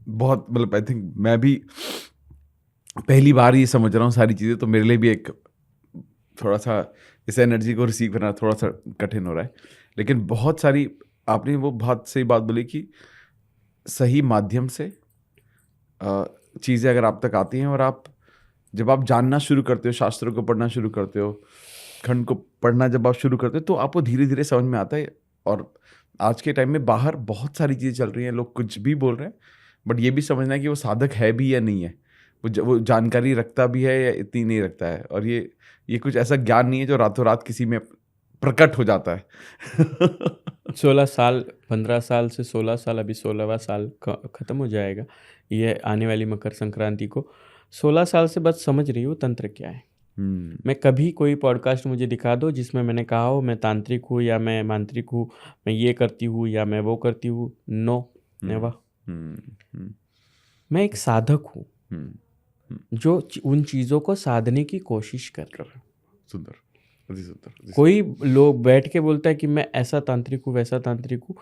बहुत, मतलब आई थिंक मैं भी पहली बार ये समझ रहा हूँ सारी चीज़ें, तो मेरे लिए भी एक थोड़ा सा इस एनर्जी को रिसीव करना थोड़ा सा कठिन हो रहा है। लेकिन बहुत सारी आपने वो बहुत सही बात बोली कि सही माध्यम से चीज़ें अगर आप तक आती हैं, और आप जब आप जानना शुरू करते हो, शास्त्रों को पढ़ना शुरू करते हो, खंड को पढ़ना जब आप शुरू करते हो, तो आपको धीरे धीरे समझ में आता है। और आज के टाइम में बाहर बहुत सारी चीज़ें चल रही हैं, लोग कुछ भी बोल रहे हैं, बट ये भी समझना है कि वो साधक है भी या नहीं है, वो जानकारी रखता भी है या इतनी नहीं रखता है। और ये कुछ ऐसा ज्ञान नहीं है जो रातों रात किसी में प्रकट हो जाता है। 16 साल, 15 साल से 16 साल, अभी 16वां साल ख़त्म हो जाएगा ये आने वाली मकर संक्रांति को। 16 साल से बस समझ रही हूँ तंत्र क्या है। मैं कभी कोई पॉडकास्ट मुझे दिखा दो जिसमें मैंने कहा हो मैं तांत्रिक हूँ या मैं मांत्रिक हूँ, मैं ये करती हूँ या मैं वो करती हूँ, नो नेवर। मैं एक साधक हूँ जो उन चीज़ों को साधने की कोशिश कर रहा हूँ। सुंदर, अति सुंदर। कोई लोग बैठ के बोलता है कि मैं ऐसा तांत्रिक हूँ वैसा तांत्रिक हूँ,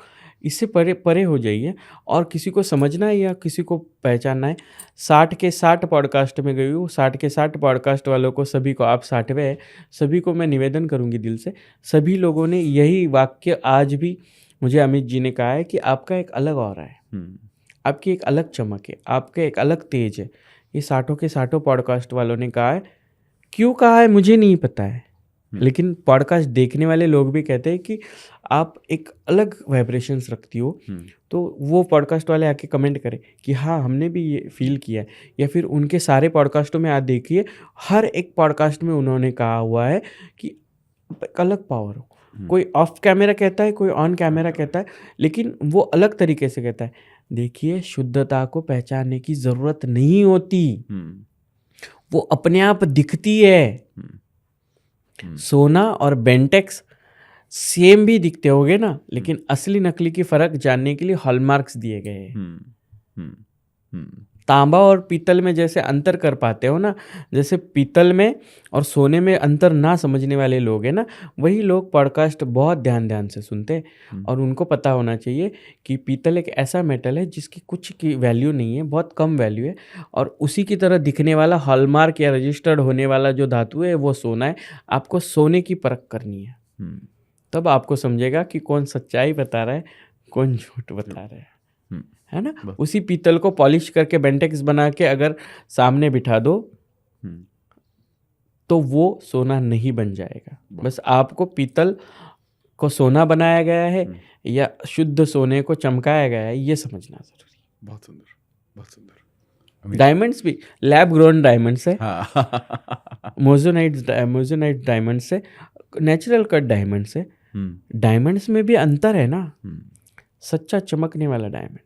इससे परे परे हो जाइए। और किसी को समझना है या किसी को पहचानना है, 60 के 60 पॉडकास्ट में गई हूँ, 60 के 60 पॉडकास्ट वालों को, सभी को, आप 60वें हैं, सभी को मैं निवेदन करूँगी दिल से, सभी लोगों ने यही वाक्य आज भी मुझे अमित जी ने कहा है कि आपका एक अलग ऑरा है, आपकी एक अलग चमक है, आपका एक अलग तेज है। ये 60 के 60 पॉडकास्ट वालों ने कहा है। क्यों कहा है मुझे नहीं पता है, लेकिन पॉडकास्ट देखने वाले लोग भी कहते हैं कि आप एक अलग वाइब्रेशंस रखती हो। तो वो पॉडकास्ट वाले आके कमेंट करें कि हाँ हमने भी ये फील किया है, या फिर उनके सारे पॉडकास्टों में आप देखिए, हर एक पॉडकास्ट में उन्होंने कहा हुआ है कि एक अलग पावर हो। कोई ऑफ कैमरा कहता है, कोई ऑन कैमरा कहता है, लेकिन वो अलग तरीके से कहता है। देखिए, शुद्धता को पहचानने की ज़रूरत नहीं होती, वो अपने आप दिखती है। सोना और बेंटेक्स सेम भी दिखते होंगे ना, लेकिन असली नकली की फ़र्क जानने के लिए हॉलमार्क्स दिए गए हैं। तांबा और पीतल में जैसे अंतर कर पाते हो ना, जैसे पीतल में और सोने में अंतर ना समझने वाले लोग हैं ना, वही लोग पॉडकास्ट बहुत ध्यान से सुनते हैं। और उनको पता होना चाहिए कि पीतल एक ऐसा मेटल है जिसकी कुछ की वैल्यू नहीं है, बहुत कम वैल्यू है, और उसी की तरह दिखने वाला हॉलमार्क या रजिस्टर्ड होने वाला जो धातु है वो सोना है। आपको सोने की परख करनी है, तब आपको समझेगा कि कौन सच्चाई बता रहा है, कौन झूठ बता रहा है ना। उसी पीतल को पॉलिश करके बेंटेक्स बना के अगर सामने बिठा दो तो वो सोना नहीं बन जाएगा। बस आपको पीतल को सोना बनाया गया है या शुद्ध सोने को चमकाया गया है, ये समझना जरूरी है। बहुत सुंदर, बहुत सुंदर। डायमंड्स भी लैब ग्रोन डायमंड्स है, मोजोनाइट डायमंड्स है, नेचुरल कट डायमंड्स है। डायमंड्स में भी अंतर है ना। सच्चा चमकने वाला डायमंड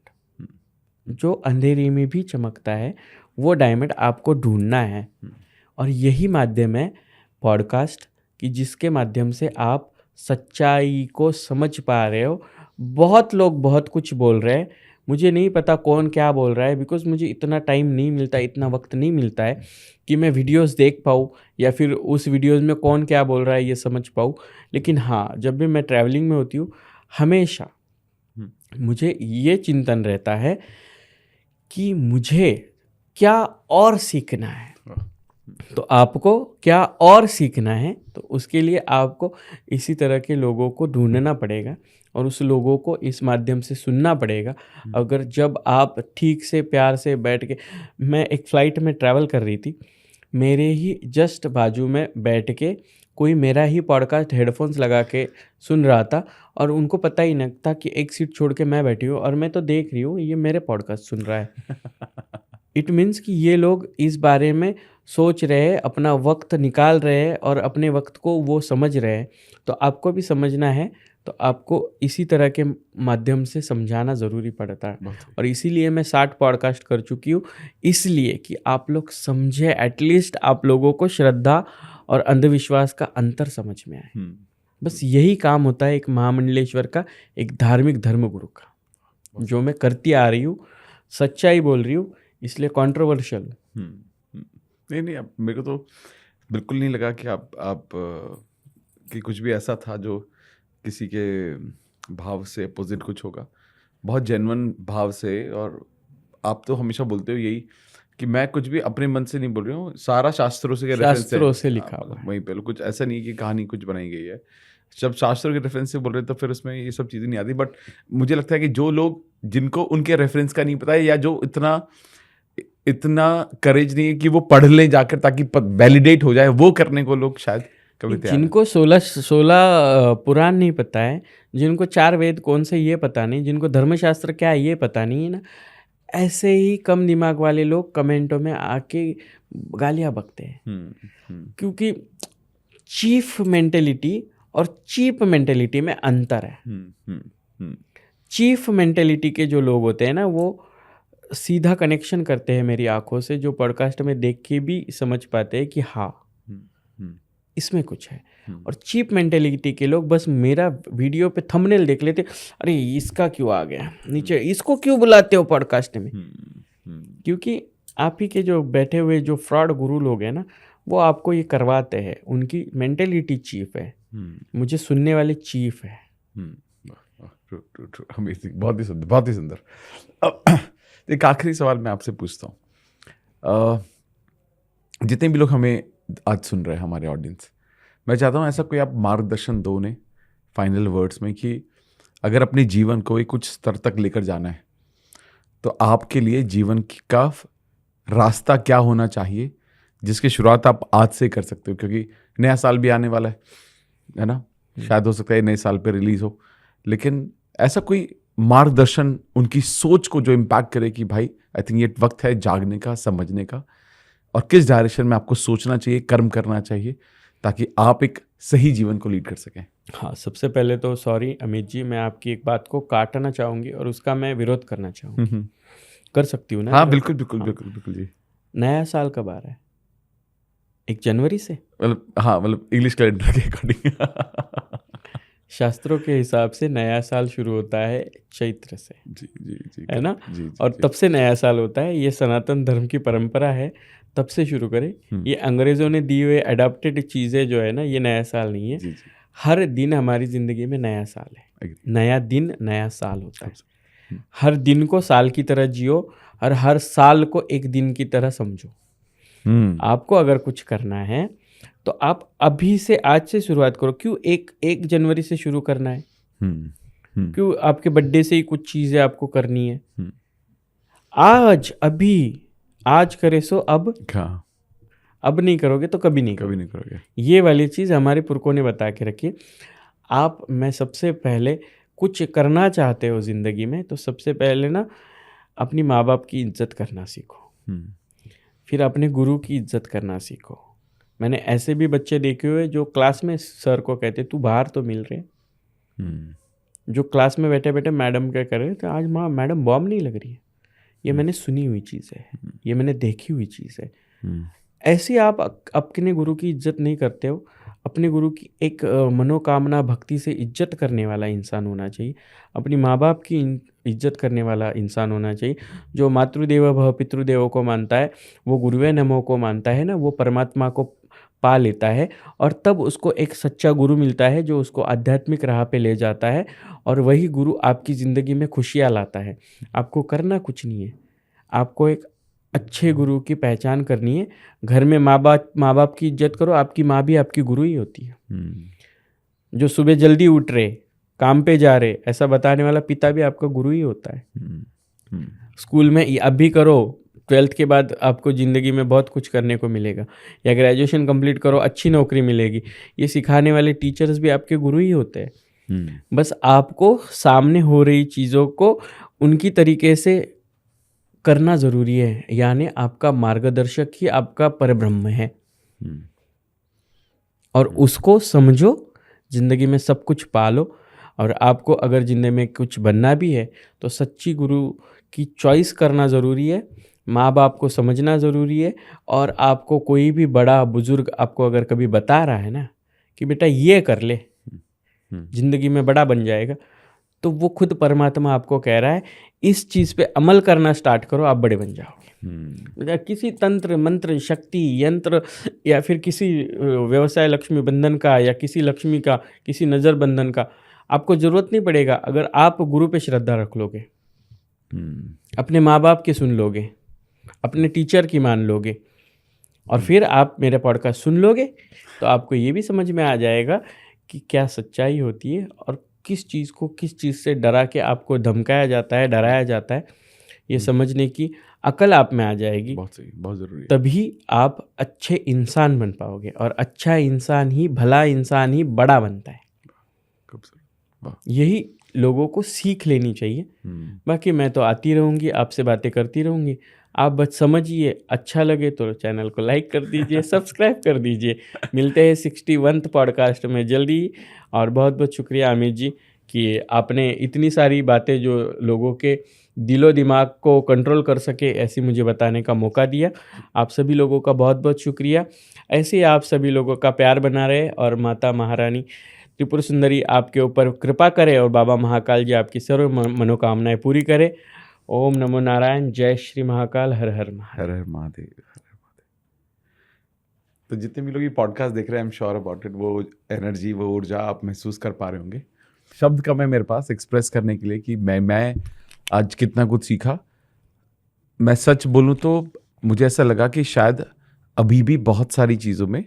जो अंधेरे में भी चमकता है, वो डायमंड आपको ढूंढना है। और यही माध्यम है पॉडकास्ट की, जिसके माध्यम से आप सच्चाई को समझ पा रहे हो। बहुत लोग बहुत कुछ बोल रहे हैं, मुझे नहीं पता कौन क्या बोल रहा है, बिकॉज़ मुझे इतना टाइम नहीं मिलता, इतना वक्त नहीं मिलता है कि मैं वीडियोस देख पाऊँ या फिर उस वीडियोस में कौन क्या बोल रहा है ये समझ पाऊँ। लेकिन हाँ, जब भी मैं ट्रैवलिंग में होती हूँ, हमेशा मुझे ये चिंतन रहता है कि मुझे क्या और सीखना है। तो आपको क्या और सीखना है, तो उसके लिए आपको इसी तरह के लोगों को ढूंढना पड़ेगा और उस लोगों को इस माध्यम से सुनना पड़ेगा। अगर जब आप ठीक से प्यार से बैठ के, मैं एक फ़्लाइट में ट्रैवल कर रही थी, मेरे ही जस्ट बाजू में बैठ के कोई मेरा ही पॉडकास्ट हेडफोन्स लगा के सुन रहा था और उनको पता ही नहीं था कि एक सीट छोड़ के मैं बैठी हूँ और मैं तो देख रही हूँ ये मेरे पॉडकास्ट सुन रहा है। इट मीन्स कि ये लोग इस बारे में सोच रहे हैं, अपना वक्त निकाल रहे हैं और अपने वक्त को वो समझ रहे हैं। तो आपको भी समझना है, तो आपको इसी तरह के माध्यम से समझाना ज़रूरी पड़ता है। और इसीलिए मैं 60 पॉडकास्ट कर चुकी हूँ, इसलिए कि आप लोग समझे, एटलीस्ट आप लोगों को श्रद्धा और अंधविश्वास का अंतर समझ में आए। बस यही काम होता है एक महामंडलेश्वर का, एक धार्मिक धर्मगुरु का, जो मैं करती आ रही हूँ। सच्चाई बोल रही हूँ, इसलिए कंट्रोवर्शियल। नहीं, अब मेरे को तो बिल्कुल नहीं लगा कि आप कि कुछ भी ऐसा था जो किसी के भाव से अपोजिट कुछ होगा। बहुत जेन्युइन भाव से, और आप तो हमेशा बोलते हो यही कि मैं कुछ भी अपने मन से नहीं बोल रही हूँ, सारा शास्त्रों से शास्त्रों से लिखा हुआ है। वहीं पे कुछ ऐसा नहीं है कि कहानी कुछ बनाई गई है। जब शास्त्रों के रेफरेंस से बोल रहे हैं तो फिर उसमें ये सब चीज़ें नहीं आती। बट मुझे लगता है कि जो लोग, जिनको उनके रेफरेंस का नहीं पता है, या जो इतना करेज नहीं है कि वो पढ़ लें जाकर ताकि वैलिडेट हो जाए, वो करने को लोग शायद कभी तैयार नहीं। जिनको 16 पुराण नहीं पता है, जिनको 4 वेद कौन से ये पता नहीं, जिनको धर्मशास्त्र क्या है ये पता नहीं है ना, ऐसे ही कम दिमाग वाले लोग कमेंटों में आके गालियाँ बकते हैं। क्योंकि चीफ मेंटेलिटी और चीप मेंटेलिटी में अंतर है। चीफ मेंटेलिटी के जो लोग होते हैं ना, वो सीधा कनेक्शन करते हैं मेरी आंखों से, जो पॉडकास्ट में देख के भी समझ पाते हैं कि हाँ इसमें कुछ है। और चीप मेंटेलिटी के लोग बस मेरा वीडियो पे थंबनेल देख लेते, अरे इसका क्यों आ गया नीचे, इसको क्यों बुलाते हो पॉडकास्ट में। क्योंकि आप ही के जो बैठे हुए जो फ्रॉड गुरु लोग हैं ना, वो आपको ये करवाते हैं, उनकी मेंटेलिटी चीप है, मुझे सुनने वाले चीफ है। अमेजिंग, बहुत ही सुंदर, बहुत ही सुंदर। एक आखिरी सवाल मैं आपसे पूछता हूँ। जितने भी लोग हमें आज सुन रहे हैं, हमारे ऑडियंस, मैं चाहता हूँ ऐसा कोई आप मार्गदर्शन दो ने फाइनल वर्ड्स में कि अगर अपने जीवन को एक कुछ स्तर तक लेकर जाना है तो आपके लिए जीवन का रास्ता क्या होना चाहिए, जिसकी शुरुआत आप आज से कर सकते हो, क्योंकि नया साल भी आने वाला है ना। शायद हो सकता है नए साल पे रिलीज हो, लेकिन ऐसा कोई मार्गदर्शन उनकी सोच को जो इम्पैक्ट करे कि भाई आई थिंक ये वक्त है जागने का, समझने का, और किस डायरेक्शन में आपको सोचना चाहिए, कर्म करना चाहिए, ताकि आप एक सही जीवन को लीड कर सकें। हाँ, सबसे पहले तो सॉरी अमित जी, मैं आपकी एक बात को काटना चाहूँगी और उसका मैं विरोध करना चाहूँगी। कर सकती हूँ ना? हाँ बिल्कुल बिल्कुल बिल्कुल बिल्कुल जी। नया साल कब आ रहा है? 1 जनवरी से? मतलब हाँ, मतलब इंग्लिश कैलेंडर के अकॉर्डिंग। शास्त्रों के हिसाब से नया साल शुरू होता है चैत्र से, जी जी जी, है ना? जी, और तब से नया साल होता है, ये सनातन धर्म की परंपरा है, तब से शुरू करें। ये अंग्रेज़ों ने दी हुए अडॉप्टेड चीज़ें जो है ना, ये नया साल नहीं है। जी जी, हर दिन हमारी ज़िंदगी में नया साल है, agree. नया दिन नया साल होता है। हर दिन को साल की तरह जियो और हर साल को एक दिन की तरह समझो। आपको अगर कुछ करना है तो आप अभी से, आज से शुरुआत करो। क्यों 1 जनवरी से शुरू करना है? क्यों आपके बर्थडे से ही कुछ चीज़ें आपको करनी है? आज, अभी, आज करे सो अब, अब नहीं करोगे तो कभी नहीं करोगे। ये वाली चीज़ हमारे पुरखों ने बता के रखी। आप, मैं सबसे पहले कुछ करना चाहते हो ज़िंदगी में तो सबसे पहले ना अपनी माँ बाप की इज्जत करना सीखो, फिर अपने गुरु की इज्जत करना सीखो। मैंने ऐसे भी बच्चे देखे हुए जो क्लास में सर को कहते तू बाहर तो मिल रहे, जो क्लास में बैठे बैठे मैडम क्या कर रहे थे, आज माँ मैडम बॉम्ब नहीं लग रही है। ये मैंने सुनी हुई चीज़ है, ये मैंने देखी हुई चीज़ है। ऐसे आप अपने गुरु की इज्जत नहीं करते हो, अपने गुरु की एक मनोकामना भक्ति से इज्जत करने वाला इंसान होना चाहिए। अपनी माँ बाप की इज्जत करने वाला इंसान होना चाहिए। जो मातृदेवो भव पितृदेवो को मानता है, वो गुरुवे नमो को मानता है ना, वो परमात्मा को पा लेता है। और तब उसको एक सच्चा गुरु मिलता है जो उसको आध्यात्मिक राह पे ले जाता है, और वही गुरु आपकी ज़िंदगी में खुशियाँ लाता है। आपको करना कुछ नहीं है, आपको एक अच्छे गुरु की पहचान करनी है। घर में माँ बाप की इज्जत करो। आपकी माँ भी आपकी गुरु ही होती है। जो सुबह जल्दी उठ रहे, काम पे जा रहे, ऐसा बताने वाला पिता भी आपका गुरु ही होता है। स्कूल में अभी करो, 12th के बाद आपको ज़िंदगी में बहुत कुछ करने को मिलेगा, या ग्रेजुएशन कंप्लीट करो, अच्छी नौकरी मिलेगी। ये सिखाने वाले टीचर्स भी आपके गुरु ही होते हैं। बस आपको सामने हो रही चीज़ों को उनकी तरीके से करना ज़रूरी है, यानी आपका मार्गदर्शक ही आपका परब्रह्म है। और उसको समझो, ज़िंदगी में सब कुछ पालो। और आपको अगर ज़िंदगी में कुछ बनना भी है तो सच्ची गुरु की चॉइस करना ज़रूरी है। माँ बाप को समझना ज़रूरी है। और आपको कोई भी बड़ा बुजुर्ग आपको अगर कभी बता रहा है ना कि बेटा ये कर ले, ज़िंदगी में बड़ा बन जाएगा, तो वो खुद परमात्मा आपको कह रहा है इस चीज़ पे अमल करना स्टार्ट करो, आप बड़े बन जाओगे। किसी तंत्र मंत्र शक्ति यंत्र या फिर किसी व्यवसाय लक्ष्मी बंधन का या किसी लक्ष्मी का, किसी नज़र बंधन का आपको ज़रूरत नहीं पड़ेगा। अगर आप गुरु पे श्रद्धा रख लोगे, अपने माँ बाप की सुन लोगे, अपने टीचर की मान लोगे, और फिर आप मेरे पॉडकास्ट सुन लोगे, तो आपको ये भी समझ में आ जाएगा कि क्या सच्चाई होती है और किस चीज़ को किस चीज़ से डरा के आपको धमकाया जाता है, डराया जाता है। ये समझने की अकल आप में आ जाएगी। बहुत सही, बहुत ज़रूरी है। तभी आप अच्छे इंसान बन पाओगे, और अच्छा इंसान ही, भला इंसान ही बड़ा बनता है। यही लोगों को सीख लेनी चाहिए। बाकी मैं तो आती रहूँगी, आपसे बातें करती रहूँगी। आप बस समझिए, अच्छा लगे तो चैनल को लाइक कर दीजिए, सब्सक्राइब कर दीजिए। मिलते हैं 61th पॉडकास्ट में जल्दी। और बहुत बहुत शुक्रिया अमित जी कि आपने इतनी सारी बातें जो लोगों के दिलो दिमाग को कंट्रोल कर सके ऐसी मुझे बताने का मौका दिया। आप सभी लोगों का बहुत बहुत शुक्रिया। ऐसे ही आप सभी लोगों का प्यार बना रहे, और माता महारानी त्रिपुर सुंदरी आपके ऊपर कृपा करे, और बाबा महाकाल जी आपकी सर्व मनोकामनाएं पूरी करे। ओम नमो नारायण। जय श्री महाकाल। हर हर महादेव। हर हर महादेव, हर हर महादेव। तो जितने भी लोग ये पॉडकास्ट देख रहे हैं, I am sure about it, वो एनर्जी, वो ऊर्जा आप महसूस कर पा रहे होंगे। शब्द कम है मेरे पास एक्सप्रेस करने के लिए कि मैं आज कितना कुछ सीखा। मैं सच बोलूँ तो मुझे ऐसा लगा कि शायद अभी भी बहुत सारी चीज़ों में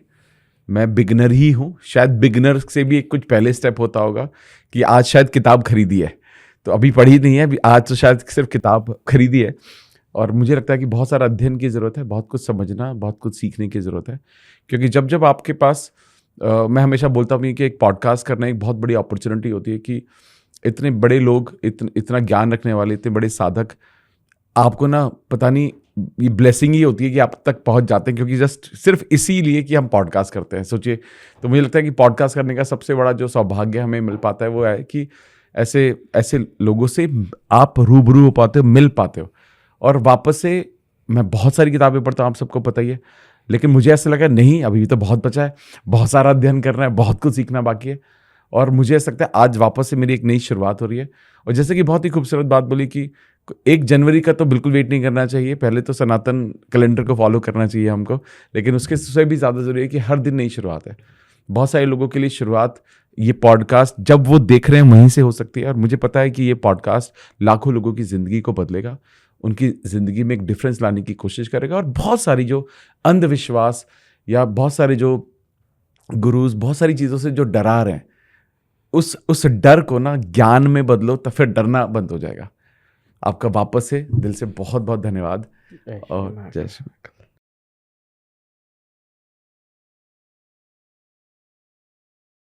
मैं बिगनर ही हूँ। शायद बिगनर से भी एक कुछ पहले स्टेप होता होगा कि आज शायद किताब खरीदी है, तो अभी पढ़ी नहीं है, अभी आज तो शायद सिर्फ किताब खरीदी है। और मुझे लगता है कि बहुत सारा अध्ययन की ज़रूरत है, बहुत कुछ समझना, बहुत कुछ सीखने की ज़रूरत है। क्योंकि जब जब आपके पास मैं हमेशा बोलता हूँ कि एक पॉडकास्ट करना एक बहुत बड़ी अपॉर्चुनिटी होती है कि इतने बड़े लोग, इतना ज्ञान रखने वाले, इतने बड़े साधक, आपको ना पता नहीं, ये ब्लेसिंग ही होती है कि आप तक पहुंच जाते हैं। क्योंकि जस्ट सिर्फ इसीलिए कि हम पॉडकास्ट करते हैं, सोचिए। तो मुझे लगता है कि पॉडकास्ट करने का सबसे बड़ा जो सौभाग्य हमें मिल पाता है वो है कि ऐसे लोगों से आप रूबरू हो पाते हो, मिल पाते हो। और वापस से मैं बहुत सारी किताबें पढ़ता हूँ, आप सबको पता ही है, लेकिन मुझे ऐसा लगा नहीं, अभी भी तो बहुत बचा है, बहुत सारा अध्ययन करना है, बहुत कुछ सीखना बाकी है। और मुझे ऐसा लगता है आज वापस से मेरी एक नई शुरुआत हो रही है। और जैसे कि बहुत ही खूबसूरत बात बोली कि 1 जनवरी का तो बिल्कुल वेट नहीं करना चाहिए, पहले तो सनातन कैलेंडर को फॉलो करना चाहिए हमको, लेकिन उसके से भी ज़्यादा ज़रूरी है कि हर दिन नई शुरुआत है। बहुत सारे लोगों के लिए शुरुआत ये पॉडकास्ट जब वो देख रहे हैं वहीं से हो सकती है। और मुझे पता है कि ये पॉडकास्ट लाखों लोगों की ज़िंदगी को बदलेगा, उनकी ज़िंदगी में एक डिफरेंस लाने की कोशिश करेगा। और बहुत सारी जो अंधविश्वास या बहुत सारे जो गुरुज बहुत सारी चीज़ों से जो डरा रहे हैं, उस डर को ना ज्ञान में बदलो, तो फिर डरना बंद हो जाएगा। आपका वापस से दिल से बहुत बहुत धन्यवाद और जय श्री महाकाल।